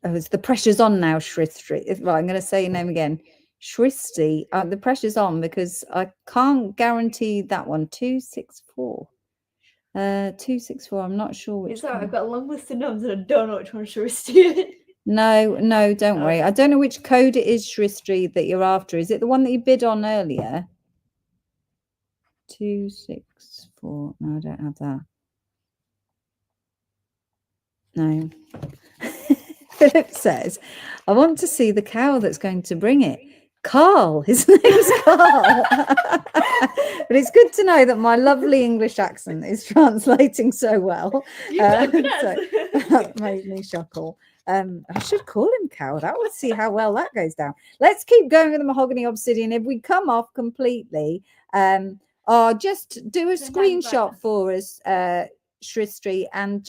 Oh, it's the pressure's on now, Shristi. Right, I'm going to say your name again. Shristi. The pressure's on because I can't guarantee that one. 264. 264. I'm not sure which. It's alright. I've got a long list of names and I don't know which one Shristi is. No, don't worry. I don't know which code it is, Shristi, that you're after. Is it the one that you bid on earlier? 264. No, I don't have that. No. Philip says, I want to see the cow that's going to bring it. Carl. His name's Carl. But it's good to know that my lovely English accent is translating so well. So that made me chuckle. I should call him Cow. That would see how well that goes down. Let's keep going with the mahogany obsidian. If we come off completely, just do a screenshot for us, Shristi, and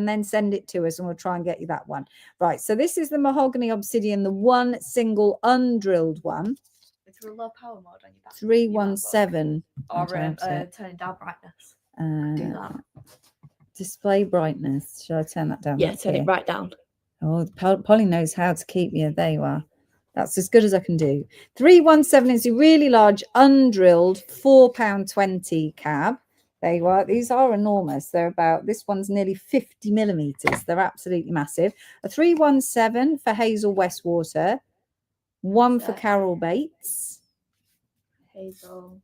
then send it to us and we'll try and get you that one. Right, so this is the mahogany obsidian, the one single undrilled one. It's a low power mode on your back. 317. Or turning down brightness. Do that. Display brightness. Shall I turn that down? Yeah, turn it right down. Oh, Polly knows how to keep you. There you are. That's as good as I can do. 317 is a really large undrilled £4.20 cab. There you are. These are enormous. They're about, this one's nearly 50 millimeters. They're absolutely massive. A 317 for Hazel Westwater. One for Carol Bates. Hazel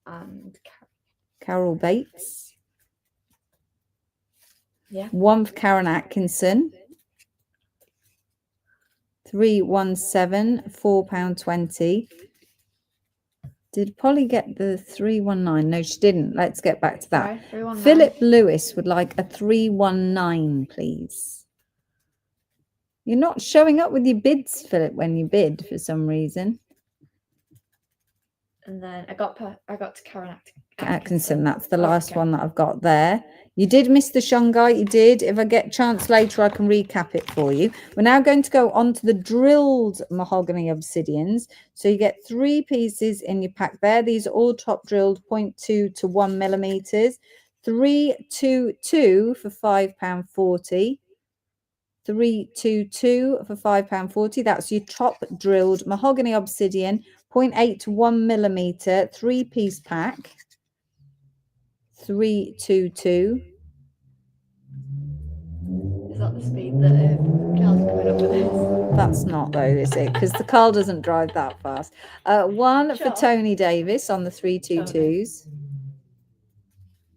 and Carol Bates. Yeah. One for Karen Atkinson. 317, £4.20. Did Polly get the 319? No, she didn't. Let's get back to that. Sorry, Philip Lewis would like a 319, please. You're not showing up with your bids, Philip, when you bid for some reason. And then I got to Karen Atkinson. That's the last one that I've got there. You did miss the Shungite. You did. If I get a chance later, I can recap it for you. We're now going to go on to the drilled mahogany obsidians. So you get 3 pieces in your pack there. These are all top drilled 0.2 to 1 millimeters. 322 for £5.40. 322 for £5.40. That's your top drilled mahogany obsidian, 0.8 to 1 millimeter, 3-piece pack. 322. Is that the speed that Carl's coming up with this? That's not though, is it? Because the car doesn't drive that fast. One for Tony Davis on the 322s.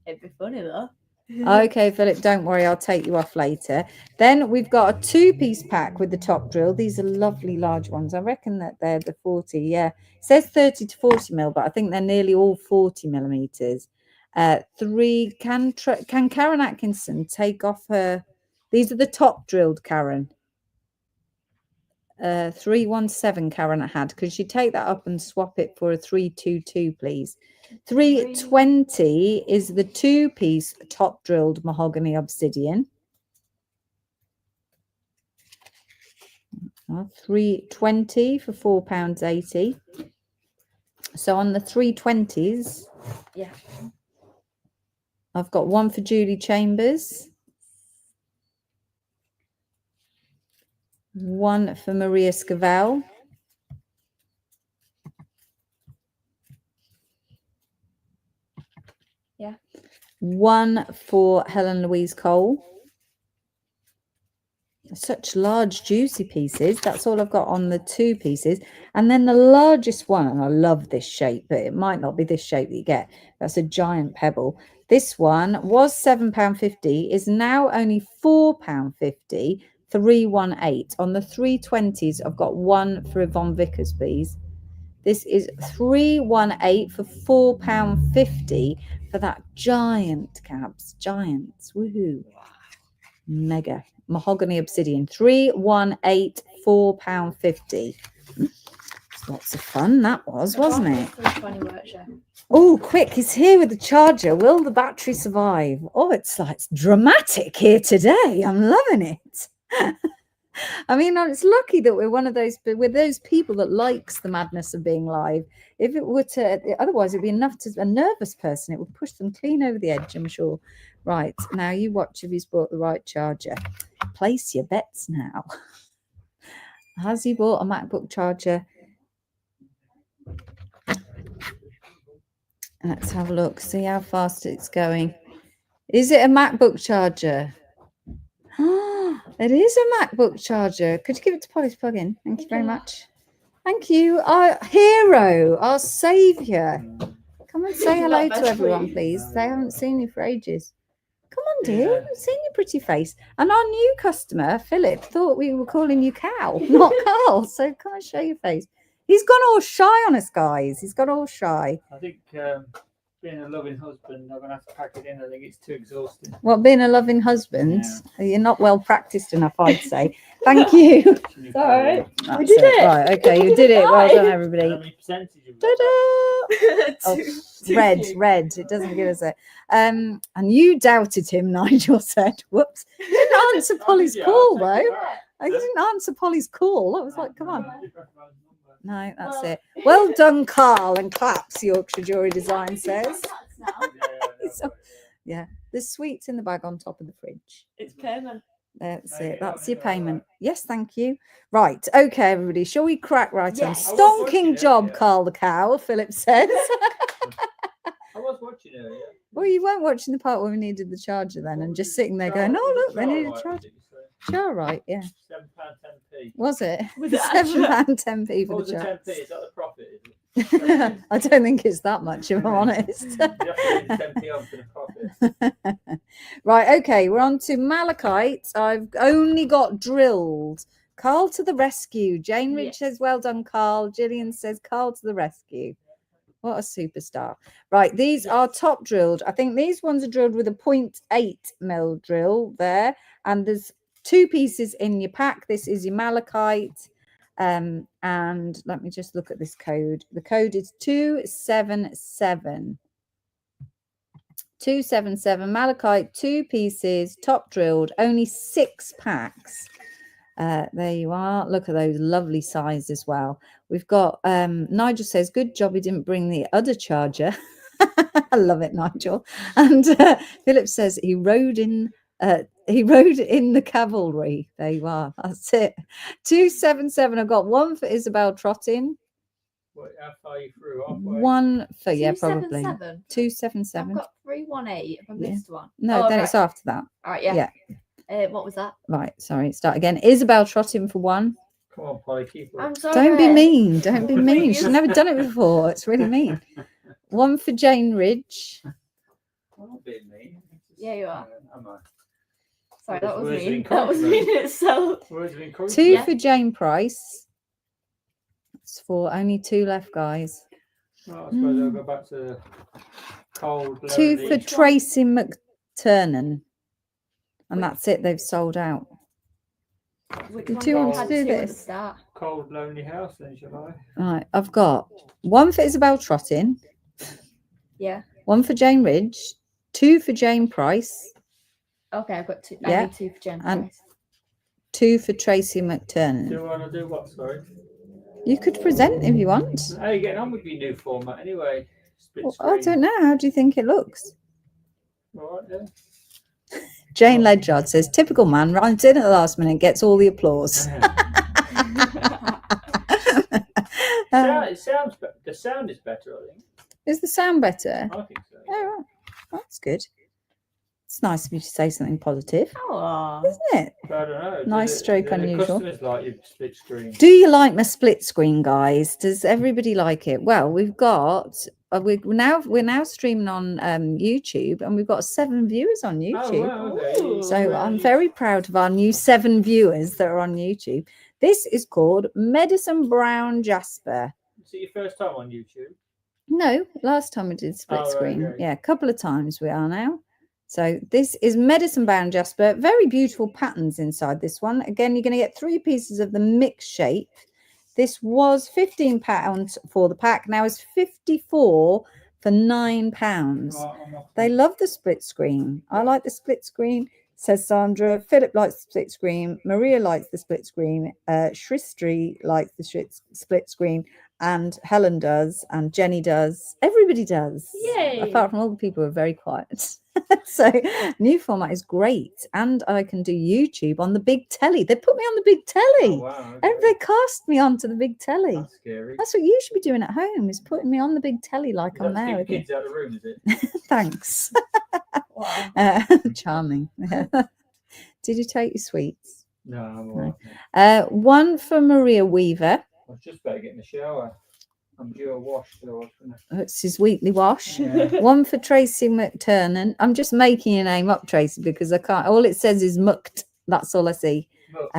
It'd be funny though. Okay, Philip, don't worry, I'll take you off later. Then we've got a 2-piece pack with the top drill. These are lovely large ones. I reckon that they're the 40. Yeah, it says 30 to 40 mil, but I think they're nearly all 40 millimeters. 3. Can Karen Atkinson take off her? These are the top drilled, Karen. 317 Karen had. Could you take that up and swap it for a 322, please? 320 is the 2-piece top drilled mahogany obsidian. 320 for £4.80. So on the 320s, yeah, I've got one for Julie Chambers, one for Maria Scavell, yeah, one for Helen Louise Cole. Such large juicy pieces. That's all I've got on the 2 pieces. And then the largest one, and I love this shape, but it might not be this shape that you get. That's a giant pebble. This one was £7.50, is now only £4.50. 318. On the 320s, I've got one for Yvonne Vickers, please. This is 318 for £4.50 for that giant cabs. Giants. Woohoo. Mega. Mahogany obsidian. 318, £4.50. Lots of fun that was, wasn't it? Oh, quick, he's here with the charger. Will the battery survive? Oh, it's dramatic here today. I'm loving it. I mean, it's lucky that we're those people that likes the madness of being live. If it were to, otherwise it'd be enough to a nervous person. It would push them clean over the edge, I'm sure. Right, now you watch if he's brought the right charger. place your bets now. Has he bought a MacBook charger? Let's have a look, see how fast it's going. Is it a MacBook charger? It is a MacBook charger. Could you give it to Polly's plug-in? Thank you very much. Thank you. Our hero, our saviour. Come and say hello to everyone, please. They haven't seen you for ages. Come on, dear. I haven't seen your pretty face. And our new customer, Philip, thought we were calling you Cal, not Carl. So come and show your face. He's gone all shy on us, guys. He's got all shy. I think being a loving husband, I'm going to have to pack it in. I think it's too exhausting. What, being a loving husband? Yeah. You're not well practiced enough, I'd say. Thank you. It's all right. We did it. Right, okay, you did it. Well done, everybody. How many percentage of Ta-da! Oh, red. It doesn't give us it. And you doubted him, Nigel said. Whoops. You didn't answer Polly's call, though. I didn't answer Polly's call. I was like, come on. No, that's it. Well done, Carl, and claps, Yorkshire Jewellery Design says. So, yeah, there's sweets in the bag on top of the fridge. It's payment. That's it. That's your payment. Yes, thank you. Right. Okay, everybody. Shall we crack right on? Yes. Stonking job, Carl the cow, Philip says. I was watching it, yeah. Well, you weren't watching the part where we needed the charger then and just sitting there going, oh, look, they need a charger. Sure, right, yeah. £7.10p. Was it? Was it £7.10p for What was the the charger? 10p? Is that the profit? Is it? I don't think it's that much, if I'm honest. You have to leave the 10p on for the profit. Right, okay, we're on to malachite. I've only got drilled. Carl to the rescue. Jane Rich says, well done, Carl. Gillian says, Carl to the rescue. What a superstar. Right, these are top drilled. I think these ones are drilled with a 0.8 mil drill there. And there's 2 pieces in your pack. This is your malachite. And let me just look at this code. The code is 277. 277 malachite, 2 pieces, top drilled, only 6 packs. There you are. Look at those lovely size as well. We've got Nigel says, good job he didn't bring the other charger. I love it, Nigel. And Philip says he rode in the cavalry. There you are. That's it. 277. I've got 1 for Isabel Trottin. What, how far are you through? Halfway? 1 for, yeah, probably. 277. 277. I've got 318. Have I missed one? No, Oh, then right. it's after that. All right, yeah. What was that? Right, sorry, start again. Isabel Trottin for 1. Come on, Polly, keep it. I'm sorry. Don't be mean. Don't be mean. Previous- She's never done it before. It's really mean. 1 for Jane Ridge. I'm not being mean. Yeah, you are. Am I? Sorry, that was Words of mean. That was mean in itself. Words of encouragement. 2 Yeah. for Jane Price. It's for only 2 left, guys. Well, I suppose I'll go back to the cold. 2 lonely, for Tracy McTurnan. And that's it. They've sold out. Which Do one you did want I to do had at the this? start? cold, lonely house, then, shall I? Right, I've got 1 for Isabel Trottin. Yeah. 1 for Jane Ridge. 2 for Jane Price. Okay, I've got 2. Yeah. I need 2 for Jen. And- Price. 2 for Tracy McTurnan. Do you want to do what, sorry? You could present if you want. How are you getting on with your new format anyway? Split Well, I screen. don't know. How do you think it looks? All right, then. Jane Ledyard says, typical man, runs in at the last minute, gets all the applause. It sounds better. The sound is better, I think. Is the sound better? I think so. Oh, right. That's good. It's nice of you to say something positive, Oh. isn't it? But I don't know. Nice stroke, do unusual. The customers like your split screen. Do you like my split screen, guys? Does everybody like it? Well, we've got we're now streaming on YouTube, and we've got 7 viewers on YouTube. Oh, wow, okay. So I'm very proud of our new 7 viewers that are on YouTube. This is called Medicine Brown Jasper. Is it your first time on YouTube? No, last time we did split Oh, right, screen. okay. Yeah, a couple of times we are now. So this is Medicine Brown Jasper. Very beautiful patterns inside this one. Again, you're going to get 3 pieces of the mixed shape. This was £15 for the pack. Now it's 54 for £9. I'm off. They love the split screen. I like the split screen, says Sandra. Philip likes the split screen. Maria likes the split screen. Shristri likes the split screen. And Helen does. And Jenny does. Everybody does. Yay. Apart from all the people who are very quiet. So new format is great, and I can do YouTube on the big telly. They put me on the big telly. Oh, wow. And Okay. they cast me onto the big telly. That's scary. That's what you should be doing at home, is putting me on the big telly like Is I'm that to there keep the with you. kids out of the room, is it? Thanks. Wow. Charming. Did you take your sweets? No, I'm all right. One for Maria Weaver. I was just about to get in the shower. I'm due a wash, so I was gonna... It's his weekly wash. Yeah. One for Tracy McTurnan. I'm just making your name up, Tracy, because I can't. All it says is mucked. That's all I see. Look,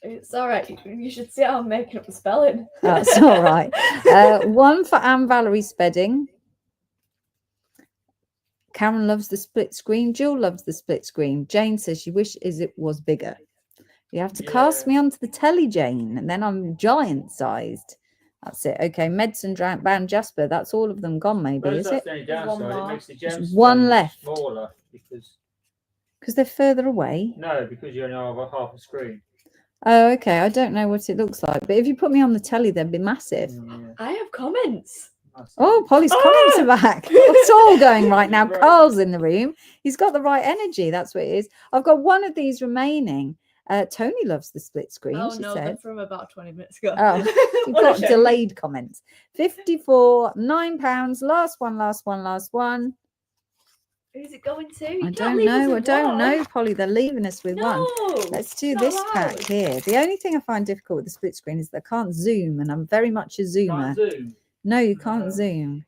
It's all right. You should see how I'm making up the spelling. That's all right. One for Anne Valerie Spedding. Karen loves the split screen. Jill loves the split screen. Jane says she wishes it was bigger. You have to cast me onto the telly, Jane, and then I'm giant sized. That's it. Okay, Medicine Band Jasper. That's all of them gone, maybe, suppose is that's it? the only There's one downside. It more. makes the There's gemstones one left. smaller because... Because they're further away. No, because you only have half a screen. Oh, okay. I don't know what it looks like, but if you put me on the telly, they'd be massive. Yeah. I have comments. Oh, Polly's comments are back. It's all going right now. Carl's in the room. He's got the right energy. That's what it is. I've got one of these remaining. Tony loves the split screen, Oh she no, they're said. from about 20 minutes ago. Oh, you've What a got shame. delayed comments. 54, £9. Last one. Who's it going to? You I can't don't leave us know. I with don't one. know, Polly. They're leaving us with one. No, Let's do not this pack allowed. here. The only thing I find difficult with the split screen is that I can't zoom, and I'm very much a zoomer. Can't zoom. No, you can't No. zoom.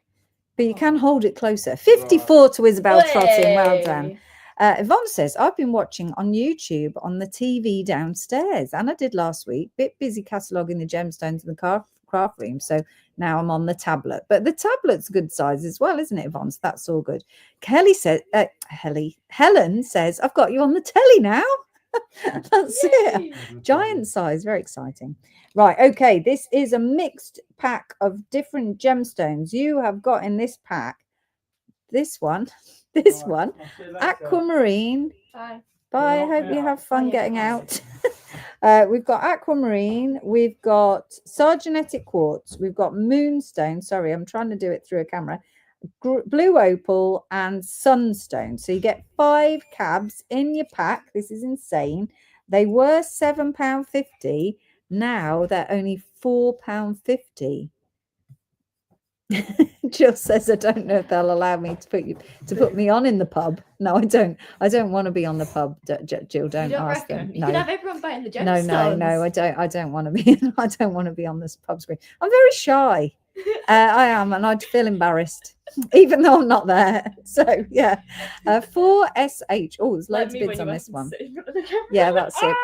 But you can hold it closer. 54 to Isabel Trotting. Well done. Way. Yvonne says, I've been watching on YouTube on the TV downstairs, and I did last week. Bit busy cataloguing the gemstones in the craft room, so now I'm on the tablet. But the tablet's good size as well, isn't it, Yvonne? So that's all good. Helen says, I've got you on the telly now. That's it. Yay. Giant size, very exciting. Right, okay, this is a mixed pack of different gemstones. You have got in this pack this one, this Right, one, I'll see you later. aquamarine. Bye. Bye, Well, hope you yeah. have fun yeah, getting bye. out. We've got aquamarine, we've got sargenetic quartz, we've got moonstone. Sorry, I'm trying to do it through a camera. Blue opal and sunstone. So you get 5 cabs in your pack. This is insane. They were £7.50. Now they're only £4.50. Jill says, I don't know if they'll allow me to put me on in the pub. No, I don't. I don't want to be on the pub. Jill, don't You don't ask reckon? them. You No. can have everyone buying the No, gemstones. I don't want to be. I don't want to be on this pub screen. I'm very shy. I am, and I'd feel embarrassed, even though I'm not there. So yeah, 4SH. Oh, there's Like loads me of when bids you on went this to one. sit in front of the camera. Yeah, that's it.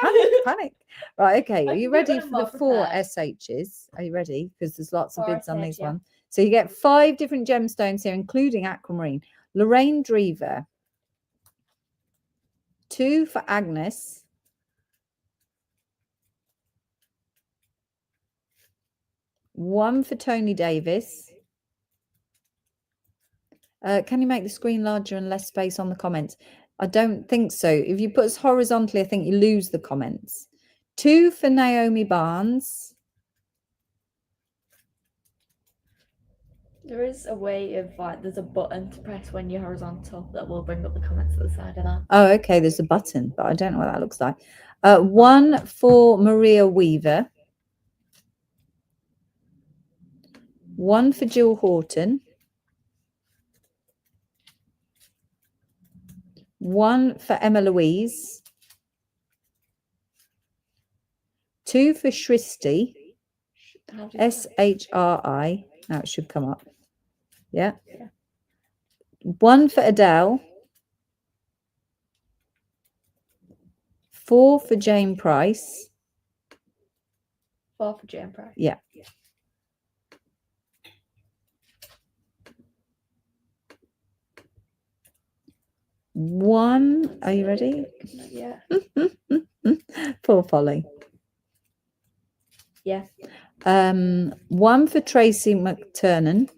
Panic. Right, okay. Are I you can do it ready when for I'm the more 4 prepared. SHs? Are you ready? Because there's lots of 4 bids on SH, these yeah. one. So you get 5 different gemstones here, including aquamarine. Lorraine Drever. 2 for Agnes. 1 for Tony Davis. Can you make the screen larger and less space on the comments? I don't think so. If you put us horizontally, I think you lose the comments. 2 for Naomi Barnes. There is a way of like, there's a button to press when you're horizontal that will bring up the comments at the side of that. Oh, okay. There's a button, but I don't know what that looks like. 1 for Maria Weaver. 1 for Jill Horton. 1 for Emma Louise. 2 for Shristi. How do you spell it? SHRI. Now it should come up. Yeah. 1 for Adele. 4 for Jane Price. 4 for Jane Price. Yeah. One. Are you ready? Yeah. Poor Polly. Yeah. 1 for Tracy McTurnan.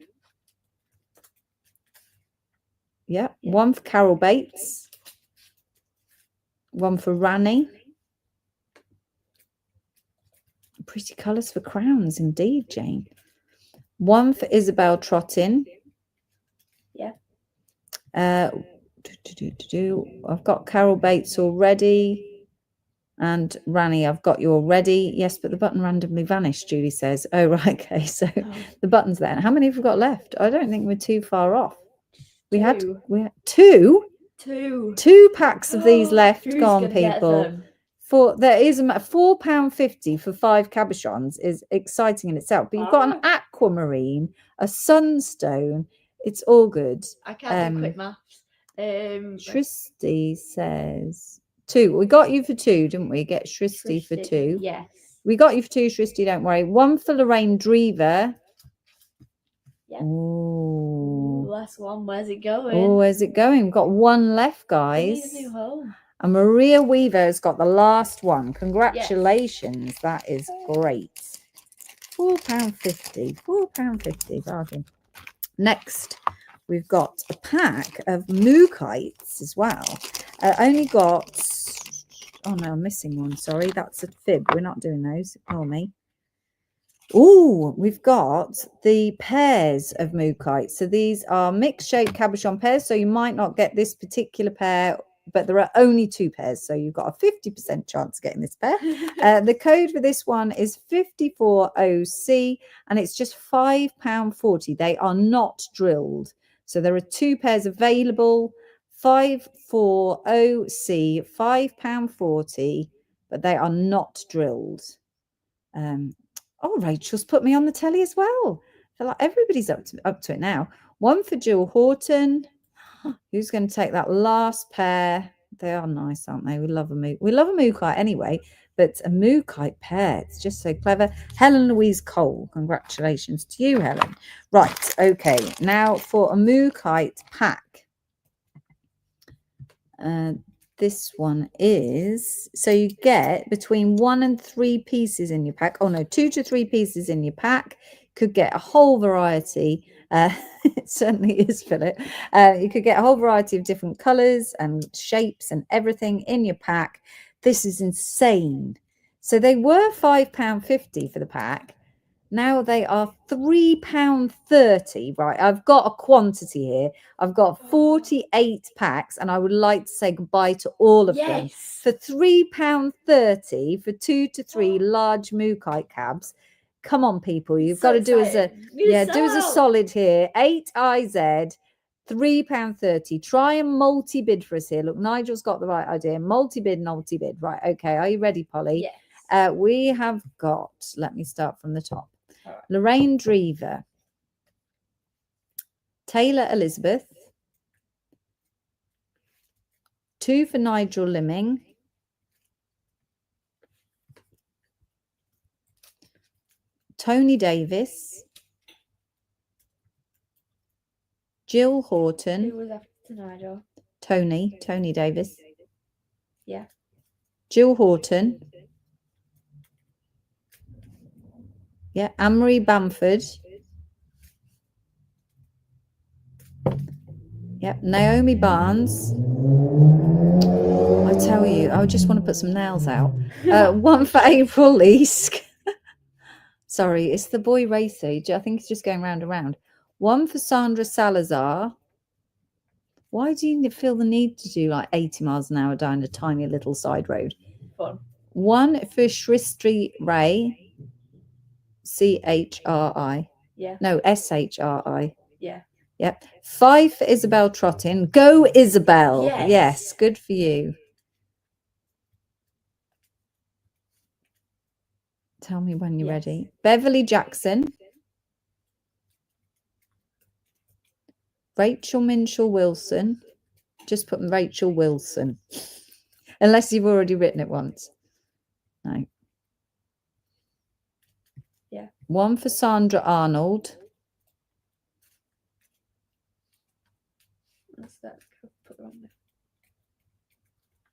Yeah. 1 for Carol Bates. 1 for Rani. Pretty colours for crowns indeed, Jane. 1 for Isabel Trottin. Yeah. I've got Carol Bates already. And Rani, I've got you already. Yes, but the button randomly vanished, Julie says. Oh, right. Okay. So the button's there. How many have we got left? I don't think we're too far off. We had two packs of these left. Who's Gone, gonna get people. them? There is £4.50 for 5 cabochons is exciting in itself. But you've got an aquamarine, a sunstone. It's all good. I can't do quick maths. Tristy says 2. We got you for 2, didn't we? Get Tristy for 2. Yes. We got you for 2, Tristy, don't worry. 1 for Lorraine Drever. Yeah. Ooh. Last one. Where's it going? Oh, where's it going? We've got 1 left, guys. We need a new home. And Maria Weaver's got the last one. Congratulations. Yes. That is great. £4.50. £4.50. Bargain. Next, we've got a pack of mookites as well. Only got... Oh, no, I'm missing one. Sorry, that's a fib. We're not doing those. Ignore me. Oh, we've got the pairs of mookites. So these are mixed shaped cabochon pairs. So you might not get this particular pair, but there are only 2 pairs. So you've got a 50% chance of getting this pair. The code for this one is 54OC and it's just £5.40. They are not drilled. So there are 2 pairs available. 540C, £5.40, but they are not drilled. Oh, Rachel's put me on the telly as well. I feel like everybody's up to it now. 1 for Jill Horton. Who's going to take that last pair? They are nice, aren't they? We love a mookite anyway, but a mookite pair. It's just so clever. Helen Louise Cole. Congratulations to you, Helen. Right. Okay. Now for a mookite pack. This one is, so you get between 1 and 3 pieces in your pack. Oh no, 2 to 3 pieces in your pack. Could get a whole variety. It certainly is, Philip. You could get a whole variety of different colors and shapes and everything in your pack. This is insane. So they were £5.50 for the pack. Now they are £3.30. Right, I've got a quantity here. I've got 48 packs, and I would like to say goodbye to all of them for £3.30 for 2 to 3 large mookite cabs. Come on, people, you've got to do as a do as a solid here. 8IZ, £3.30. Try and multi-bid for us here. Look, Nigel's got the right idea. Multi-bid. Right, okay. Are you ready, Polly? Yes. We have got. Let me start from the top. Right. Lorraine Drever, Taylor Elizabeth, 2 for Nigel Limming, Tony Davis, Jill Horton. Who was after Nigel? Tony Davis. Yeah. Jill Horton. Yeah, Anne-Marie Bamford. Yep, Naomi Barnes. I tell you, I just want to put some nails out. 1 for April Leask. Sorry, it's the boy racer. I think he's just going round and round. 1 for Sandra Salazar. Why do you feel the need to do like 80 miles an hour down a tiny little side road? Fun. 1 for Shristri Ray. CHRI. Yeah. No, SHRI. Yeah. Yep. 5 for Isabel Trottin. Go, Isabel. Yes. Good for you. Tell me when you're ready. Beverly Jackson. Rachel Minshall Wilson. Just put Rachel Wilson. Unless you've already written it once. No. Yeah. 1 for Sandra Arnold. What's that? Put it on there.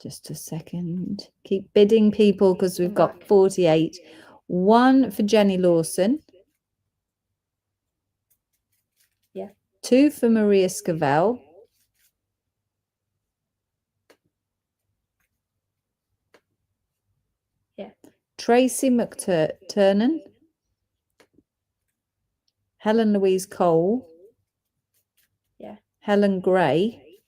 Just a second. Keep bidding, people, because we've got 48. 1 for Jenny Lawson. Yeah. 2 for Maria Scavell. Yeah. Tracy McTurnan. Helen Louise Cole. Yeah. Helen Gray.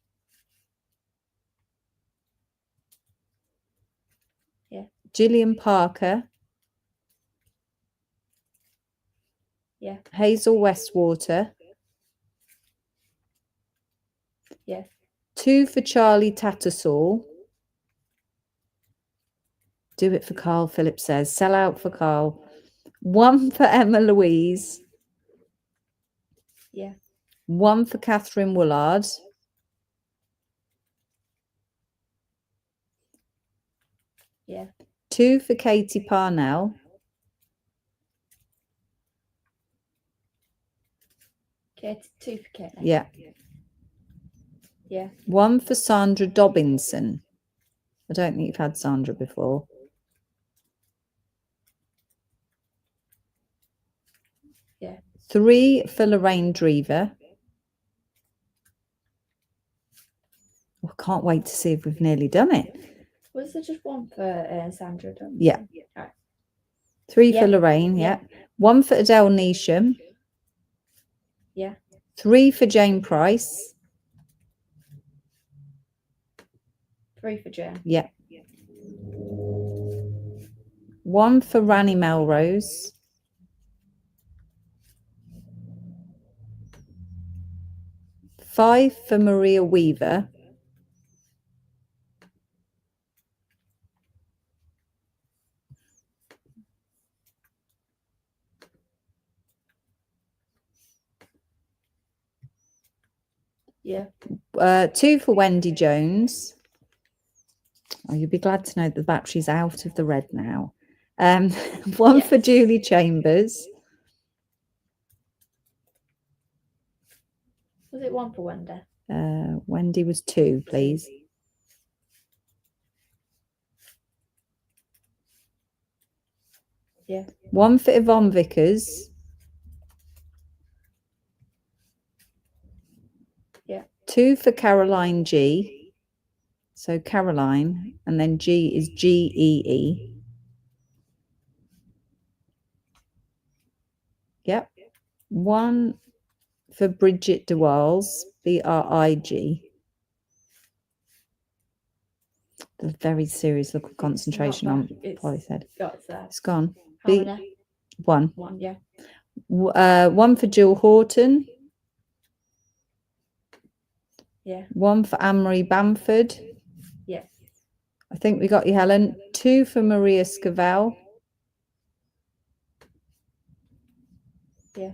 Gillian Parker. Yeah. Hazel Westwater. Yeah. 2 for Charlie Tattersall. Do it for Carl, Philip says. Sell out for Carl. 1 for Emma Louise. Yeah. 1 for Catherine Woolard. Yeah. 2 for Katie Parnell. Kate, 2 for Kate. Yeah. Yeah. 1 for Sandra Dobinson. I don't think you've had Sandra before. Yeah. 3 for Lorraine Drever. I can't wait to see if we've nearly done it. Was there just 1 for Sandra? Yeah. Right. 3 Yeah. for Lorraine, Yeah. 1 for Adele Neesham. Yeah. 3 for Jane Price. 3 for Jane. Yeah. 1 for Rani Melrose. 5 for Maria Weaver. Yeah. 2 for Wendy Jones. Oh, you'll be glad to know the battery's out of the red now. 1 for Yes. Julie Chambers. Was it 1 for Wendy? Wendy was 2, please. Yeah. 1 for Yvonne Vickers. Yeah. 2 for Caroline G. So Caroline, and then G is G-E-E. Yep. 1 for Bridget DeWalls, B-R-I-G. The very serious look of concentration on Polly's head. It's gone. How many? 1. 1, yeah. 1 for Jill Horton. Yeah. 1 for Anne-Marie Bamford. Yeah. I think we got you, Helen. 2 for Maria Scavell. Yeah.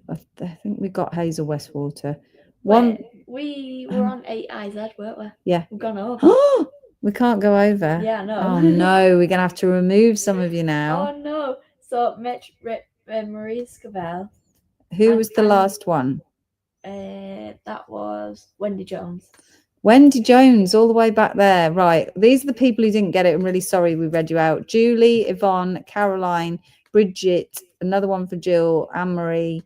I think we got Hazel Westwater. Wait, we were on 8 IZ, weren't we? Yeah. We've gone over. We can't go over. Yeah, I know. Oh no, we're gonna have to remove some of you now. Oh no. So Marie Scavell. Who was the last one? That was Wendy Jones. Wendy Jones, all the way back there. Right. These are the people who didn't get it. I'm really sorry we read you out. Julie, Yvonne, Caroline, Bridget, another one for Jill, Anne-Marie,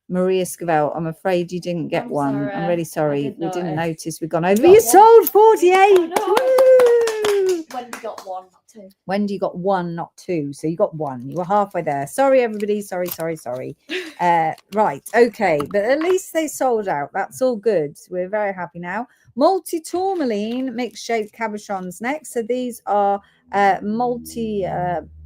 Maria Scavell. I'm afraid you didn't get one. sorry. I'm really sorry. didn't We didn't notice. notice we've gone over. got You one. sold 48. I Wendy got 1, not 2. Wendy got 1, not 2. So you got 1. You were halfway there. Sorry, everybody. Sorry. Right. Okay. But at least they sold out. That's all good. We're very happy now. Multi-tourmaline mixed shaped cabochons next. So these are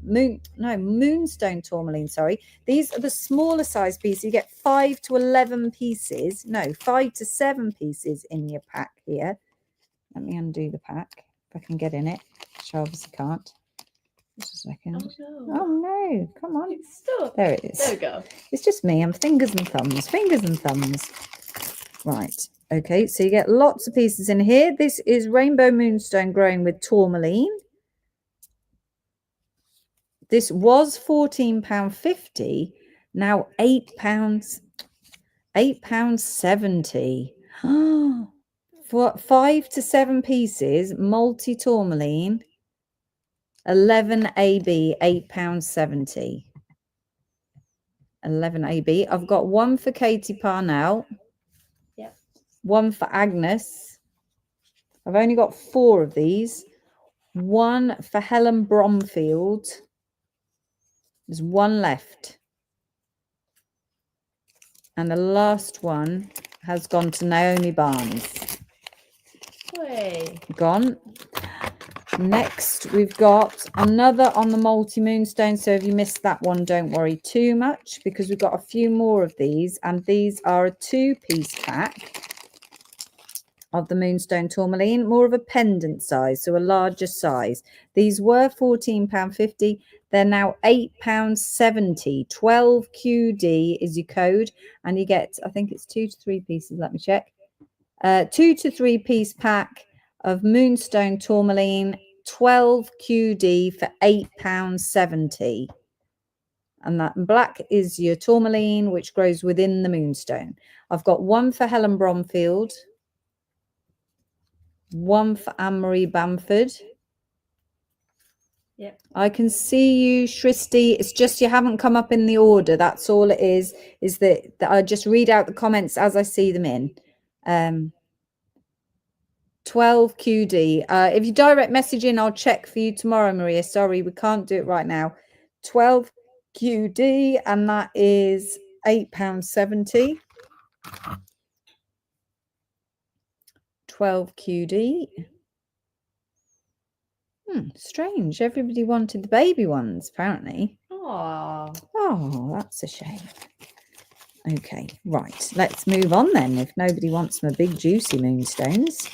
moonstone tourmaline. Sorry. These are the smaller size pieces. You get 5 to 11 pieces. No, 5 to 7 pieces in your pack here. Let me undo the pack if I can get in it. Which I obviously can't. Just a second. Oh no. Come on. It's stuck. There it is. There we go. It's just me. I'm fingers and thumbs. Right. Okay. So you get lots of pieces in here. This is rainbow moonstone growing with tourmaline. This was £14.50. Now £8. £8.70. For 5 to 7 pieces, multi-tourmaline, 11 AB, £8.70. 11 AB. I've got 1 for Katie Parnell. Yeah. 1 for Agnes. I've only got 4 of these. 1 for Helen Bromfield. There's 1 left. And the last one has gone to Naomi Barnes. Way. Gone. Next, we've got another on the multi-moonstone. So if you missed that one, don't worry too much because we've got a few more of these. And these are a 2-piece pack of the moonstone tourmaline, more of a pendant size, so a larger size. These were £14.50. They're now £8.70. 12 QD is your code. And you get, I think it's 2 to 3 pieces. Let me check. 2 to 3 piece pack of moonstone tourmaline, 12 QD for £8.70. And that black is your tourmaline, which grows within the moonstone. I've got one for Helen Bromfield, one for Anne-Marie Bamford. Yep. I can see you, Shristi. It's just you haven't come up in the order. That's all it is that I just read out the comments as I see them in. 12 QD. If you direct message in, I'll check for you tomorrow, Maria. Sorry, we can't do it right now. 12 QD, and that is £8.70. 12 QD. Strange. Everybody wanted the baby ones, apparently. Oh, that's a shame. Okay, right. Let's move on then. If nobody wants my big juicy moonstones.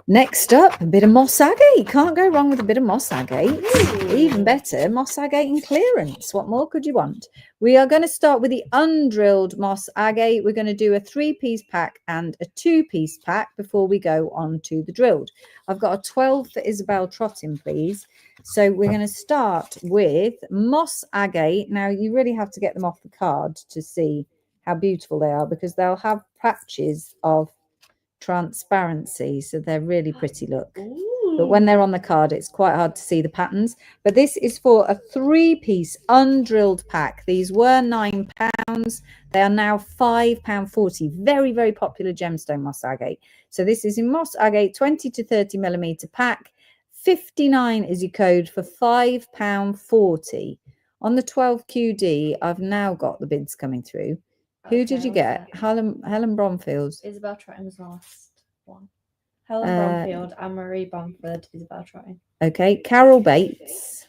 Next up, a bit of moss agate. Can't go wrong with a bit of moss agate. Even better, moss agate in clearance. What more could you want? We are going to start with the undrilled moss agate. We're going to do a 3-piece pack and a 2-piece pack before we go on to the drilled. I've got a 12 for Isabel Trottin, please. So we're going to start with moss agate. Now, you really have to get them off the card to see how beautiful they are because they'll have patches of transparency, so they're really pretty, look. But when they're on the card, it's quite hard to see the patterns. But this is for a 3-piece undrilled pack. These were £9. They are now £5.40. Very, very popular gemstone moss agate. So this is in moss agate, 20 to 30 millimeter pack. 59 is your code for £5.40. On the 12 QD, I've now got the bids coming through. Who did you get? Helen Bromfield. Isabel Trottin was the last one. Helen Bromfield, Anne-Marie Bamford, Isabel Trottin. Okay, Carol Bates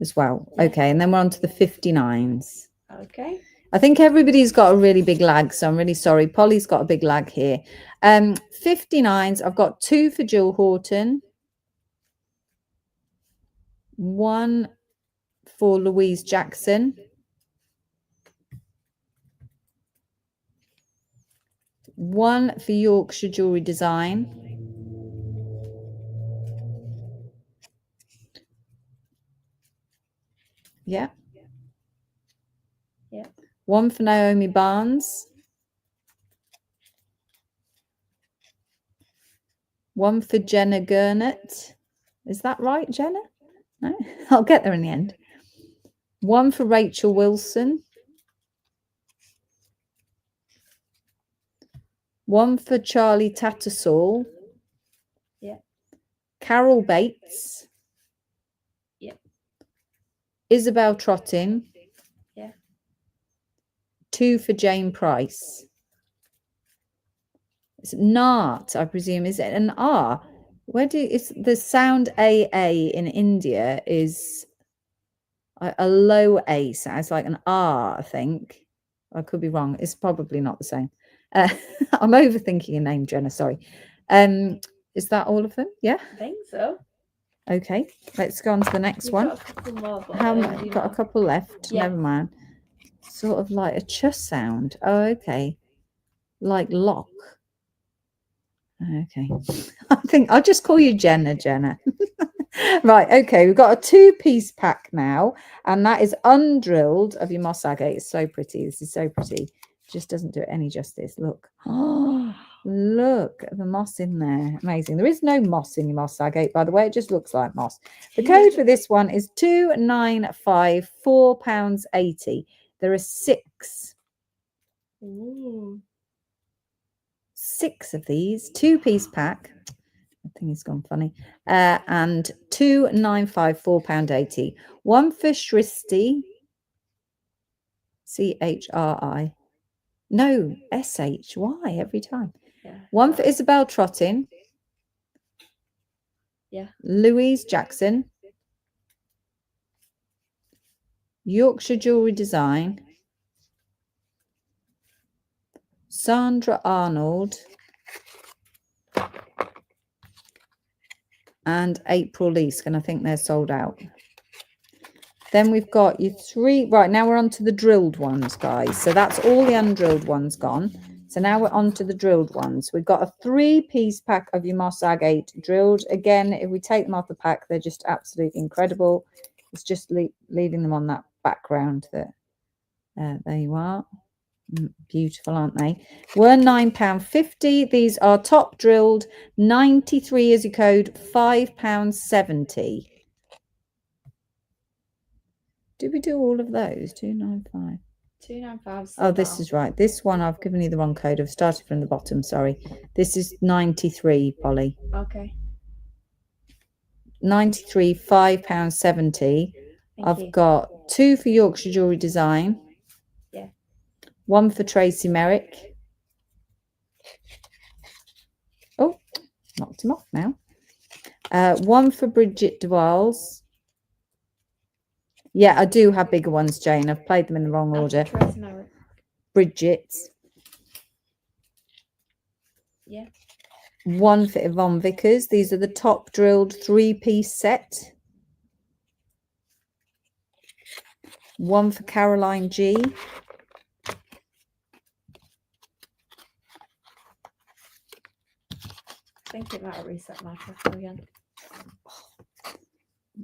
as well. Yeah. Okay, and then we're on to the 59s. Okay. I think everybody's got a really big lag, so I'm really sorry. Polly's got a big lag here. 59s, I've got 2 for Jill Horton. 1 for Louise Jackson. 1 for Yorkshire Jewellery Design. Yeah. Yeah. 1 for Naomi Barnes. 1 for Jenna Gurnett. Is that right, Jenna? No, I'll get there in the end. 1 for Rachel Wilson. 1 for Charlie Tattersall. Yeah. Carol Bates. Yeah. Isabel Trottin. Yeah. 2 for Jane Price. It's Nart, I presume. Is it an R? It's the sound AA in India is a low A sound. It's like an R, I think. I could be wrong. It's probably not the same. I'm overthinking a name, Jenna. Sorry. Is that all of them? Yeah. I think so. Okay. Let's go on to the next one. Got a couple more, but Got a couple left. Yeah. Never mind. Sort of like a chuss sound. Oh, okay. Like lock. Okay. I think I'll just call you Jenna. Right. Okay. We've got a 2-piece pack now, and that is undrilled of your moss agate. It's so pretty. This is so pretty. Just doesn't do it any justice. Look. Oh, look at the moss in there. Amazing. There is no moss in your moss agate, by the way. It just looks like moss. The code for this one is 295, £4.80. There are 6. Ooh. 6 of these, 2-piece pack. I think it's gone funny. And 295, £4.80. 1 for Shristi. CHRI. No, SHY every time. Yeah. 1 for Isabel Trottin. Yeah. Louise Jackson. Yorkshire Jewellery Design. Sandra Arnold. And April Leask, and I think they're sold out. Then we've got your 3. Right, now we're on to the drilled ones, guys. So that's all the undrilled ones gone. So now we're on to the drilled ones. We've got a 3-piece pack of your moss agate drilled. Again, if we take them off the pack, they're just absolutely incredible. It's just leaving them on that background. That there you are. Beautiful, aren't they? Were £9.50. These are top drilled. 93 is your code. £5.70. Did we do all of those? 295. 295. Oh, this is right. This one I've given you the wrong code. I've started from the bottom. Sorry. This is 93, Polly. Okay. 93, £5.70. I've got 2 for Yorkshire Jewellery Design. Yeah. 1 for Tracy Merrick. Oh, knocked him off now. 1 for Bridget Dewalls. Yeah, I do have bigger ones, Jane. I've played them in the wrong order. Bridget. Yeah. 1 for Yvonne Vickers. These are the top drilled 3-piece set. 1 for Caroline G. I think it might reset my tracker again.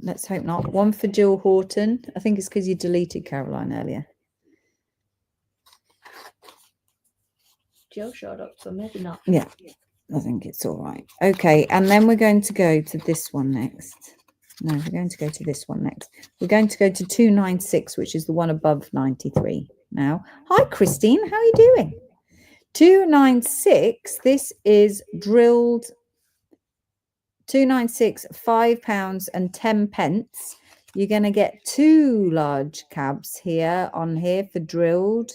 Let's hope not. 1 for Jill Horton. I think it's because you deleted Caroline earlier. Jill showed up, so maybe not. Yeah, I think it's all right. Okay, and then we're going to go to this one next. No, we're going to go to this one next. We're going to go to 296, which is the one above 93 now. Hi, Christine. How are you doing? 296. This is drilled. 296, £5.10. You're going to get 2 large cabs here on here for drilled.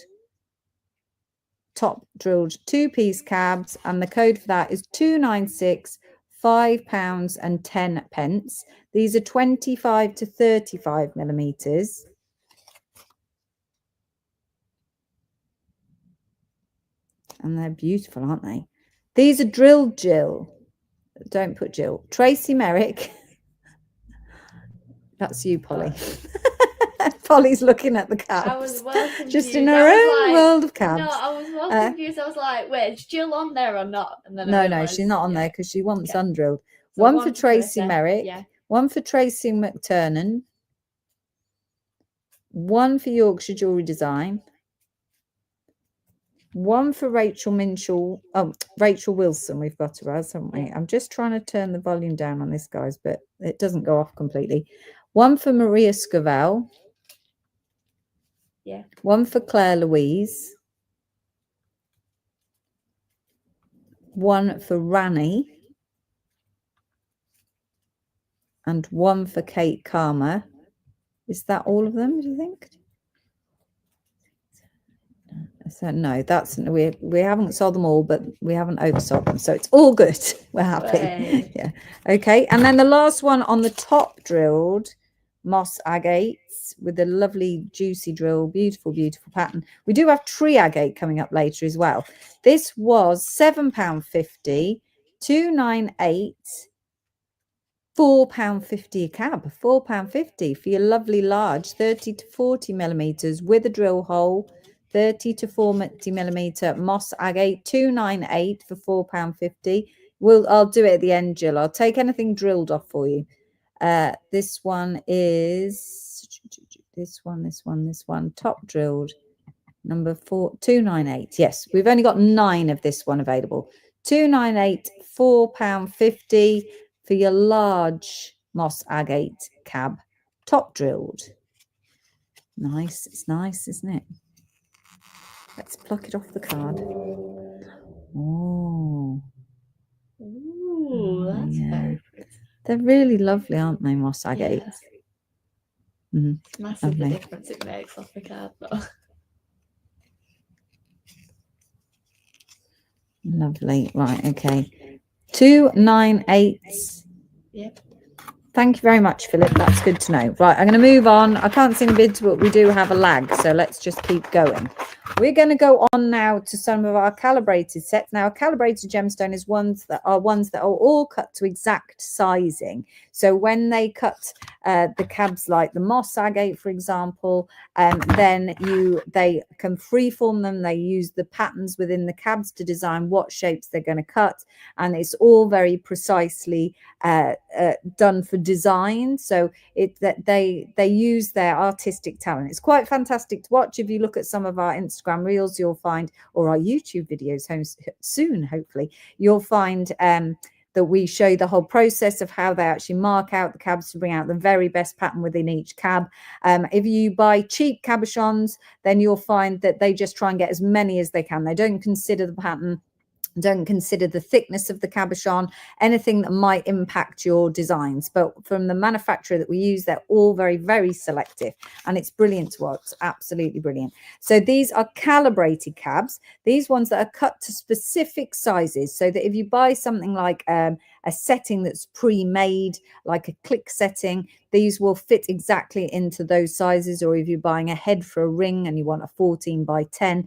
Top drilled 2-piece cabs, and the code for that is 296, £5.10. These are 25 to 35 millimeters. And they're beautiful, aren't they? These are drilled Jill. Don't put Jill. Tracy Merrick. That's you, Polly. Polly's looking at the cabs. I was well confused. Just in her own world of cabs. No, I was well confused. I was like, wait, is Jill on there or not? And then no, she's not on there because she wants undrilled. So 1 for Tracy Merrick. Yeah. 1 for Tracy McTurnan. 1 for Yorkshire Jewellery Design. 1 for Rachel Minshall. Oh, Rachel Wilson. We've got her as, haven't we? Yeah. I'm just trying to turn the volume down on this, guys, but it doesn't go off completely. 1 for Maria Scovell. Yeah. 1 for Claire Louise. 1 for Rani. And 1 for Kate Karma. Is that all of them, do you think? So no, that's we haven't sold them all, but we haven't oversold them, so it's all good. We're happy. Right. Yeah. Okay, and then the last one on the top drilled moss agates with a lovely juicy drill, beautiful pattern. We do have tree agate coming up later as well. This was £7.50, 298, £4.50 a cab, £4.50 for your lovely large 30 to 40 millimeters with a drill hole. 30 to 40 millimeter moss agate, 298 for £4.50. I'll do it at the end, Jill. I'll take anything drilled off for you. This one is this one top drilled, number 298. Yes, we've only got 9 of this one available. 298, £4.50 for your large moss agate cab, top drilled. Nice. It's nice, isn't it? Let's pluck it off the card. Oh. Ooh, that's very pretty. They're really lovely, aren't they, moss agates? Yeah. Mm-hmm. It's massive the Lovely. difference it makes off the card, though. Lovely. Right, okay. 298. Yeah. Thank you very much, Philip. That's good to know. Right, I'm going to move on. I can't see any bids, but we do have a lag, so let's just keep going. We're going to go on now to some of our calibrated sets. Now, a calibrated gemstone is ones that are all cut to exact sizing. So when they cut the cabs like the moss agate, for example, then they can freeform them. They use the patterns within the cabs to design what shapes they're going to cut, and it's all very precisely done for design. So they use their artistic talent. It's quite fantastic to watch. If you look at some of our Instagram reels, you'll find, or our YouTube videos soon, hopefully, you'll find that we show the whole process of how they actually mark out the cabs to bring out the very best pattern within each cab. If you buy cheap cabochons, then you'll find that they just try and get as many as they can. They don't consider the pattern, don't consider the thickness of the cabochon, anything that might impact your designs. But from the manufacturer that we use, they're all very, very selective, and it's brilliant to watch. Absolutely brilliant. So these are calibrated cabs, these ones that are cut to specific sizes, so that if you buy something like a setting that's pre-made, like a click setting, these will fit exactly into those sizes. Or if you're buying a head for a ring and you want a 14 by 10,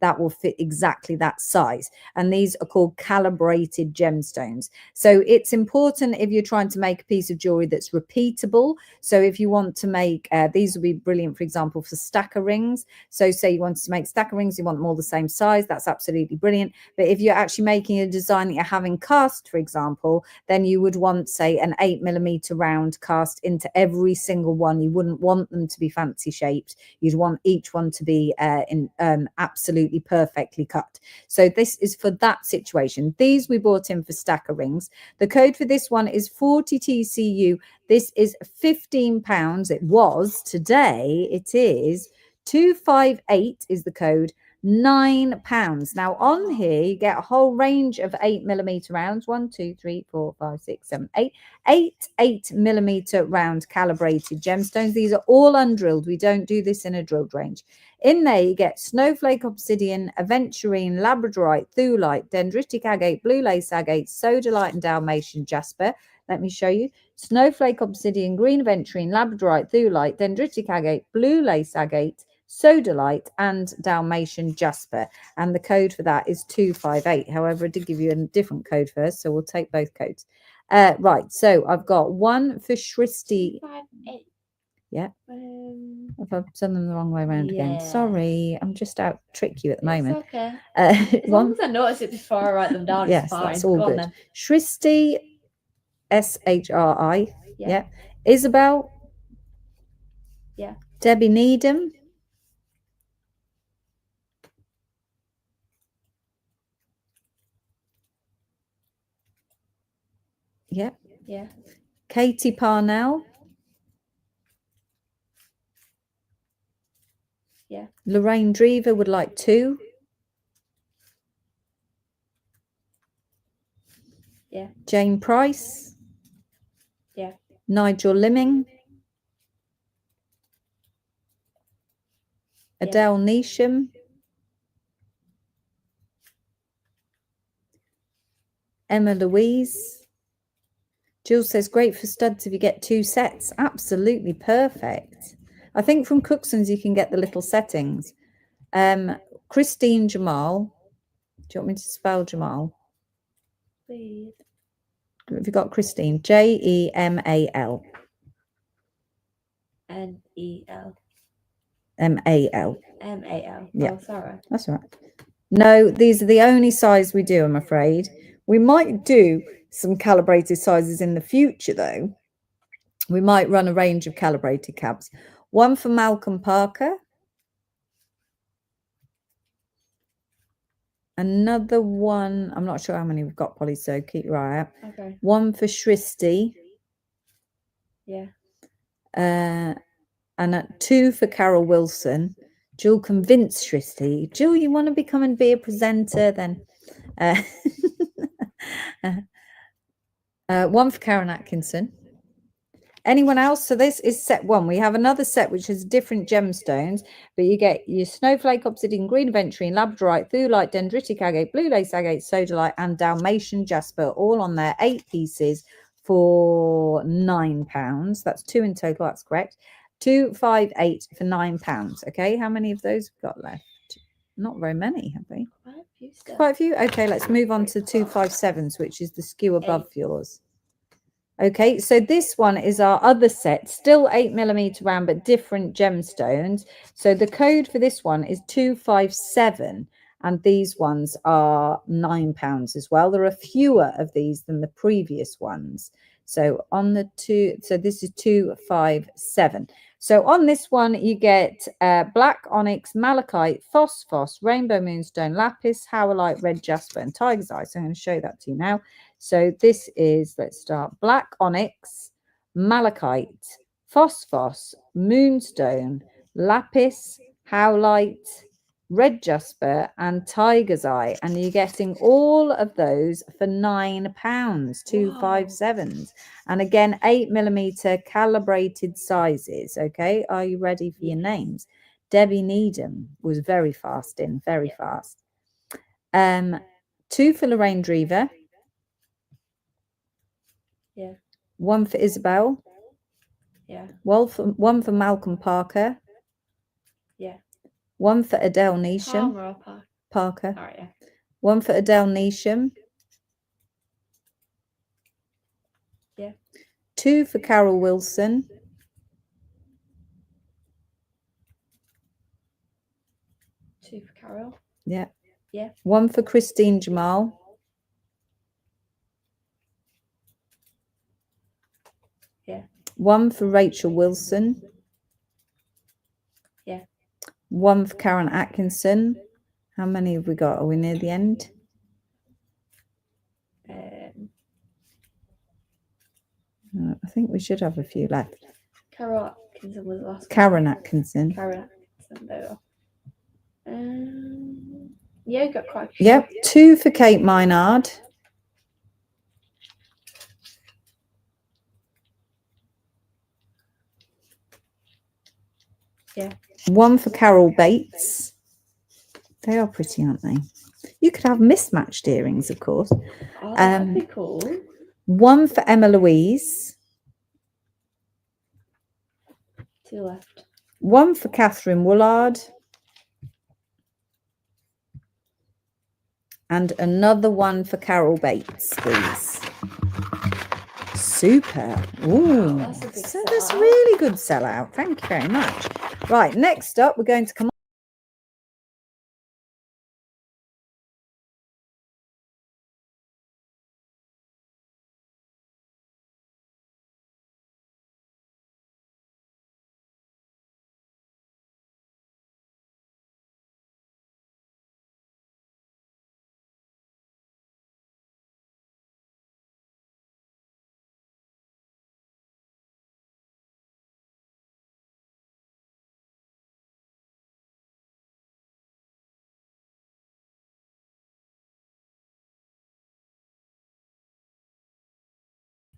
that will fit exactly that size. And these are called calibrated gemstones. So it's important if you're trying to make a piece of jewelry that's repeatable. So if you want to make these will be brilliant, for example, for stacker rings. So say you want to make stacker rings, you want them all the same size, that's absolutely brilliant. But if you're actually making a design that you're having cast, for example, then you would want, say, an 8mm round cast into every single one. You wouldn't want them to be fancy shaped. You'd want each one to be absolutely perfectly cut. So this is for that situation. These we bought in for stacker rings. The code for this one is 40 TCU. This is £15. It was today. It is 258 is the code. £9. Now on here you get a whole range of 8mm rounds. 1, 2, 3, 4, 5, 6, 7, 8. 8mm round calibrated gemstones. These are all undrilled. We don't do this in a drilled range. In there you get snowflake obsidian, aventurine, labradorite, thulite, dendritic agate, blue lace agate, sodalite, and Dalmatian jasper. Let me show you. Snowflake obsidian, green aventurine, labradorite, thulite, dendritic agate, blue lace agate, sodalite, and Dalmatian jasper. And the code for that is 258. However, I did give you a different code first, so we'll take both codes. Right, so I've got one for Shristi. 258. Yeah. If I've done them the wrong way around again. Sorry, I'm just out to trick you at the moment. Okay. As long One. as I notice it before I write them down, Yes, it's fine. that's all Go on good. then. Shristi, SHRI. Yeah. Isabel. Yeah. Debbie Needham. Yeah. Yeah. Katie Parnell. Yeah. Lorraine Drever would like 2. Yeah. Jane Price. Yeah. Nigel Limming. Yeah. Adele Neesham. Emma Louise. Jill says, great for studs if you get 2 sets. Absolutely perfect. I think from Cookson's you can get the little settings. Christine Jamal. Do you want me to spell Jamal? Please. Have you got Christine? Jemal. NEL. MAL. MAL. Yeah. Oh, sorry. That's all right. No, these are the only size we do, I'm afraid. We might do some calibrated sizes in the future, though. We might run a range of calibrated cabs. One for Malcolm Parker. Another one. I'm not sure how many we've got, Polly, so keep your eye out. Okay. One for Shristi. Yeah. And 2 for Carol Wilson. Jill convinced Shristi. Jill, you want to become and be a presenter then? One for Karen Atkinson. Anyone else? So this is set 1. We have another set which has different gemstones, but you get your snowflake obsidian, green aventurine, labradorite, thulite, dendritic agate, blue lace agate, sodalite, and Dalmatian jasper, all on there. 8 pieces for £9. That's 2 in total. That's correct. 258 for £9. Okay, how many of those we've got left? Not very many, have we? Quite a few still. Quite a few. Okay, let's move on to 257s, which is the skew above yours. Okay, so this one is our other set, still 8mm round, but different gemstones. So the code for this one is 257, and these ones are £9 as well. There are fewer of these than the previous ones. So on the so this is 257. So on this one, you get black onyx, malachite, phosphos, rainbow moonstone, lapis, howlite, red jasper, and tiger's eye. So I'm going to show that to you now. So this is, let's start, black onyx, malachite, phosphos, moonstone, lapis, howlite, red jasper, and tiger's eye. And you're getting all of those for £9, 257s. And again, 8mm calibrated sizes. Okay, are you ready for your names? Debbie Needham was very fast in, very fast. 2 for Lorraine Drever. Yeah. 1 for Isabel. Yeah. 1 for Malcolm Parker. Yeah. 1 for Adele Neesham. Palmer or Parker. All right, yeah. 1 for Adele Neesham. Yeah. 2 for Carol Wilson. 2 for Carol. Yeah. Yeah. 1 for Christine Jamal. Yeah. 1 for Rachel Wilson. Yeah. 1 for Karen Atkinson. How many have we got? Are we near the end? I think we should have a few left. Carol Atkinson was the last. Karen Atkinson. Karen Atkinson, there we are. Yeah, got quite a few. Yep. 2 for Kate Minard. Yeah. 1 for Carol Bates. They are pretty, aren't they? You could have mismatched earrings, of course. Oh, that'd be cool. 1 for Emma Louise. 2 left. 1 for Catherine Woolard. And another 1 for Carol Bates, please. Super. Ooh, That's a big so that's sellout. really good sellout. Thank you very much. Right, next up, we're going to come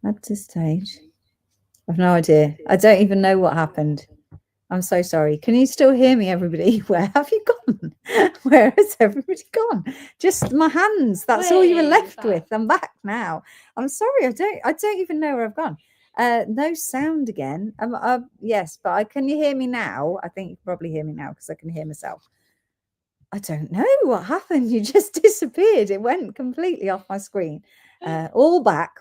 at this stage. I've no idea. I don't even know what happened. I'm so sorry. Can you still hear me, everybody? Where have you gone? Where has everybody gone? Just my hands. That's all you were Way left back. with. I'm back now. I'm sorry. I don't even know where I've gone. No sound again. Yes, but can you hear me now? I think you can probably hear me now because I can hear myself. I don't know what happened. You just disappeared. It went completely off my screen. All back.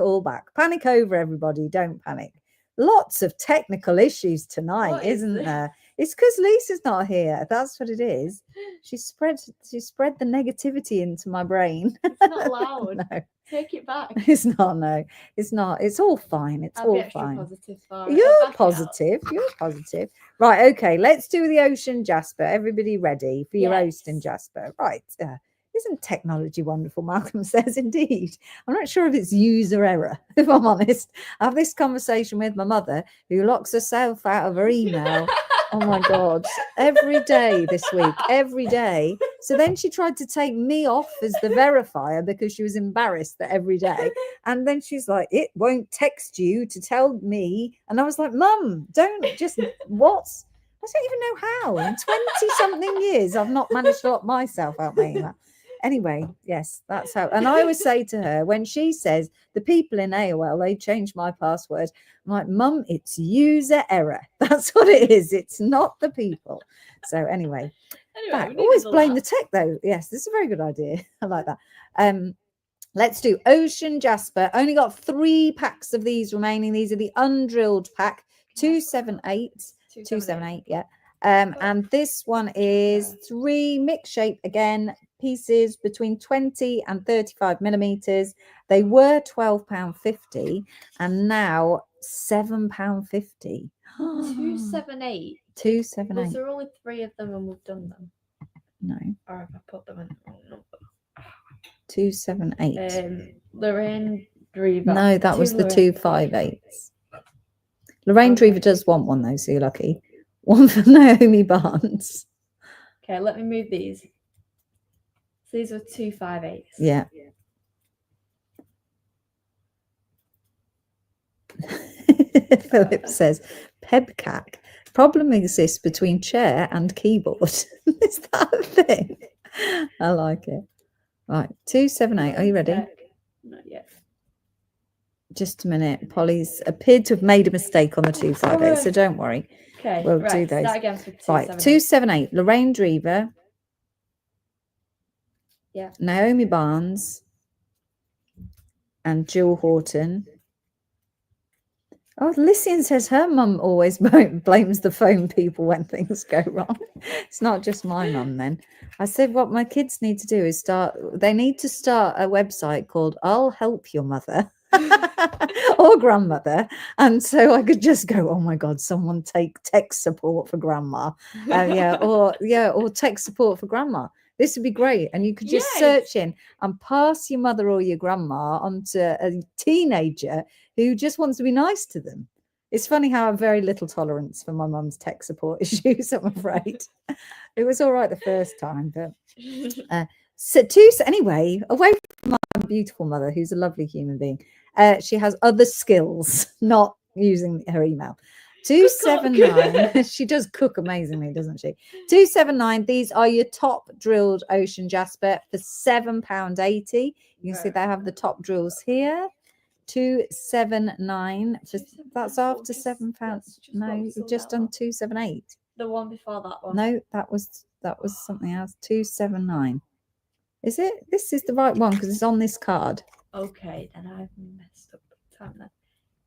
Panic over, everybody. Don't panic. Lots of technical issues tonight, What is isn't this? there? It's because Lisa's not here. That's what it is. She spread the negativity into my brain. It's not loud. No, Take it back. it's not. No, it's not. It's all fine. It's I'll all be extra fine. positive for it. I'll You're back it up. positive. You're positive. Right. Okay. Let's do the ocean jasper. Everybody ready for your ocean Yes. jasper? Right. Isn't technology wonderful? Malcolm says, indeed. I'm not sure if it's user error, if I'm honest. I have this conversation with my mother who locks herself out of her email. Oh my God. Every day this week, every day. So then she tried to take me off as the verifier because she was embarrassed that every day. And then she's like, it won't text you to tell me. And I was like, Mum, don't just, what? I don't even know how. In 20 something years, I've not managed to lock myself out my email. Anyway, yes, that's how. And I always say to her when she says the people in AOL, they changed my password. I'm like, Mum, it's user error. That's what it is. It's not the people. So anyway, Anyway, we always needed a blame the laugh. tech though. Yes, this is a very good idea. I like that. Let's do Ocean Jasper. Only got 3 packs of these remaining. These are the undrilled pack. 278. 278, yeah. And this one is 3 mixed shape again, pieces between 20 and 35 millimeters. They were £12.50 and now £7.50. 278. 278. Was there only 3 of them and we've done them? No, Or have I put them in the wrong number? 278. Lorraine Drever. No, that was the 258. Lorraine Drever does want one though, so you're lucky. One for Naomi Barnes. Okay, let me move these. So these were 258. Yeah. Philip says, Pebcac. Problem exists between chair and keyboard. Is that a thing? I like it. Right, 278. Are you ready? Not yet. Just a minute. Polly's appeared to have made a mistake on the 258, so don't worry. Okay, We'll right, do those. start again for 278. Right, 278. Lorraine Drever. Yeah. Naomi Barnes. And Jill Horton. Oh, Lysian says her mum always blames the phone people when things go wrong. It's not just my mum then. I said what my kids need to do is they need to start a website called I'll Help Your Mother or Grandmother. And so I could just go, oh my God, someone take tech support for grandma. Or tech support for grandma. This would be great. And you could just search in and pass your mother or your grandma onto a teenager who just wants to be nice to them. It's funny how I have very little tolerance for my mum's tech support issues, I'm afraid. It was all right the first time, but anyway, away from my beautiful mother, who's a lovely human being, she has other skills, not using her email. 279. She does cook amazingly, doesn't she? 279. These are your top drilled Ocean Jasper for £7.80. You can see they have the top drills here. 279. That's after £7. No, you've just done 278. The one before that one. No, that was something else. 279. Is it? This is the right one because it's on this card. Okay, then I've messed up the time then.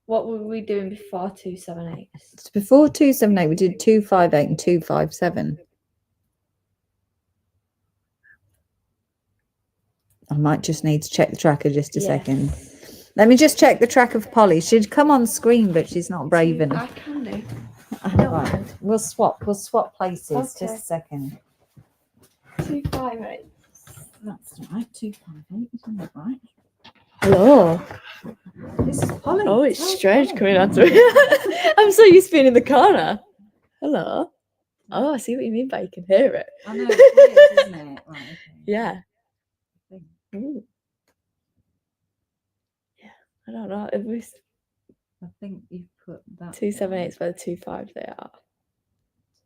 What were we doing before 278? Before 278, we did 258 and 257. I might just need to check the tracker just a second. Let me just check the track of Polly. She'd come on screen, but she's not brave enough. I can do. Right. We'll swap places. Okay. Just a second. 258. That's right. 258. Isn't that right? Hello. This is Polly. Oh, it's strange coming on to me. I'm so used to being in the corner. Hello. Oh, I see what you mean by you can hear it. I know, it's weird, isn't it? Right, okay. Yeah. Ooh. Yeah, I don't know. It was I think you put that 278 where the 25 they are.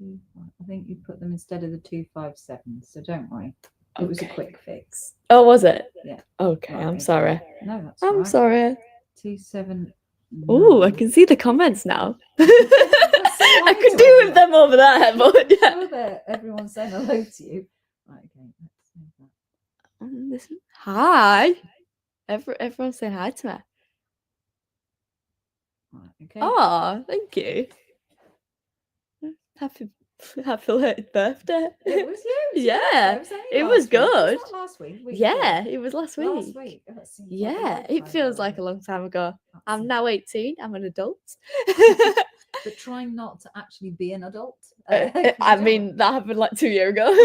I think you put them instead of the 257. So don't worry. It was a quick fix. Oh, was it? Yeah. Okay, Right, I'm sorry. No, that's I'm right. sorry. 279. Oh, I can see the comments now. I could do with them over there, but yeah. Sure that everyone's saying hello to you. Right, okay, let's move that. Listen. Hi. Everyone's saying hi to me. Right, okay. Oh, thank you. Happy late birthday. It was you. Yeah, it was good. Was that last week? Yeah, it was last week. Last week. Oh, it seems like a Yeah, lifetime it feels ago. like a long time ago. That's I'm it. now 18. I'm an adult. But trying not to actually be an adult. I mean, that happened like 2 years ago.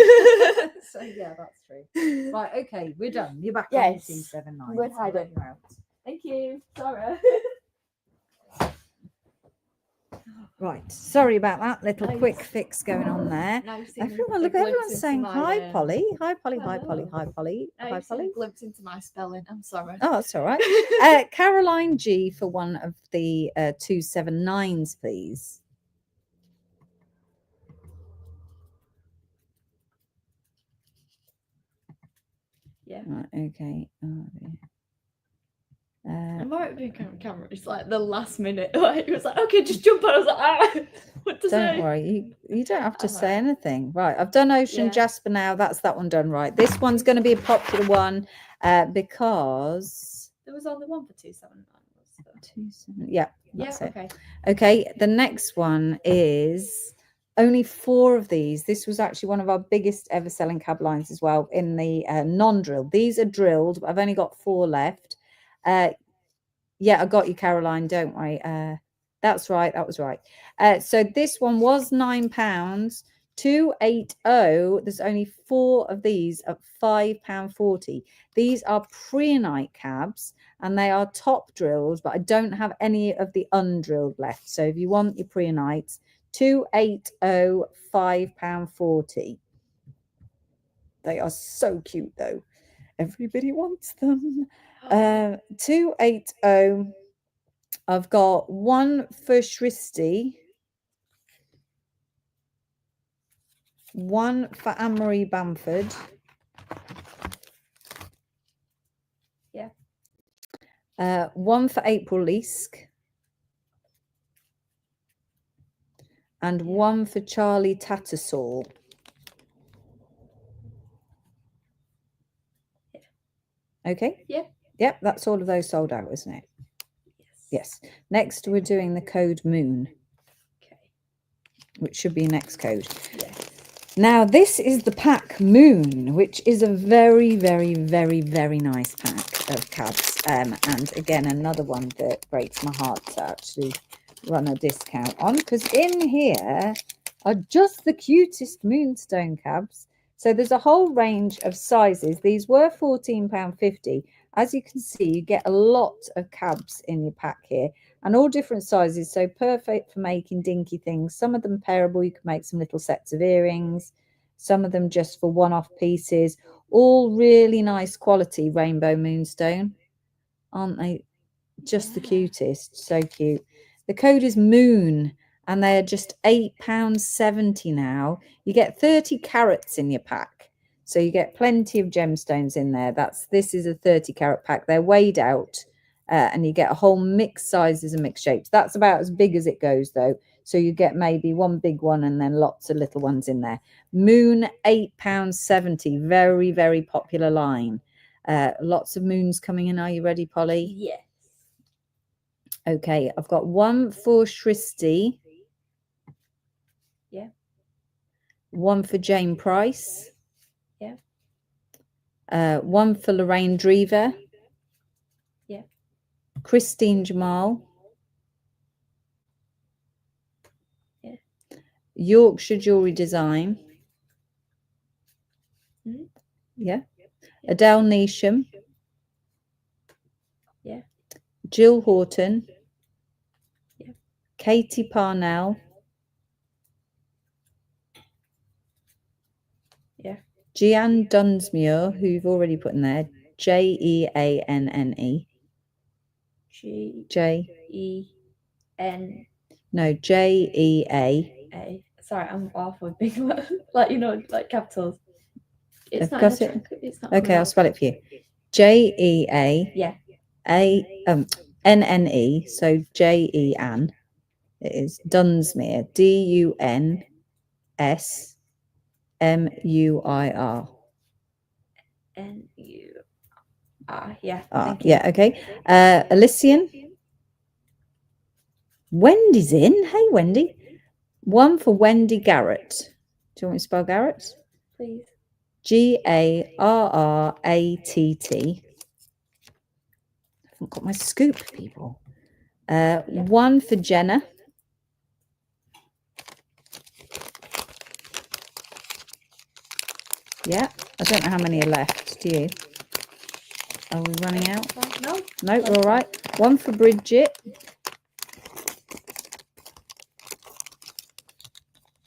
So yeah, that's true. Right, okay, we're done. You're back Yes. on 279. We're so hiding. let you out. Thank you. Sorry. Right, sorry about that little Nice. quick fix going on there. Everyone, look, everyone's saying hi, Polly. Hi, Polly. Hi, Polly. Hi, Polly. Hi, Polly. Glimpse into my spelling. I'm sorry. Oh, that's all right. Caroline G for one of the 279s, please. Yeah. Right, okay. Oh, dear. It might have been on camera. It's like the last minute. Like, it was like, okay, just jump on. I was like, ah, what to Don't say? worry, you don't have to I'm say alright. anything. Right, I've done Ocean Yeah. Jasper now. That's that one done right. This one's going to be a popular one because There was only one for 279. yeah, Yeah. that's it. Okay. Okay, the next one is only 4 of these. This was actually one of our biggest ever selling cab lines as well in the non-drill. These are drilled, but I've only got 4 left. Yeah, I got you, Caroline. Don't worry. That's right. That was right. So this one was £9. 280. There's only 4 of these at £5.40. These are preonite cabs and they are top drilled, but I don't have any of the undrilled left. So if you want your preonites, 280, £5.40. They are so cute though. Everybody wants them. 280. I've got one for Shristi, one for Anne-Marie Bamford. Yeah. One for April Leask. And one for Charlie Tattersall. Yeah. Okay? Yeah. Yep, that's all of those sold out, isn't it? Yes. Yes. Next, we're doing the code Moon, Okay. which should be next code. Yes. Now, this is the pack Moon, which is a very, very, very, very nice pack of cabs. And again, another one that breaks my heart to actually run a discount on, because in here are just the cutest Moonstone cabs. So there's a whole range of sizes. These were £14.50. As you can see, you get a lot of cabs in your pack here, and all different sizes, so perfect for making dinky things. Some of them pairable, you can make some little sets of earrings, some of them just for one-off pieces. All really nice quality rainbow moonstone, aren't they? Just the cutest. So cute. The code is Moon, and they are just £8.70 now. You get 30 carats in your pack, so you get plenty of gemstones in there. This is a 30 carat pack. They're weighed out, and you get a whole mixed sizes and mixed shapes. That's about as big as it goes, though. So you get maybe one big one and then lots of little ones in there. Moon, £8.70. Very, very popular line. Lots of moons coming in. Are you ready, Polly? Yes. Okay, I've got one for Shristi. Yeah. One for Jane Price. Yeah. One for Lorraine Drever. Yeah. Christine Jamal. Yeah. Yorkshire Jewelry Design. Mm-hmm. Yeah. Adele Neesham. Yeah. Jill Horton. Yeah. Katie Parnell. Yeah. Jeanne Dunsmuir, who you've already put in there. Jeanne. Gen. No, Jea. Sorry, I'm awful with big words. Like, like capitals. It's I've not in got a it. chunk. It's not. Okay, I'll spell it for you. Jea. Yeah. Nne. So Jeanne. It is Dunsmuir. Dunsmuir. NUR. Yeah. Thank you. Yeah, okay. Elysian. Wendy's in. Hey, Wendy. One for Wendy Garrett. Do you want me to spell Garrett? Please. Garratt. I haven't got my scoop, people. One for Jenna. Yeah, I don't know how many are left. Do you? Are we running out? No. No, we're all right. One for Bridget.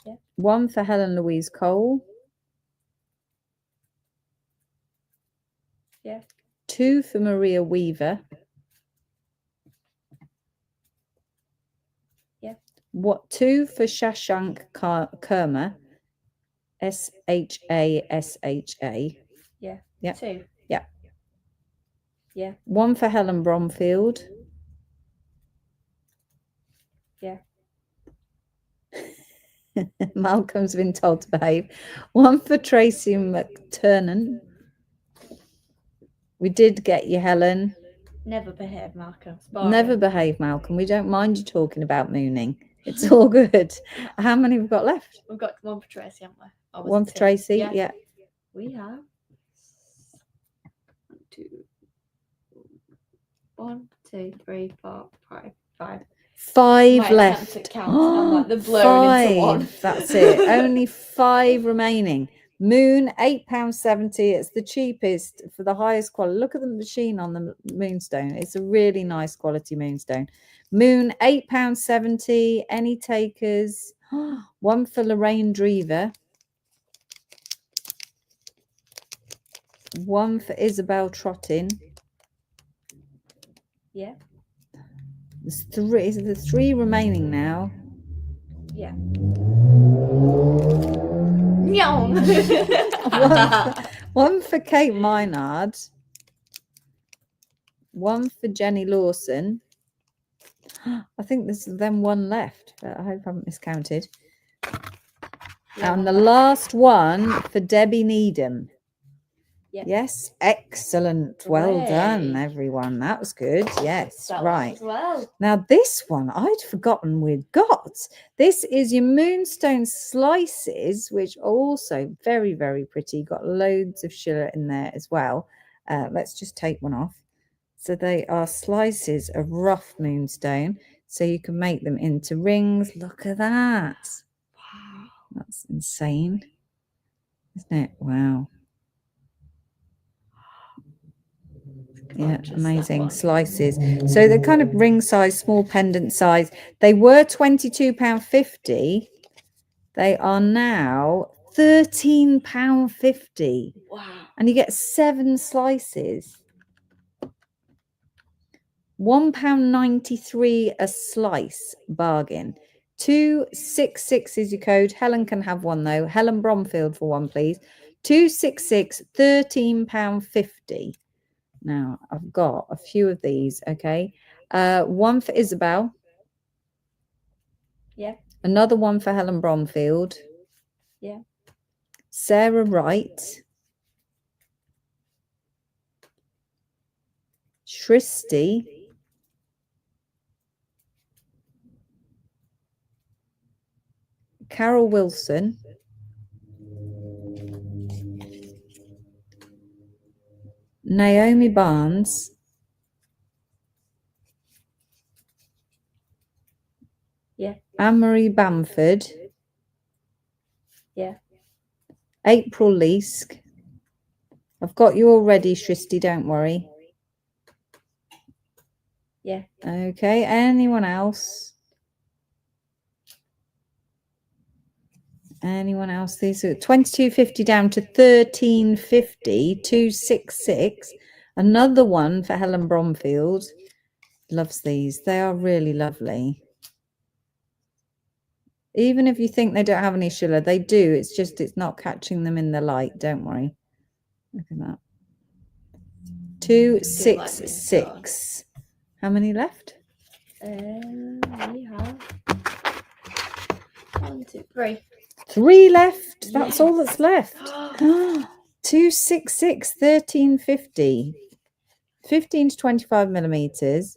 Yeah. One for Helen Louise Cole. Yeah. 2 for Maria Weaver. Yeah. 2 for Shashank Kurma. Shasha. Yeah. Yeah. 2. Yeah. Yeah. One for Helen Bromfield. Yeah. Malcolm's been told to behave. One for Tracy McTurnan. We did get you, Helen. Never behave, Malcolm. Never behave, Malcolm. We don't mind you talking about mooning. It's all good. How many have we got left? We've got one for Tracy, haven't we? Or was One it for two? Tracy. Yeah. Yeah. We have 1, 2, 3, 4, 5. Five My left. attempt at counts, and I'm like, they're blurring into one. That's it. Only 5 remaining. Moon, £8.70. It's the cheapest for the highest quality. Look at the machine on the moonstone. It's a really nice quality moonstone. Moon, £8.70. Any takers? One for Lorraine Drever. One for Isabel Trottin. Yeah. There's 3 remaining now. Yeah. one for Kate Minard. One for Jenny Lawson. I think there's then one left, but I hope I haven't miscounted. Yeah, And the last one for Debbie Needham. Yep. Yes, excellent. Well done, Hooray. everyone. That was good. Yes, That right. as well. Now, this one I'd forgotten we'd got. This is your moonstone slices, which are also very, very pretty. Got loads of sugar in there as well. Let's just take one off. So they are slices of rough moonstone. So you can make them into rings. Look at that. Wow. That's insane, isn't it? Wow. Yeah, amazing slices. So they're kind of ring size, small pendant size. They were £22.50. They are now £13.50. Wow. And you get 7 slices. £1.93 a slice, bargain. 266 is your code. Helen can have one though. Helen Bromfield for one, please. 266, £13.50. Now, I've got a few of these, okay? One for Isabel. Yeah. Another one for Helen Bromfield. Yeah. Sarah Wright. Shristi. Carol Wilson. Naomi Barnes. Yeah. Anne-Marie Bamford. Yeah. April Leask. I've got you already, Shristi, don't worry. Yeah. Okay, anyone else? Anyone else? These are £22.50 down to £13.50. 266. Another one for Helen Bromfield. Loves these. They are really lovely. Even if you think they don't have any sugar, they do. It's just it's not catching them in the light. Don't worry. Look at that. 266. How many left? We have 1, 2, 3. 3 left. That's all Yes. that's left. 266, £13.50. 15 to 25 millimeters.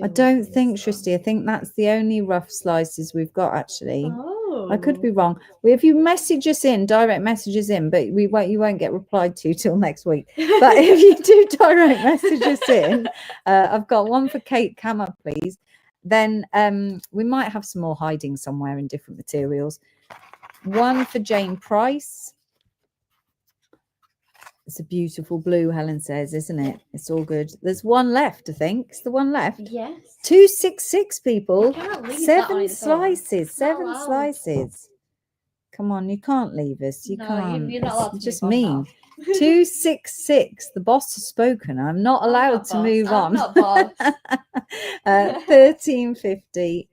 I don't think, Shristi, I think that's the only rough slices we've got, actually. Oh. I could be wrong. If you message us in, direct messages in, but you won't get replied to till next week. But if you do direct message us in, I've got one for Kate Kammer, please. Then we might have some more hiding somewhere in different materials. One for Jane Price. It's a beautiful blue, Helen says, isn't it? It's all good. There's one left, I think. It's the one left. Yes. 266, people. You can't leave that on 7 its own. slices. It's not 7 allowed. slices. Come on, you can't leave us. You No, can't. you're not allowed to It's just move on mean. now. 266. The boss has spoken. I'm not allowed to move I'm on. not boss. 13.50.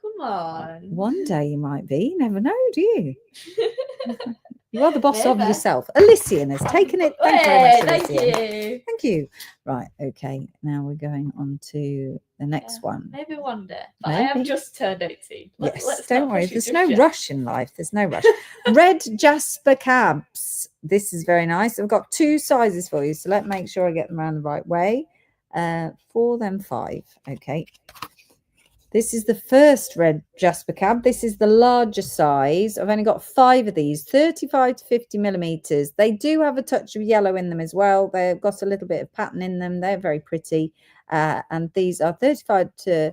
Come on. One day you might be. You never know, do you? You are the boss of Maybe. yourself. Elysian has taken it. Thank you very much, Thank Elysian. you. Thank you. Right, okay. Now we're going on to the next one. Maybe one day. But I have Maybe. just turned 18. Yes, Let's don't not worry. push it There's just no yet. rush in life. There's no rush. Red Jasper cabs. This is very nice. I've got 2 sizes for you, so let's make sure I get them around the right way. 4, then 5. Okay. This is the first red Jasper cab. This is the larger size. I've only got 5 of these, 35 to 50 millimeters. They do have a touch of yellow in them as well. They've got a little bit of pattern in them. They're very pretty. And these are 35 to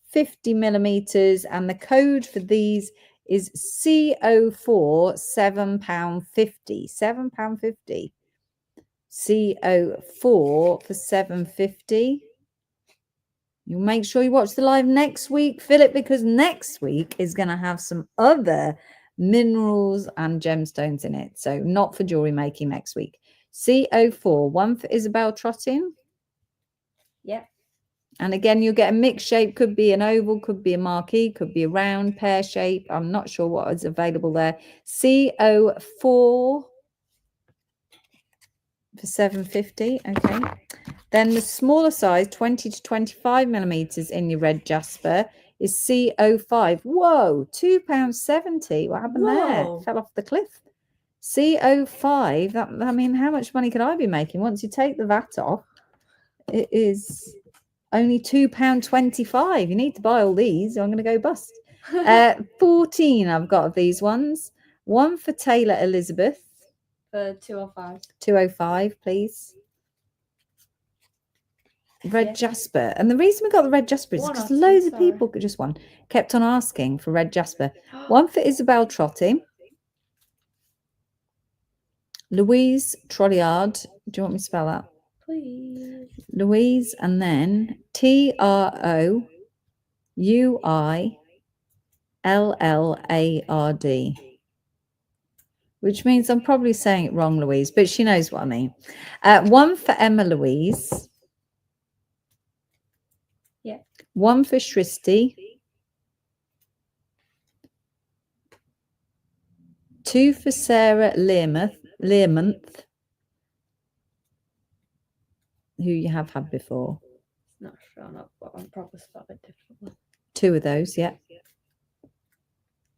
50 millimeters. And the code for these is CO4 £7.50. £7.50. CO4 for £7.50. You make sure you watch the live next week, Philip, because next week is going to have some other minerals and gemstones in it. So not for jewelry making next week. CO4, 1 for Isabel Trotting. Yep. And again, you'll get a mixed shape. Could be an oval, could be a marquee, could be a round pear shape. I'm not sure what is available there. CO4 for £7.50. Okay. Then the smaller size, 20 to 25 millimeters in your red Jasper, is CO5. Whoa, £2.70. What happened there? Fell off the cliff. CO5. I mean, how much money could I be making once you take the VAT off? It is only £2.25. You need to buy all these, or I'm going to go bust. 14 I've got of these ones. 1 for Taylor Elizabeth. For 205. 205, please. Red Jasper. And the reason we got the red Jasper is because loads of people kept on asking for red Jasper. 1 for Isabel Trotting. Louise Trolliard. Do you want me to spell that? Please. Louise, and then TROUILLARD. Which means I'm probably saying it wrong, Louise, but she knows what I mean. 1 for Emma Louise. Yeah. 1 for Shristi. 2 for Sarah Learmonth, who you have had before. Not sure, not what I'm probably spelled it differently. 2 of those, yeah.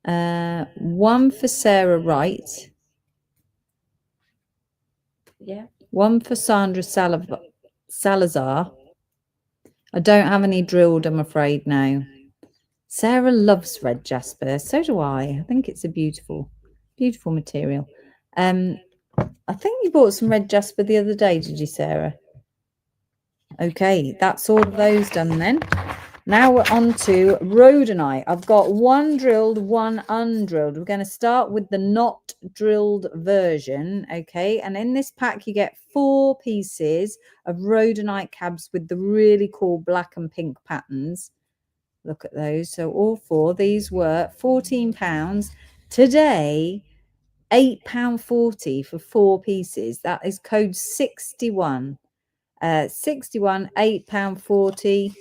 1 for Sarah Wright. Yeah. 1 for Sandra Salazar. I don't have any drilled, I'm afraid, now. Sarah loves red Jasper. So do I. I think it's a beautiful, beautiful material. I think you bought some red Jasper the other day, did you, Sarah? Okay, that's all of those done then. Now we're on to rhodonite. I've got 1 drilled, 1 undrilled. We're going to start with the not drilled version, okay? And in this pack, you get 4 pieces of rhodonite cabs with the really cool black and pink patterns. Look at those. So all 4. These were £14. Today, £8.40 for 4 pieces. That is code 61. 61, £8.40.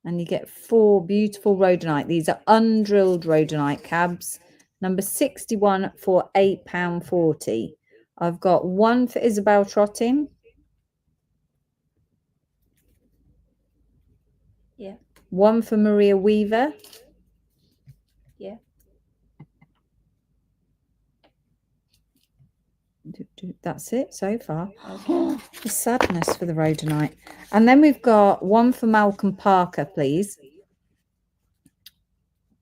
And you get 4 beautiful rhodonite. These are undrilled rhodonite cabs. Number 61 for £8.40. I've got 1 for Isabel Trotting. Yeah. 1 for Maria Weaver. Yeah. That's it so far. Okay. The sadness for the rhodonite. And then we've got 1 for Malcolm Parker, please.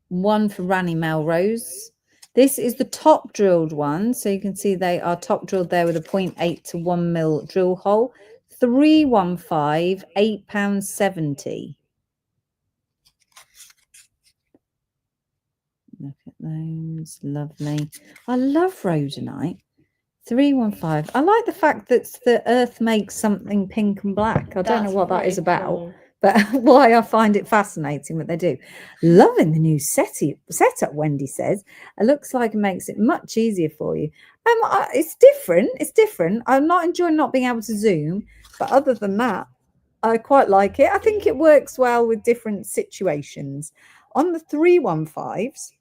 1 for Rani Melrose. This is the top drilled one. So you can see they are top drilled there with a 0.8 to 1 mil drill hole. 315, £8.70. Look at those. Lovely. I love rhodonite. 315. I like the fact that the earth makes something pink and black. I don't know what that is about, cool. but why I find it fascinating what they do. Loving the new setup, Wendy says. It looks like it makes it much easier for you. It's different. It's different. I'm not enjoying not being able to zoom, but other than that, I quite like it. I think it works well with different situations. On the 315s,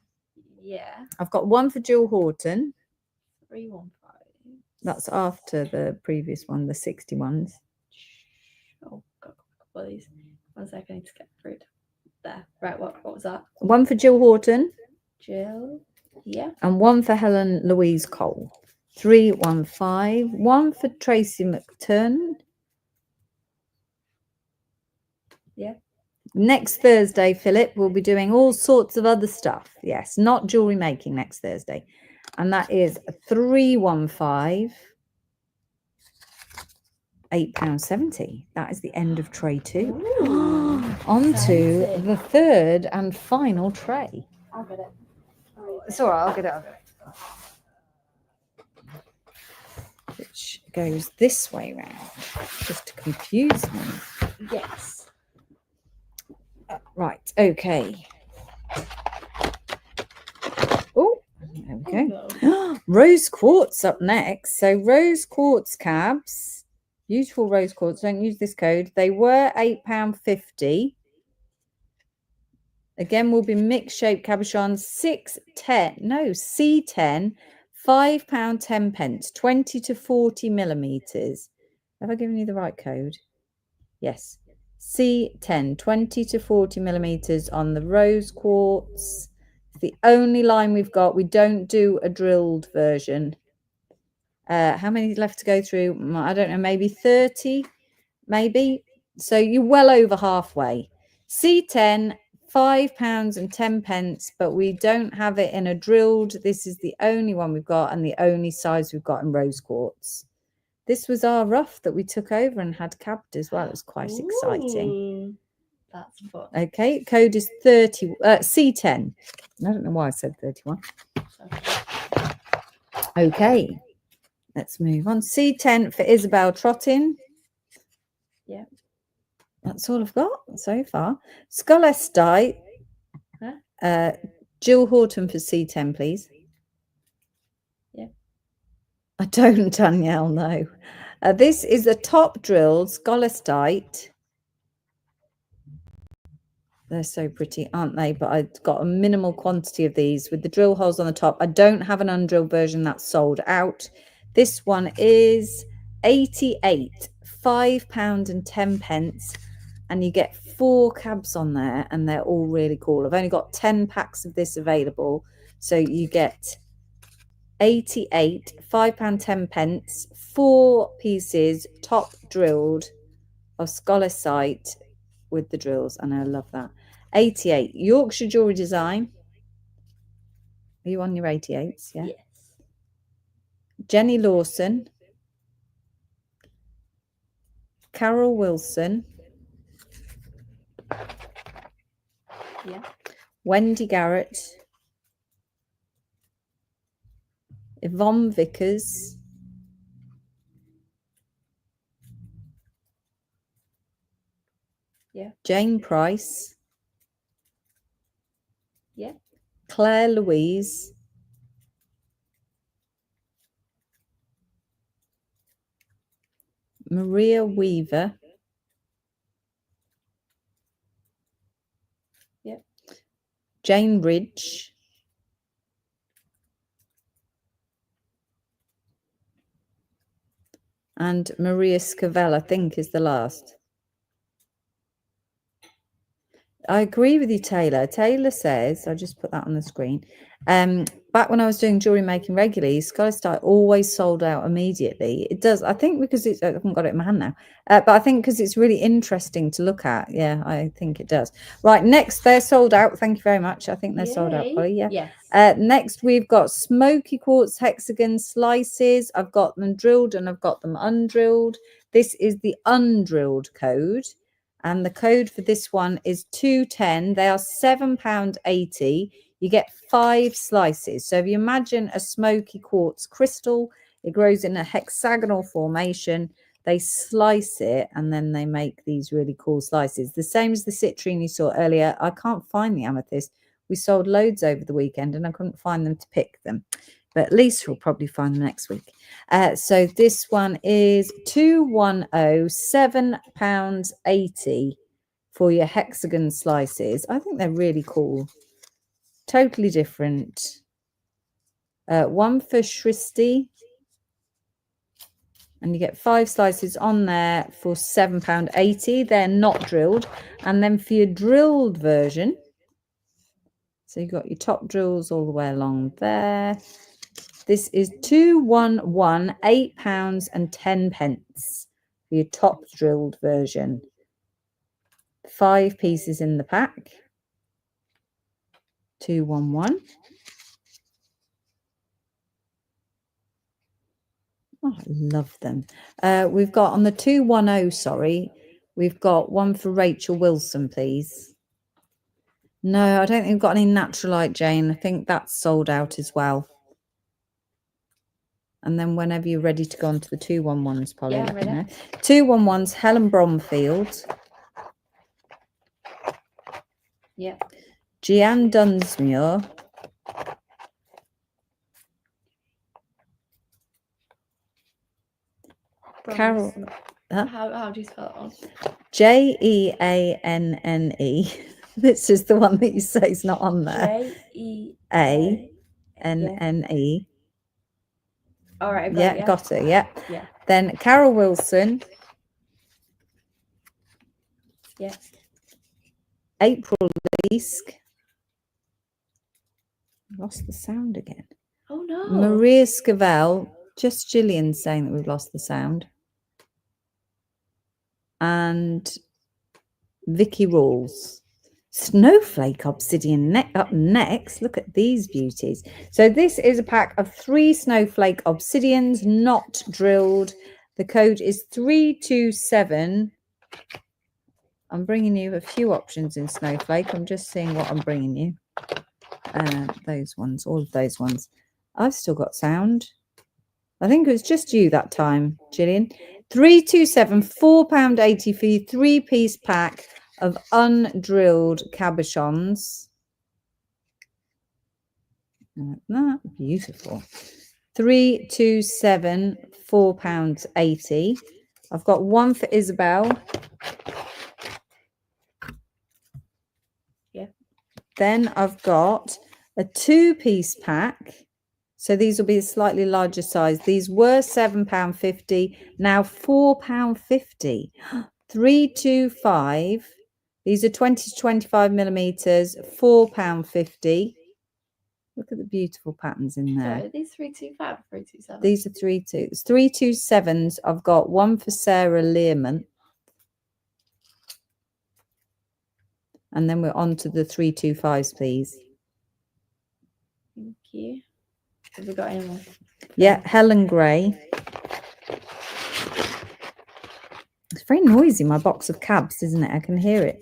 Yeah. I've got one for Jill Horton. 315. That's after the previous one, the 60 ones. Oh, got a couple of these. 1 second, I need to get through it. There. Right, what was that? One for Jill Horton Jill. Yeah. and one for Helen Louise Cole. 315. One for Tracy McTurnan. Yeah. Next Thursday, Philip, we'll be doing all sorts of other stuff. Yes, not jewellery making next Thursday. And that is 315. £8.70. That is the end of tray 2. On to fancy. the third and final tray. I'll get it. It's all right, I'll get it up. Which goes this way round, just to confuse me. Yes. Right, okay. Oh, there we go. No. Rose quartz up next. So rose quartz cabs, beautiful rose quartz. Don't use this code. They were £8.50. Again, will be mixed shape cabochons. C10, £5.10, 20 to 40 millimeters. Have I given you the right code? Yes. C10, 20 to 40 millimeters on the rose quartz. It's the only line we've got. We don't do a drilled version. How many left to go through? I don't know, maybe 30, maybe. So you're well over halfway. C10, £5.10, but we don't have it in a drilled. This is the only one we've got and the only size we've got in rose quartz. This was our rough that we took over and had cabbed as well. It was quite exciting. Ooh, that's fun. Okay, code is C10. I don't know why I said 31. Okay, let's move on. C10 for Isabel Trottin. Yeah. That's all I've got so far. Scolestite. Huh? Jill Horton for C10, please. Yeah. I don't, Danielle, no. This is a top drilled Scolestite. They're so pretty, aren't they? But I've got a minimal quantity of these with the drill holes on the top. I don't have an undrilled version that's sold out. This one is 88, £5.10. And you get 4 cabs on there and they're all really cool. I've only got 10 packs of this available. So you get 88, £5.10, 4 pieces, top drilled of Scolestite with the drills. And I love that. 88, Yorkshire Jewelry Design. Are you on your 88s? Yeah. Yes. Jenny Lawson. Carol Wilson. Yeah. Wendy Garrett. Yvonne Vickers. Yeah. Jane Price. Yeah. Claire Louise. Maria Weaver. Yeah. Jane Ridge. And Maria Scavell, I think, is the last. I agree with you, Taylor. Taylor says, I'll just put that on the screen. Back when I was doing jewelry making regularly, Scolestite always sold out immediately. It does, I think, because it's, I haven't got it in my hand now, but I think because it's really interesting to look at. Yeah, I think it does. Right, next, they're sold out. Thank you very much. I think they're sold out, Polly. Yeah. Yes. Next, we've got smoky quartz hexagon slices. I've got them drilled and I've got them undrilled. This is the undrilled code. And the code for this one is 210. They are £7.80. You get 5 slices. So if you imagine a smoky quartz crystal, it grows in a hexagonal formation. They slice it and then they make these really cool slices. The same as the citrine you saw earlier. I can't find the amethyst. We sold loads over the weekend and I couldn't find them to pick them. But Lisa will probably find them next week. So this one is 210, £7.80 for your hexagon slices. I think they're really cool totally different. One for Shristi. And you get 5 slices on there for £7.80. They're not drilled. And then for your drilled version, so you've got your top drills all the way along there. This is 211, £8.10 for your top drilled version. 5 pieces in the pack. 211. Oh, I love them. We've got on the 210, sorry, we've got one for Rachel Wilson, please. No, I don't think we've got any Naturalite, Jane. I think that's sold out as well. And then whenever you're ready to go on to the 211s, Polly, Yeah, let me ready. know. 211s, Helen Bromfield. Yeah. Gian Dunsmuir. Carol. Huh? How do you spell that one? Jeanne. This is the one that you say is not on there. Jeanne. All right, Yeah, got it. Yeah. Yeah. Then Carol Wilson. Yeah. April Leask. Lost the sound again. Oh no. Maria Scavell. Just Gillian saying that we've lost the sound. And Vicky Rawls. Snowflake Obsidian up next. Look at these beauties. So this is a pack of 3 Snowflake Obsidians, not drilled. The code is 327. I'm bringing you a few options in Snowflake. I'm just seeing what I'm bringing you. Those ones, all of those ones. I've still got sound. I think it was just you that time, Gillian. 327, £4.80 for your 3-piece pack of undrilled cabochons. That beautiful. 327, £4.80. I've got one for Isabel. Yeah. Then I've got a 2-piece pack. So these will be a slightly larger size. These were £7.50, now £4.50. 325. These are 20 to 25 millimeters, £4.50. Look at the beautiful patterns in there. So are these 325 or 327? These are 327s. I've got one for Sarah Learman. And then we're on to the 325s, please. Thank you. Have we got any more? Yeah, Helen Gray. It's very noisy, my box of cabs, isn't it? I can hear it.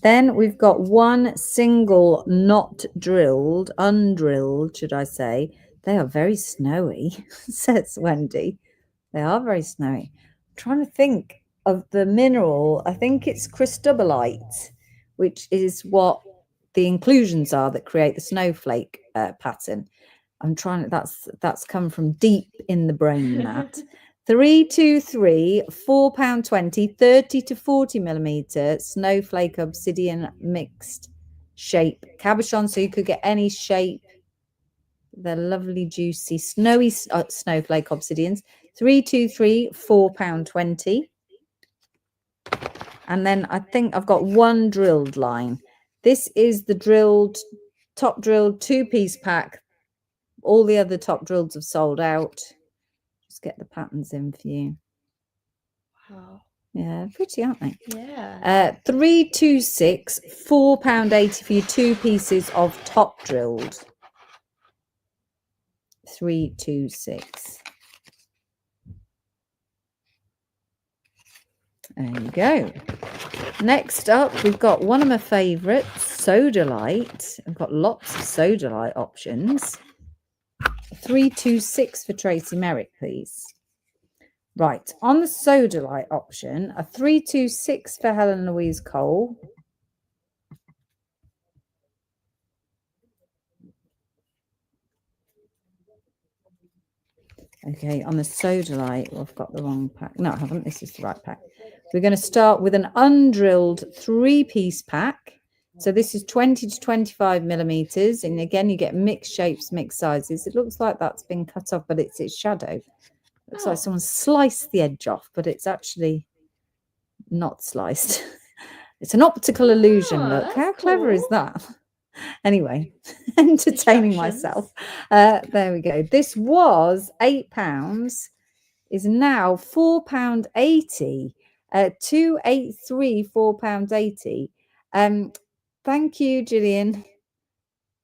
Then we've got one single not drilled, undrilled, should I say. They are very snowy, says Wendy. They are very snowy. I'm trying to think of the mineral. I think it's cristobalite, which is what the inclusions are that create the snowflake pattern. I'm trying to, that's come from deep in the brain, that. 323, £4.20, 30 to 40 millimeter snowflake obsidian mixed shape cabochon. So you could get any shape. They're lovely, juicy, snowy snowflake obsidians. 323, £4.20. And then I think I've got one drilled line. This is the top drilled 2-piece pack. All the other top drills have sold out. Just get the patterns in for you. Wow. Yeah, pretty, aren't they? Yeah. 326, £4.80 for your 2 pieces of top drilled. 326. There you go. Next up, we've got one of my favourites, Sodalite. I've got lots of Sodalite options. 326 for Tracy Merrick, please. Right, on the Sodalite option, a 326 for Helen Louise Cole. Okay, on the Sodalite, well, I've got the wrong pack. No, I haven't. This is the right pack. We're going to start with an undrilled 3-piece pack. So this is 20 to 25 millimeters. And again, you get mixed shapes, mixed sizes. It looks like that's been cut off, but it's its shadow. Looks like someone sliced the edge off, but it's actually not sliced. It's an optical illusion. Look, how clever is that? Anyway, entertaining myself. There we go. This was £8, is now £4.80. 283 £4.80. Thank you, Gillian.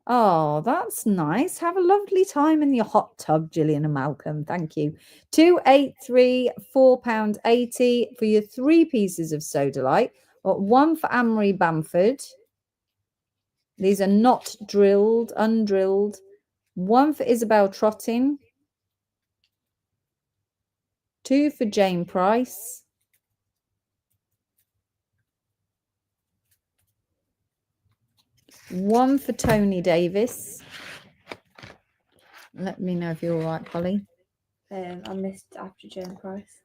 Oh, that's nice. Have a lovely time in your hot tub, Gillian and Malcolm. Thank you. 283 £4.80 for your 3 pieces of sodalite. One for Anne-Marie Bamford. These are not drilled, undrilled. One for Isabel Trotting. 2 for Jane Price. One for Tony Davis. Let me know if you're all right, Polly. I missed after Jane Price.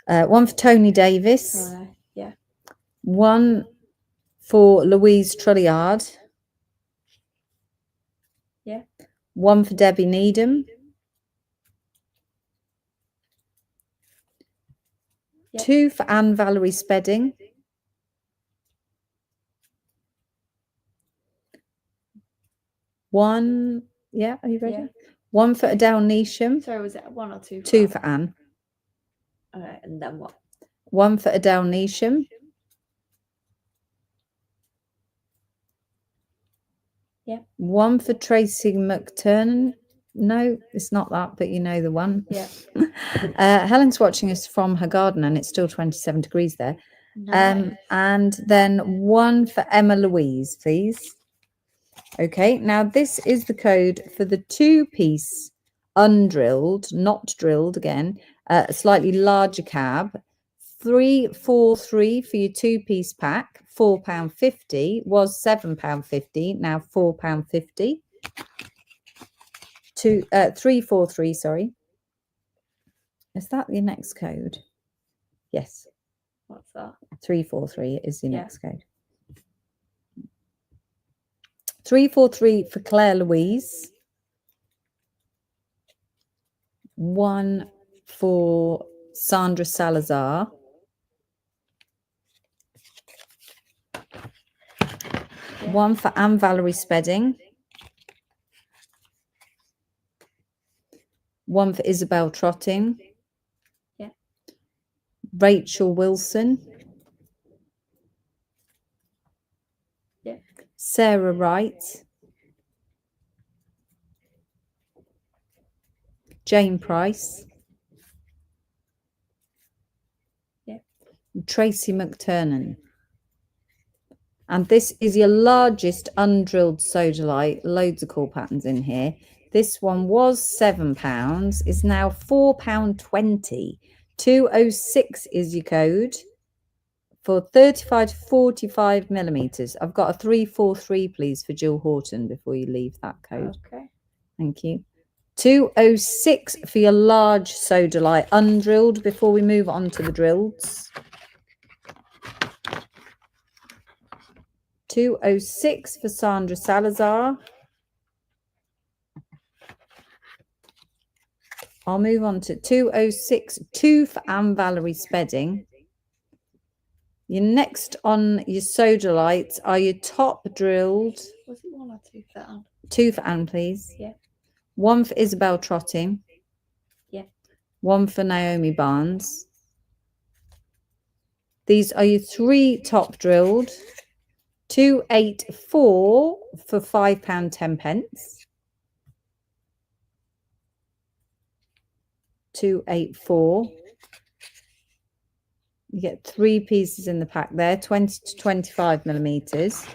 One for Tony Davis. Oh, yeah. One for Louise Trilliard. Yeah. One for Debbie Needham. Yeah. 2 for Anne Valerie Spedding. One, yeah, are you ready? Yeah. One for Adele Neesham. Sorry, was it 1 or 2? 2 for Anne. Okay, and then what? One for Adele Neesham. Yeah. One for Tracy McTurnan. No, it's not that, but you know the one. Yeah. Helen's watching us from her garden and it's still 27 degrees there. Nice. And then one for Emma Louise, please. Okay, now this is the code for the 2-piece undrilled, not drilled again, a slightly larger cab. 343 for your 2-piece pack. £4.50 was £7.50, now £4.50. 343, sorry. Is that your next code? Yes. What's that? 343 is your Yeah. next code. 343 for Claire Louise. 1 for Sandra Salazar. Yeah. 1 for Anne Valerie Spedding. 1 for Isabel Trotting. Yeah. Rachel Wilson. Yeah. Sarah Wright. Jane Price. Yeah. Tracy McTurnan. And this is your largest undrilled sodalite. Loads of cool patterns in here. This one was £7, is now £4.20. 206 is your code for 35 to 45 millimeters. I've got a 343, please, for Jill Horton before you leave that code. Okay. Thank you. 206 for your large sodalite undrilled before we move on to the drilleds. 206 for Sandra Salazar. I'll move on to 206, 2 for Anne Valerie Spedding. Your next on your sodalites are your top drilled. Was it 1 or 2 for Anne? 2 for Anne, please. Yeah. 1 for Isabel Trotting. Yeah. 1 for Naomi Barnes. These are your 3 top drilled. 284 for £5.10. 284. You get 3 pieces in the pack there, 20 to 25 millimeters.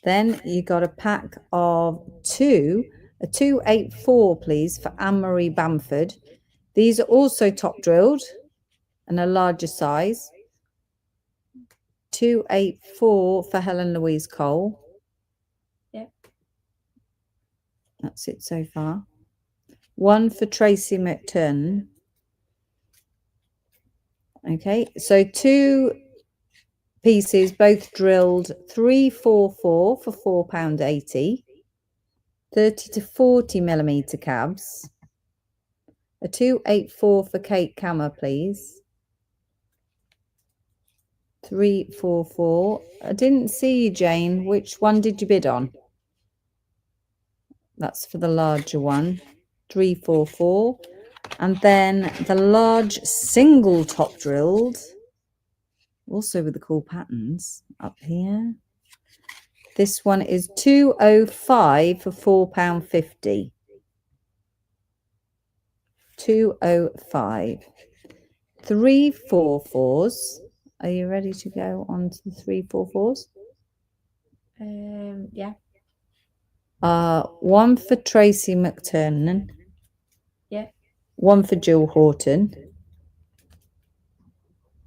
Then you got a pack of 2, a 284, please, for Anne-Marie Bamford. These are also top drilled and a larger size. 284 for Helen Louise Cole. Yep. That's it so far. 1 for Tracy McTurnan. Okay, so 2 pieces, both drilled 344 for £4.80, 30 to 40 millimeter cabs, a 284 for Kate Cammer, please. 344. I didn't see you, Jane. Which one did you bid on? That's for the larger one. 344. And then the large single top drilled, also with the cool patterns up here. This one is 205 for £4.50. 205. 344s. Are you ready to go on to the 344s? Yeah. One for Tracy McTurnan. Yeah. One for Jill Horton.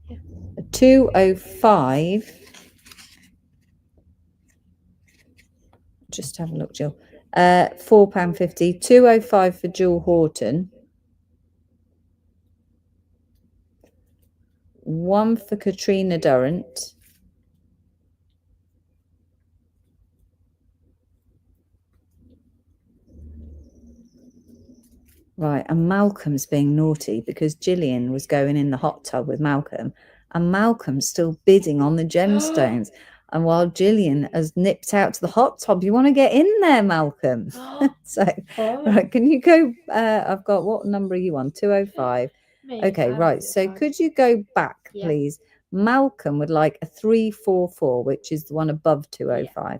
Yeah. 205. Just have a look, Jill. £4.50. 205 for Jill Horton. One for Katrina Durrant. Right, and Malcolm's being naughty because Gillian was going in the hot tub with Malcolm, and Malcolm's still bidding on the gemstones. And while Gillian has nipped out to the hot tub, you want to get in there, Malcolm. So, right, can you go? I've got, what number are you on? 205. Okay, right. So could you go back, please? Malcolm would like a 344, which is the one above 205. Yeah.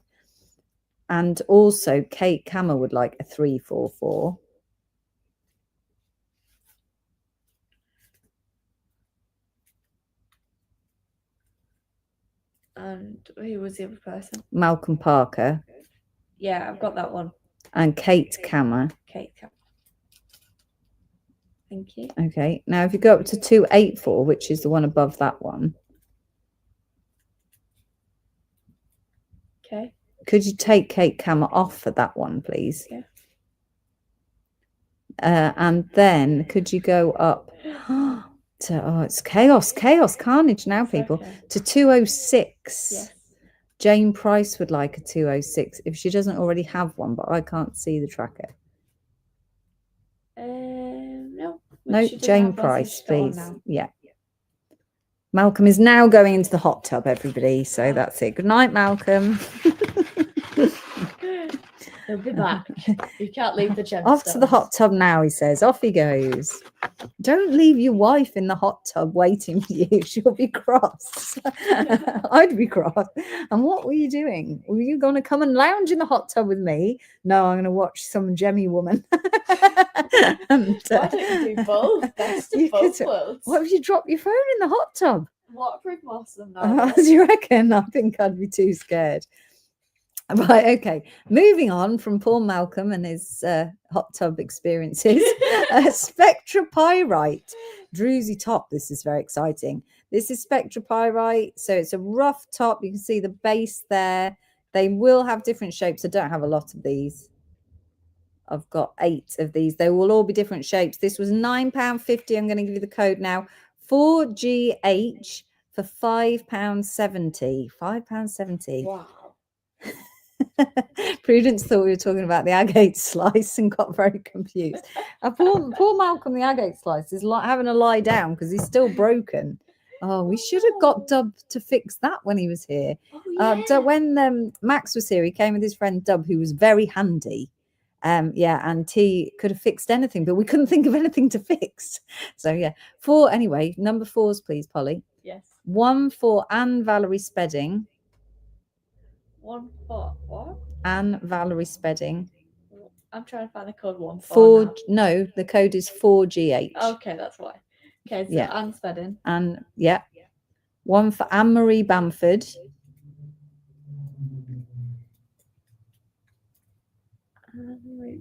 And also Kate Cammer would like a 344. And who was the other person? Malcolm Parker. Yeah, I've got that one. And Kate Cammer. Kate Cammer. Thank you. Okay, now if you go up to 284, which is the one above that one. Okay. Could you take Kate Cammer off for that one, please? Yeah. And then could you go up to, oh, it's chaos, carnage now, people. Okay. To 206. Yes. Jane Price would like a 206 if she doesn't already have one, but I can't see the tracker. No. No, Jane Price, please. Yeah. Malcolm is now going into the hot tub, everybody. So that's it. Good night, Malcolm. He'll be back. You can't leave the gemstones. Off to the hot tub now, he says. Off he goes. Don't leave your wife in the hot tub waiting for you. She'll be cross. I'd be cross. And what were you doing? Were you going to come and lounge in the hot tub with me? No, I'm going to watch some Gemmy woman. And, why don't you do both? Best of both worlds. What if you drop your phone in the hot tub? Waterproof most of them now. Do you reckon? I think I'd be too scared. Right, okay. Moving on from Paul Malcolm and his hot tub experiences. Spectra Pyrite. Druzy top. This is very exciting. This is Spectra Pyrite. So it's a rough top. You can see the base there. They will have different shapes. I don't have a lot of these. I've got 8 of these. They will all be different shapes. This was £9.50. I'm going to give you the code now. 4GH for £5.70. £5.70. Wow. Prudence thought we were talking about the agate slice and got very confused. Poor Malcolm, the agate slice, is like having to lie down because he's still broken. Oh, we should have got Dub to fix that when he was here. Oh, yeah. When Max was here, he came with his friend Dub, who was very handy. Yeah, and he could have fixed anything, but we couldn't think of anything to fix. So yeah, anyway, number 4s, please, Polly. Yes. 1 for Anne Valerie Spedding. 1 for what? Anne Valerie Spedding. I'm trying to find the code 1 for. 4. No, the code is 4GH. Okay, that's why. Okay, so yeah. Anne Spedding. And yeah. 1 for Anne Marie Bamford.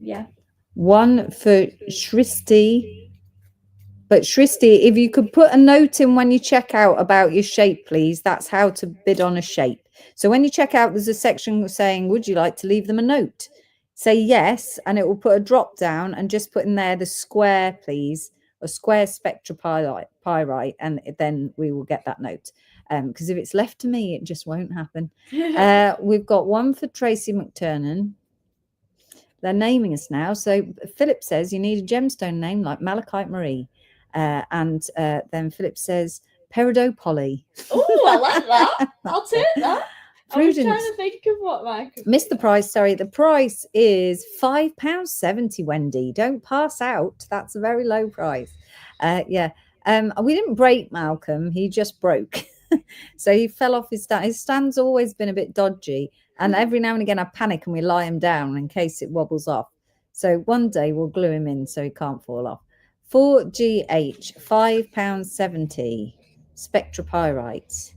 Yeah. 1 for Shristi. But Shristi, if you could put a note in when you check out about your shape, please. That's how to bid on a shape. So when you check out, there's a section saying, would you like to leave them a note? Say yes, and it will put a drop down and just put in there the square, please. A square Spectra Pyrite, and then we will get that note. because if it's left to me, it just won't happen. We've got one for Tracy McTurnan. They're naming us now. So Philip says you need a gemstone name like Malachite Marie. And then Philip says Peridot Polly. Oh, I like that. I'll take that. I was trying Prudence. to think of what mine could Missed the be. price. Sorry, the price is £5.70. Wendy, don't pass out. That's a very low price. Yeah. We didn't break Malcolm. He just broke. So he fell off his stand. His stand's always been a bit dodgy, and every now and again I panic and we lie him down in case it wobbles off. So one day we'll glue him in so he can't fall off. 4GH, £5.70. Spectropyrite.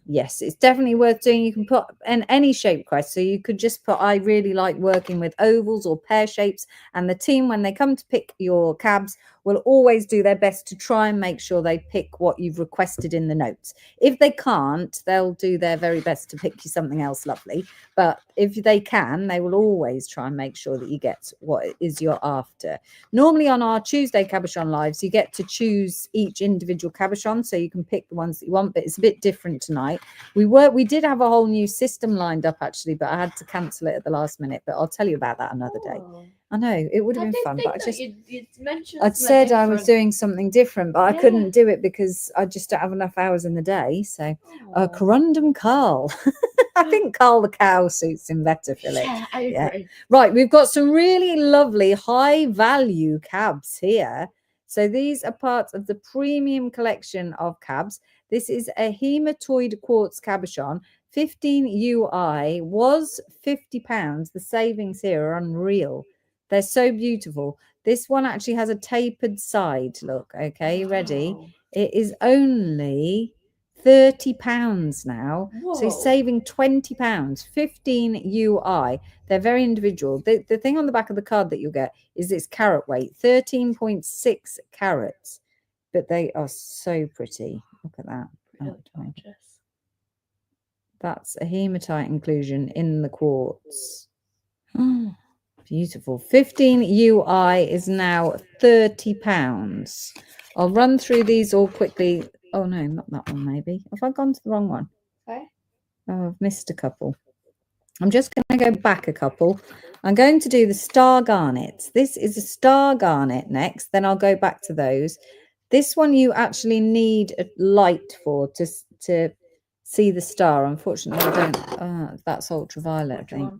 Yes, it's definitely worth doing. You can put in any shape request. So you could just put, I really like working with ovals or pear shapes. And the team, when they come to pick your cabs, will always do their best to try and make sure they pick what you've requested in the notes. If they can't, they'll do their very best to pick you something else lovely. But if they can, they will always try and make sure that you get what it is you're after. Normally on our Tuesday Cabochon lives, you get to choose each individual Cabochon, so you can pick the ones that you want, but it's a bit different tonight. We did have a whole new system lined up actually, but I had to cancel it at the last minute. But I'll tell you about that another day. Oh. I know it would have I been did fun, think but I that just you'd mentioned I'd something said I was different. doing something different, but I Yeah. couldn't do it because I just don't have enough hours in the day. So Oh. Corundum Carl. I think Carl the cow suits him better, Philip. Yeah, I Yeah. agree. Right, we've got some really lovely high value cabs here. So these are part of the premium collection of cabs. This is a hematoid quartz cabochon. 15 UI was £50. The savings here are unreal. They're so beautiful. This one actually has a tapered side. Look, okay, ready? Wow. It is only £30 now. So you're Whoa. saving £20. 15 UI. They're very individual. The thing on the back of the card that you'll get is its carat weight, 13.6 carats. But they are so pretty. Look at that. Really Oh, gorgeous. that's a hematite inclusion in the quartz. Beautiful. 15 UI is now £30. I'll run through these all quickly. Oh no, not that one maybe. Have I gone to the wrong one? Okay. Oh, I've missed a couple. I'm just going to go back a couple. I'm going to do the star garnets. This is a star garnet next. Then I'll go back to those. This one you actually need a light for to see the star. Unfortunately, I don't. That's ultraviolet, I Do you think.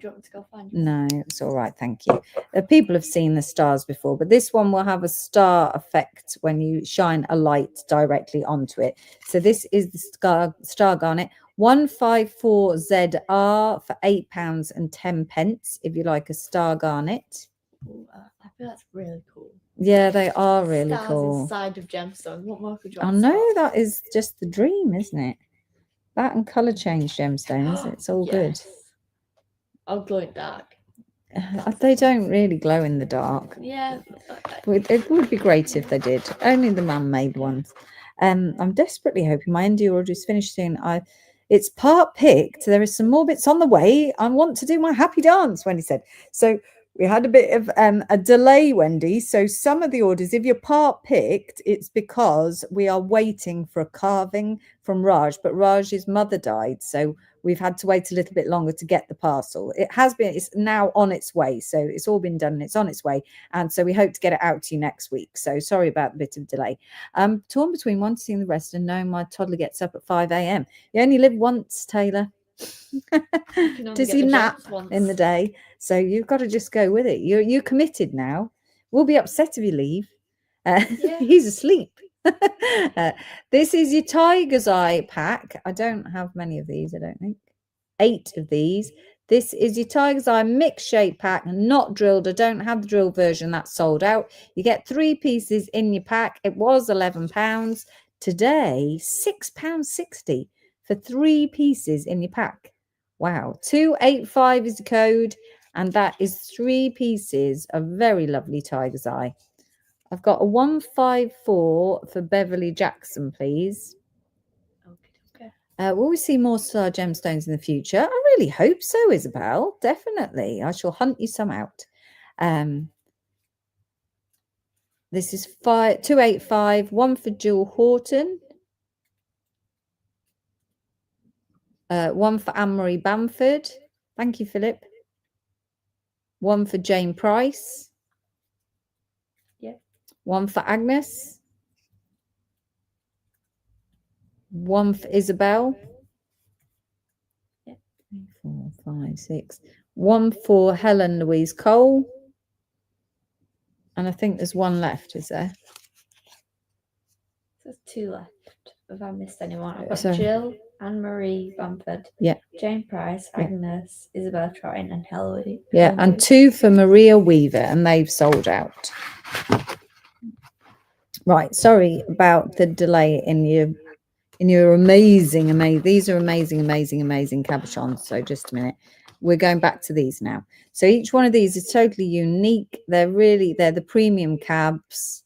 want me to go find you? No, it's all right. Thank you. People have seen the stars before, but this one will have a star effect when you shine a light directly onto it. So this is the star garnet. 154ZR for £8.10 if you like a star garnet. Ooh, I feel that's really cool. Yeah, they are really Stars cool. inside of gemstone. What more could you I ask know for? that is just the dream, isn't it? That and colour change gemstones. It's all good. Yes. I'll glow in dark. They don't really glow in the dark. Yeah. It would be great if they did. Only the man-made ones. I'm desperately hoping my ND order is finished soon. It's part picked. There is some more bits on the way. I want to do my happy dance, Wendy said. So we had a bit of a delay, Wendy. So some of the orders, if you're part picked, it's because we are waiting for a carving from Raj. But Raj's mother died, so we've had to wait a little bit longer to get the parcel. It's now on its way. So it's all been done and it's on its way. And so we hope to get it out to you next week. So sorry about the bit of delay. Torn between wanting to see the rest and knowing my toddler gets up at 5 a.m. You only live once, Taylor. Does he nap in the day? So you've got to just go with it. You're committed now. We'll be upset if you leave. He's asleep. This is your Tiger's Eye pack. I don't have many of these, I don't think. 8 of these. This is your Tiger's Eye mixed shape pack, not drilled. I don't have the drill version, that's sold out. You get 3 pieces in your pack. It was £11. Today, £6.60 for 3 pieces in your pack. Wow. 285 is the code, and that is 3 pieces of very lovely Tiger's Eye. I've got a 154 for Beverly Jackson, please. Okay. Will we see more star gemstones in the future? I really hope so, Isabel. Definitely. I shall hunt you some out. This is 285, one for Jewel Horton. One for Anne-Marie Bamford. Thank you, Philip. One for Jane Price. Yeah. One for Agnes. One for Isabel. Yeah. 3, 4, 5, 6. One for Helen Louise Cole. And I think there's one left, is there? There's 2 left. Have I missed anyone? I've got So- Jill, Anne-Marie Bamford, Yeah. Jane Price, Yeah. Agnes, Isabel Trotton, and Helen. Yeah, and 2 for Maria Weaver, and they've sold out. Right, sorry about the delay in your amazing. These are amazing cabochons. So just a minute. We're going back to these now. So each one of these is totally unique. They're the premium cabs.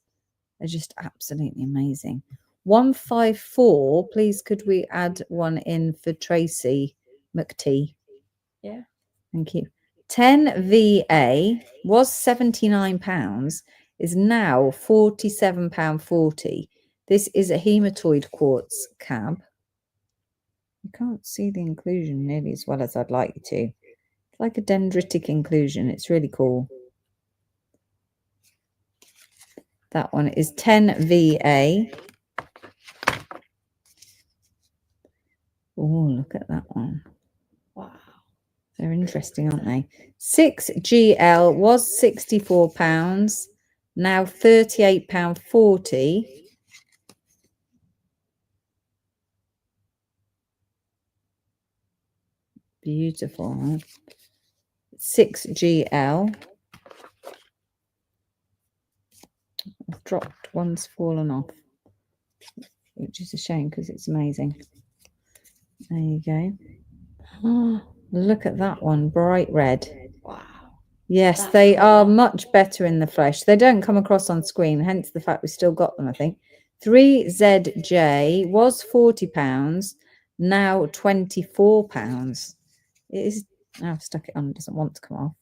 They're just absolutely amazing. 154, please could we add one in for Tracy McT? Yeah. Thank you. 10 VA was £79, is now £47.40. This is a hematoid quartz cab. You can't see the inclusion nearly as well as I'd like you to. It's like a dendritic inclusion. It's really cool. That one is 10 VA. Oh, look at that one. Wow. They're interesting, aren't they? 6GL was £64, now £38.40. Beautiful. Huh? 6GL. I've dropped, one's fallen off, which is a shame because it's amazing. There you go. Oh, look at that one, bright red. Wow. Yes, That's they are cool. much better in the flesh. They don't come across on screen, hence the fact we've still got them, I think. 3ZJ was £40, now £24. It is. Now I've stuck it on, it doesn't want to come off.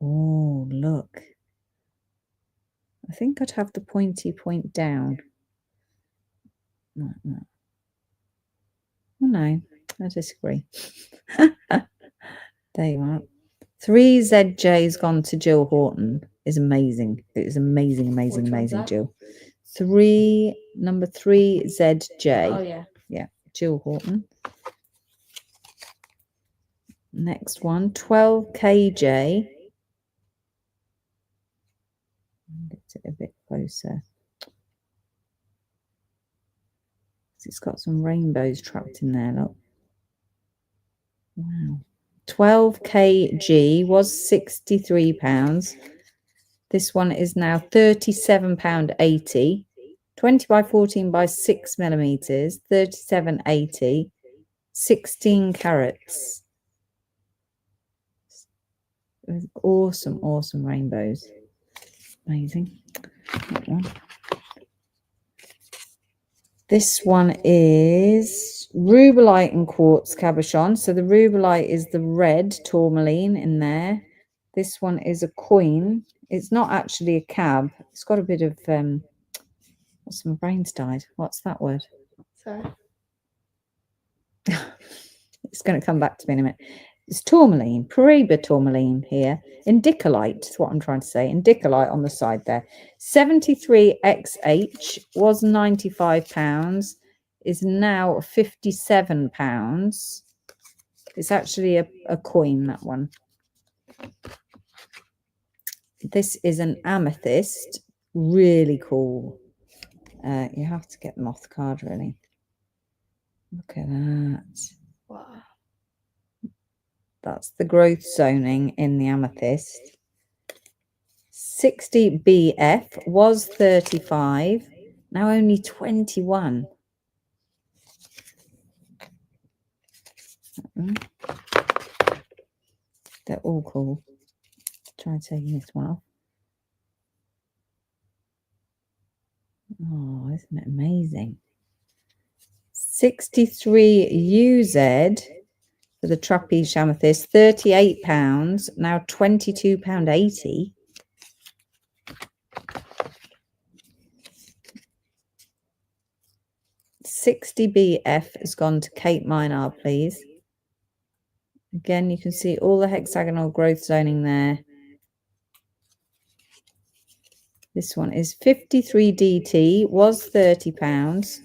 Oh, look. I think I'd have the pointy point down. No. Oh, no, I disagree. There you are. 3ZJ's gone to Jill Horton. Is amazing. It is amazing, Which one's that? Jill. Number 3ZJ. Oh, yeah. Yeah, Jill Horton. Next one, 12KJ. Get it a bit closer. It's got some rainbows trapped in there, look. Wow. 12KG was £63. This one is now £37.80. 20 by 14 by 6 millimeters, 37.80. 16 carats. Awesome rainbows. Amazing. That one. This one is rubellite and quartz cabochon. So the rubellite is the red tourmaline in there. This one is a coin. It's not actually a cab. It's got a bit of what's my brain's died? What's that word? Sorry. It's going to come back to me in a minute. It's tourmaline, Paraiba tourmaline here. Indicolite is what I'm trying to say. Indicolite on the side there. 73XH was £95, is now £57. It's actually a coin, that one. This is an amethyst. Really cool. You have to get them off the card, really. Look at that. Wow. That's the growth zoning in the amethyst. 60BF was 35, now only 21. They're all cool. Try taking this one off. Oh, isn't it amazing? 63UZ for the trapeze amethyst, £38, now £22.80. 60BF has gone to Kate Minard, please. Again, you can see all the hexagonal growth zoning there. This one is 53DT, was £30,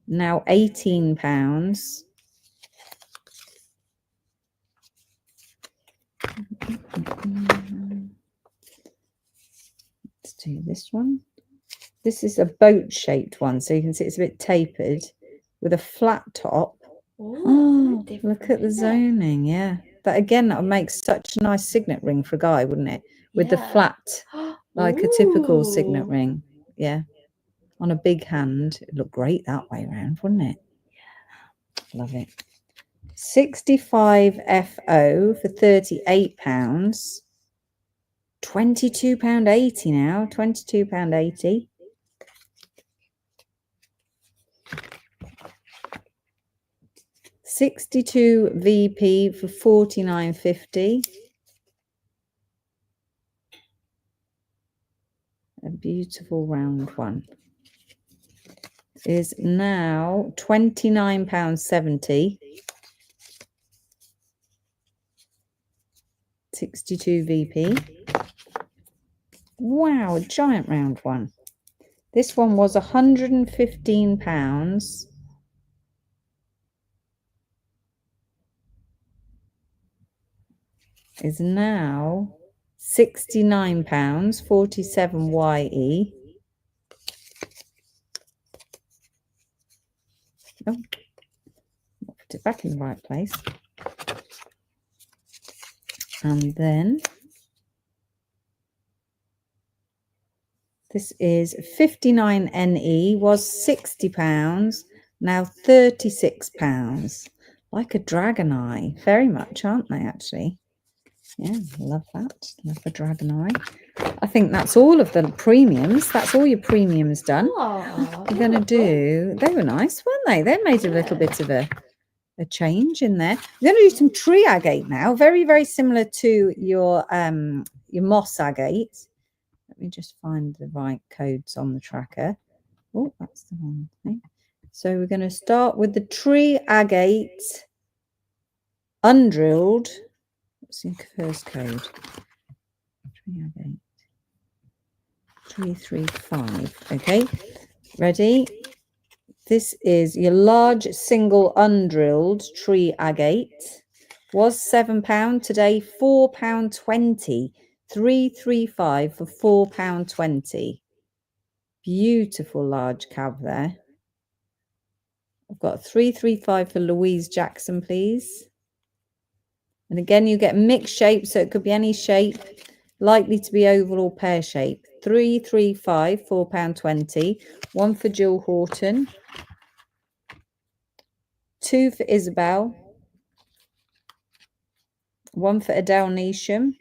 now £18. Let's do this one. This is a boat-shaped one, so you can see it's a bit tapered with a flat top. Oh, Look at the zoning, yeah. That again, that would make such a nice signet ring for a guy, wouldn't it? With the flat, like a typical signet ring. Yeah. On a big hand. It'd look great that way around, wouldn't it? Yeah. Love it. 65FO for £38. £22.80 now. £22.80. '62 VP for £49.50. A beautiful round one. Is now £29.70. 62 VP. Wow, a giant round one. This one was £115. Is now £69, 47 YE. Oh, put it back in the right place. And then this is 59 NE, was £60, now £36. Like a dragon eye, very much, aren't they, actually? Yeah, love that. Love the dragon eye. I think that's all of the premiums. That's all your premiums done. We're going to do... They were nice, weren't they? They made a little bit of a change in there. We're going to do some tree agate now. Very, very similar to your moss agate. Let me just find the right codes on the tracker. Oh, that's the wrong thing. So we're going to start with the tree agate undrilled. What's the first code? Tree agate 335. Okay, ready? This is your large single undrilled tree agate. Was £7 today, £4.20. 335 for £4.20. Beautiful large cab there. I've got 335 for Louise Jackson, please. And again, you get mixed shape, so it could be any shape, likely to be oval or pear shape. 335, £4.20. One for Jill Horton. Two for Isabel. One for Adele Neesham.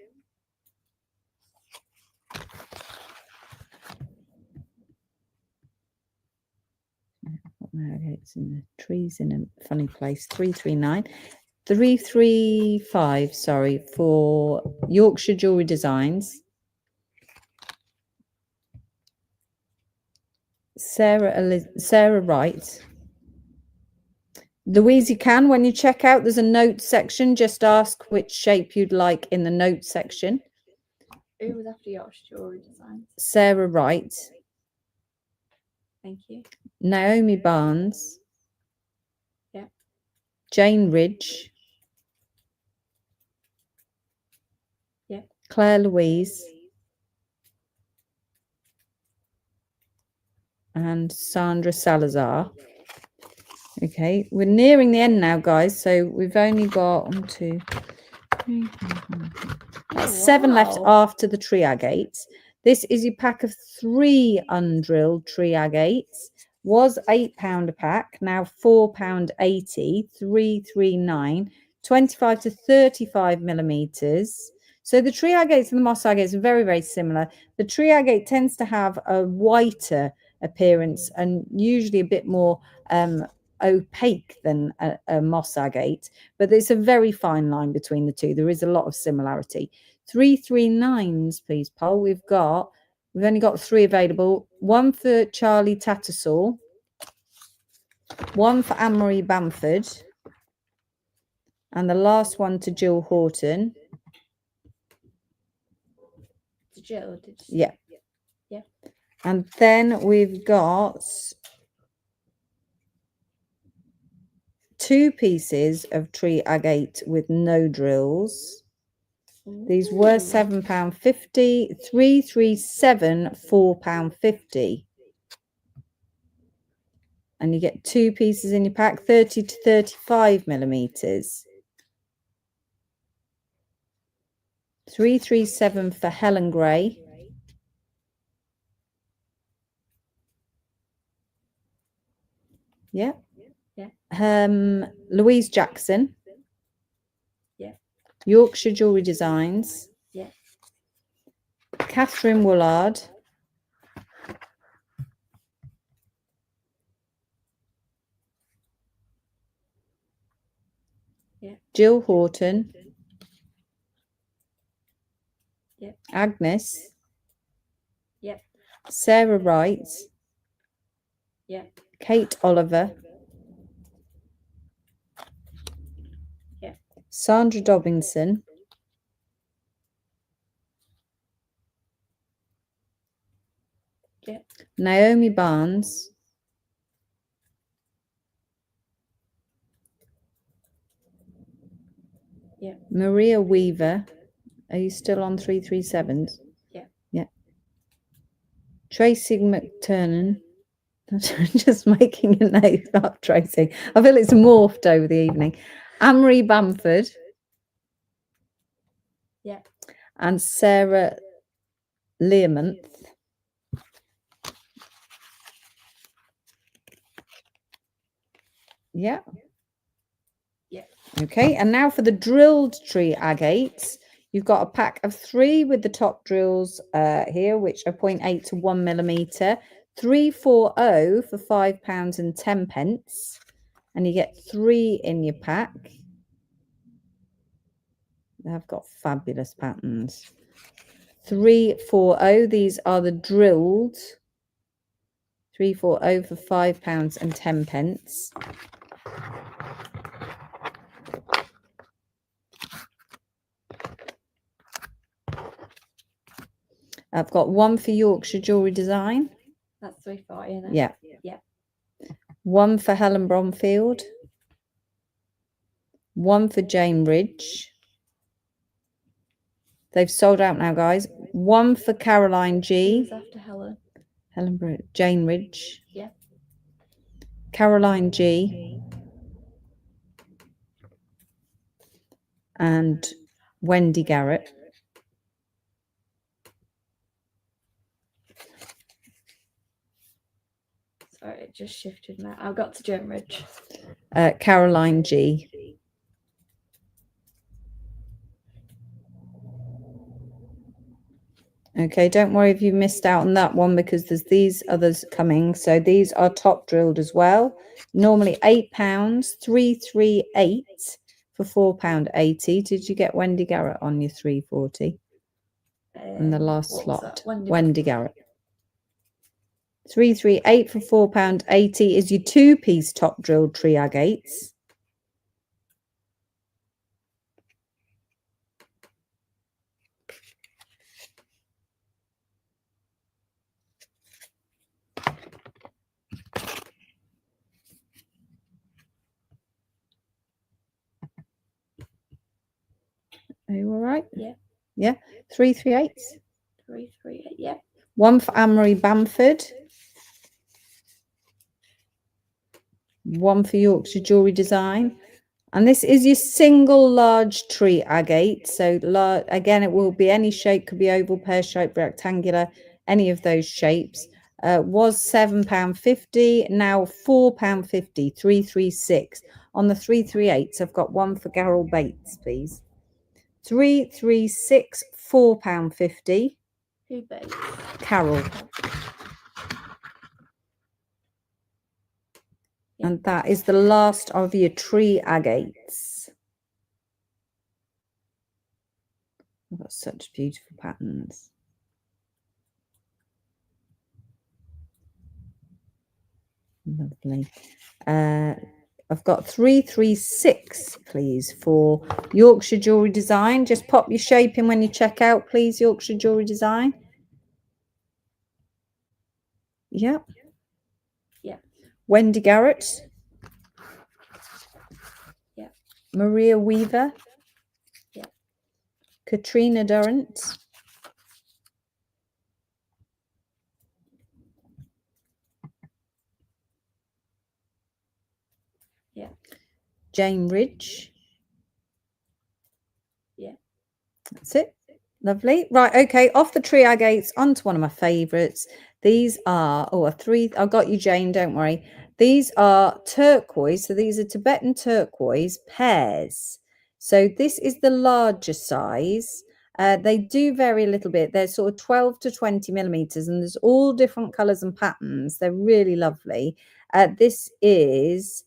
It's in the trees in a funny place. 339. 335, sorry, for Yorkshire Jewellery Designs. Sarah Wright. Louise, you can, when you check out, there's a notes section. Just ask which shape you'd like in the notes section. Who was after Yorkshire Jewellery Designs? Sarah Wright. Thank you. Naomi Barnes. Yeah. Jane Ridge. Yeah. Claire Louise. And Sandra Salazar. Okay, we're nearing the end now, guys. So we've only got 1, 2, 3, 4, 7 left after the tree agates. This is your pack of 3 undrilled tree agates. Was £8 a pack, now £4.80, 339, 25 to 35 millimeters. So the tree agates and the moss agates are very, very similar. The tree agate tends to have a whiter appearance and usually a bit more opaque than a moss agate, but there's a very fine line between the two. There is a lot of similarity. 339s, please, Paul. We've only got 3 available. One for Charlie Tattersall. one for Anne-Marie Bamford, and the last one to Jill Horton. To Jill, did you say? Yeah. Yeah. And then we've got 2 pieces of tree agate with no drills. These were Ooh. £7.50, 337, £4.50. And you get 2 pieces in your pack, 30 to 35 millimeters. 337 for Helen Gray. Yeah. Yeah. Louise Jackson. Yeah. Yorkshire Jewellery Designs. Yeah. Catherine Woolard. Yeah. Jill Horton. Yeah. Agnes. Yeah. Sarah Wright. Yeah. Kate Oliver. Yeah. Sandra Dobinson. Yeah. Naomi Barnes. Yeah. Maria Weaver. Are you still on 337s? Yeah. Yeah. Tracy McTurnan. Just making a note about Tracy. I feel it's morphed over the evening. Anne-Marie Bamford. Yeah. And Sarah Learmonth. Yeah. Yeah. Okay, and now for the drilled tree agates. You've got a pack of 3 with the top drills here, which are 0.8 to 1 millimeter. 340 for £5 and 10 pence. And you get 3 in your pack. They've got fabulous patterns. 340. These are the drilled. 340 for £5 and 10 pence. I've got 1 for Yorkshire Jewellery Design. That's 340, isn't it? Yeah. Yeah. 1 for Helen Bromfield. 1 for Jane Ridge. They've sold out now, guys. 1 for Caroline G. Who's after Helen? Jane Ridge. Yeah. Caroline G. And Wendy Garrett. Sorry, it just shifted now. I got to Jane Ridge. Caroline G. Okay, don't worry if you missed out on that one because there's these others coming. So these are top drilled as well. Normally £8, 338 for £4.80. Did you get Wendy Garrett on your 340? In the last slot. Wendy Garrett. 338 for £4.80 is your 2-piece top drilled tree agates. Are you all right? Yeah. Yeah. 338. 338. Yeah. 1 for Anne-Marie Bamford. 1 for Yorkshire Jewellery Design. And this is your single large tree agate. So again, it will be any shape, could be oval, pear-shaped, rectangular, any of those shapes. Was £7.50, now £4.50, 336. On the 338s, I've got 1 for Carol Bates, please. 336, £4.50. Who Bates? Carol. Yeah. And that is the last of your tree agates. I've got such beautiful patterns. Lovely. I've got 336, please, for Yorkshire Jewellery Design. Just pop your shape in when you check out, please, Yorkshire Jewellery Design. Yep. Yeah. Wendy Garrett. Yeah. Maria Weaver. Yeah. Katrina Durrant. Yeah. Jane Ridge. Yeah. That's it. Lovely. Right, okay, off the tree agates onto one of my favourites. These are, I've got you, Jane, don't worry. These are turquoise, so these are Tibetan turquoise pairs. So this is the larger size. They do vary a little bit. They're sort of 12 to 20 millimeters, and there's all different colours and patterns. They're really lovely. This is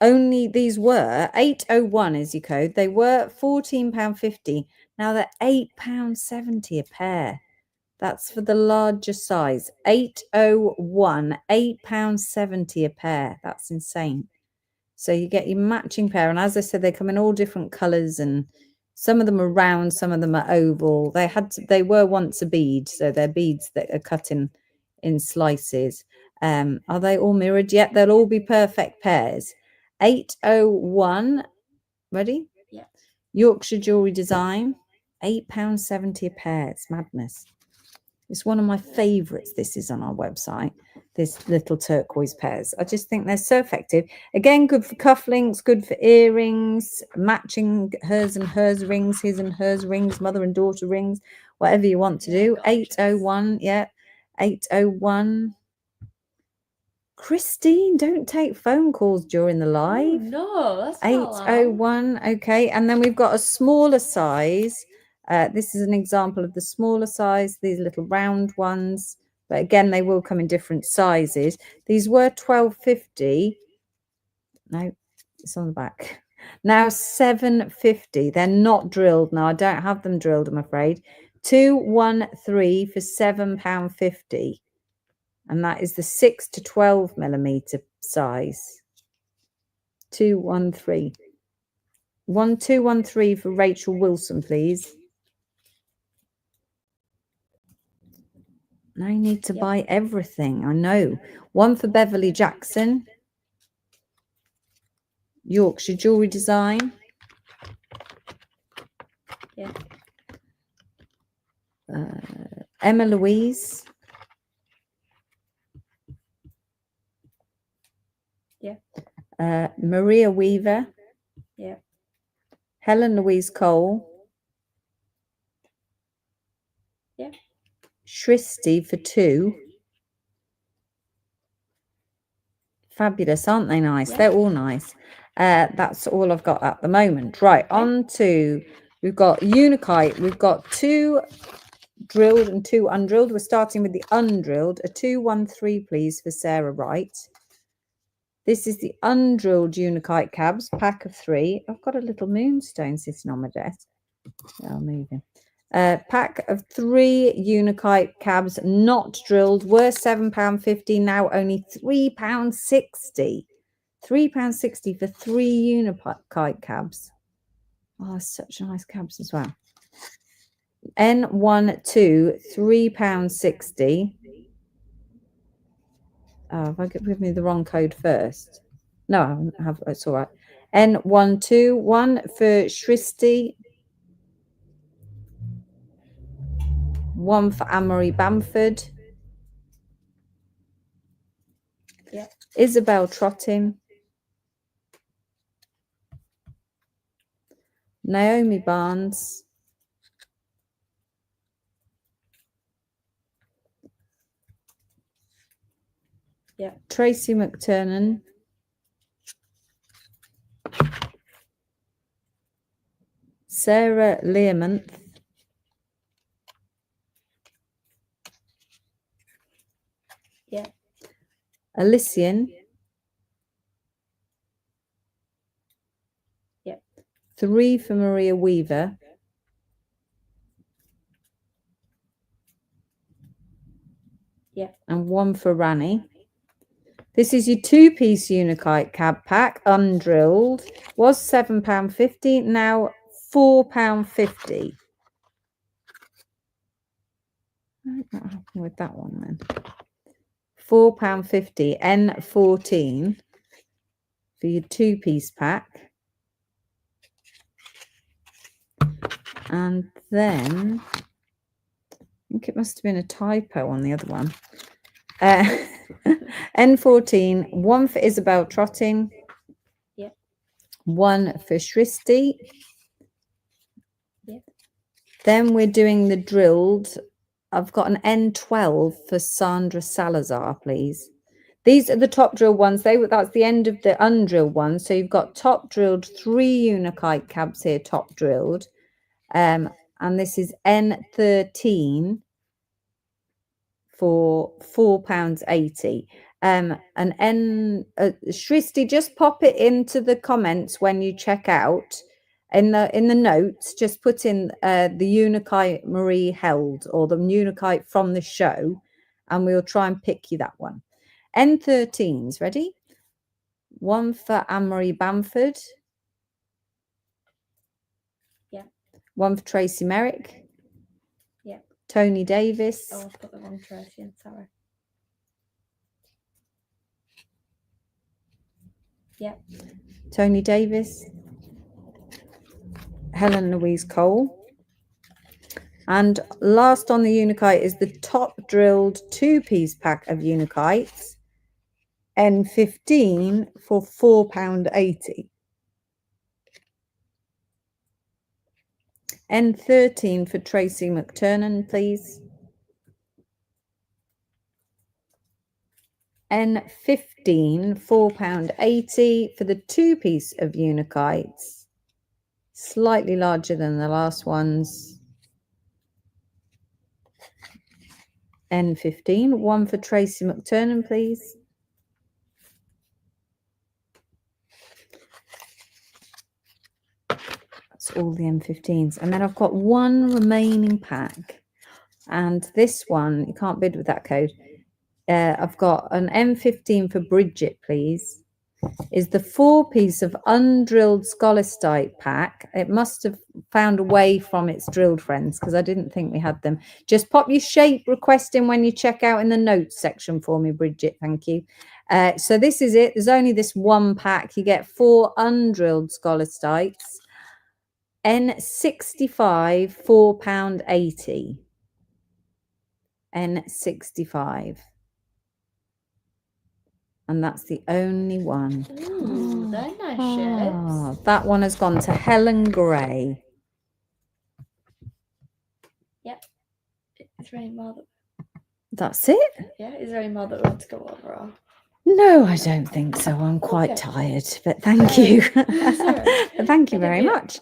only, these were 801 is your code. They were £14.50. Now they're £8.70 a pair. That's for the larger size. 801, £8.70 a pair. That's insane. So you get your matching pair. And as I said, they come in all different colours, and some of them are round, some of them are oval. They were once a bead, so they're beads that are cut in slices. Are they all mirrored? Yet they'll all be perfect pairs. 801. Ready? Yeah. Yorkshire Jewellery Design. £8.70 a pair. It's madness. It's one of my favourites. This is on our website. This little turquoise pairs. I just think they're so effective. Again, good for cufflinks, good for earrings, matching hers and hers rings, his and hers rings, mother and daughter rings, whatever you want to do. Gorgeous. 801, yeah. 801. Christine, don't take phone calls during the live. Oh, no, that's not allowed. 801. Okay, and then we've got a smaller size. This is an example of the smaller size, these little round ones, but again, they will come in different sizes. These were £12.50. No, it's on the back. Now £7.50. They're not drilled now. I don't have them drilled, I'm afraid. 213 for £7.50. And that is the 6 to 12 millimeter size. 213. 1213 for Rachel Wilson, please. Now you need to buy everything. I know. One for Beverly Jackson. Yorkshire Jewellery Design. Yeah. Emma Louise. Yeah. Maria Weaver. Yeah. Helen Louise Cole. Yeah. Shristi for 2. Fabulous, aren't they nice? Yeah. They're all nice. That's all I've got at the moment. Right, on to, we've got Unikite. We've got 2 drilled and 2 undrilled. We're starting with the undrilled. A 213, please, for Sarah Wright. This is the undrilled Unikite cabs, pack of 3. I've got a little moonstone sitting on my desk. I'll move him. Pack of 3 Unikite cabs, not drilled, were £7.50, now only £3.60. £3.60 for 3 Unikite cabs. Oh, such nice cabs as well. N12, £3.60. Oh, have I given me the wrong code first? No, I haven't. It's all right. N121 for Shristi. 1 for Anne-Marie Bamford. Yeah. Isabel Trottin. Naomi Barnes. Yeah. Tracy McTurnan. Sarah Learmonth. Yeah. Elysian. Yeah. 3 for Maria Weaver. Yeah. And 1 for Rani. This is your 2-piece Unikite cab pack, undrilled. Was £7.50, now £4.50. What happened with that one then? £4.50, N14 for your 2-piece pack. And then I think it must have been a typo on the other one. N14, one for Isabel Trotting. Yep. One for Shristi. Yep. Then we're doing the drilled. I've got an N12 for Sandra Salazar, please. These are the top drilled ones. That's the end of the undrilled ones. So you've got top drilled 3 Unikite cabs here, top drilled. And this is N13 for £4.80. And Shristi, just pop it into the comments when you check out. In the notes, just put in the Unikite Marie held or the Unikite from the show, and we'll try and pick you that one. N13s, ready? One for Anne-Marie Bamford. Yeah. One for Tracy Merrick. Yeah. Tony Davis. Oh, I've got the wrong Tracy in, sorry. Yeah. Tony Davis. Helen Louise Cole. And last on the Unikite is the top drilled 2-piece pack of Unikites. N15 for £4.80. N13 for Tracy McTurnan, please. N15, £4.80 for the 2-piece of Unikites. Slightly larger than the last ones. N15, one for Tracy McTurnan, please. That's all the N15s. And then I've got one remaining pack. And this one, you can't bid with that code. I've got an M15 for Bridget, please. Is the 4-piece of undrilled Scholastite pack. It must have found a way from its drilled friends because I didn't think we had them. Just pop your shape request in when you check out in the notes section for me, Bridget. Thank you. So this is it. There's only this one pack. You get 4 undrilled Scholastites. N65, £4.80. N65. And that's the only one. Ooh, they're nice shapes. That one has gone to Helen Gray. Yep. Is there any more That's it? is there any more that we want to go over? Or? No, I don't think so. I'm quite tired, but thank you. Thank you very much.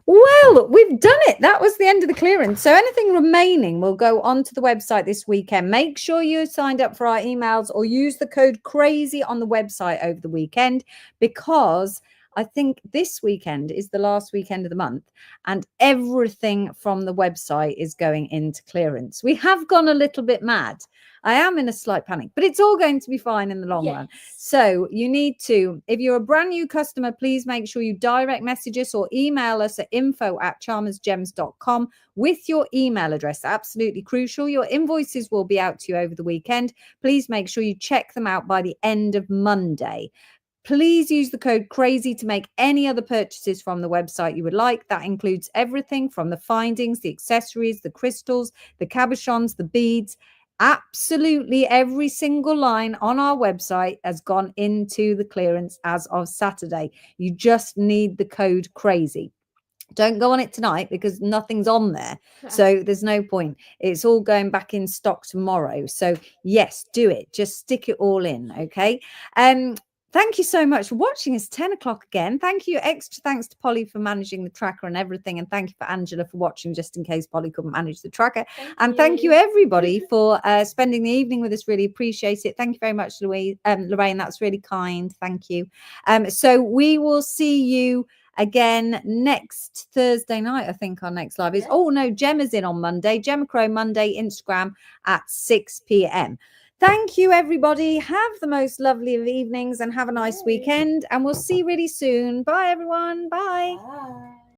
Well, we've done it. That was the end of the clearance. So anything remaining will go onto the website this weekend. Make sure you signed up for our emails or use the code CRAZY on the website over the weekend, because I think this weekend is the last weekend of the month and everything from the website is going into clearance. We have gone a little bit mad. I am in a slight panic, but it's all going to be fine in the long run. So you need to, if you're a brand new customer, please make sure you direct message us or email us at info@charmersgems.com with your email address. Absolutely crucial. Your invoices will be out to you over the weekend. Please make sure you check them out by the end of Monday. Please use the code CRAZY to make any other purchases from the website you would like. That includes everything from the findings, the accessories, the crystals, the cabochons, the beads. Absolutely every single line on our website has gone into the clearance as of Saturday. You just need the code CRAZY. Don't go on it tonight because nothing's on there. So there's no point. It's all going back in stock tomorrow. So yes, do it. Just stick it all in. Okay. Thank you so much for watching. It's 10 o'clock again. Thank you. Extra thanks to Polly for managing the tracker and everything. And thank you for Angela for watching, just in case Polly couldn't manage the tracker. Thank you everybody for spending the evening with us. Really appreciate it. Thank you very much, Lorraine. That's really kind. Thank you. So we will see you again next Thursday night. I think our next live is, oh no, Gemma's in on Monday. Gemma Crow Monday, Instagram at 6 p.m. Thank you, everybody. Have the most lovely of evenings and have a nice weekend. And we'll see you really soon. Bye, everyone. Bye. Bye.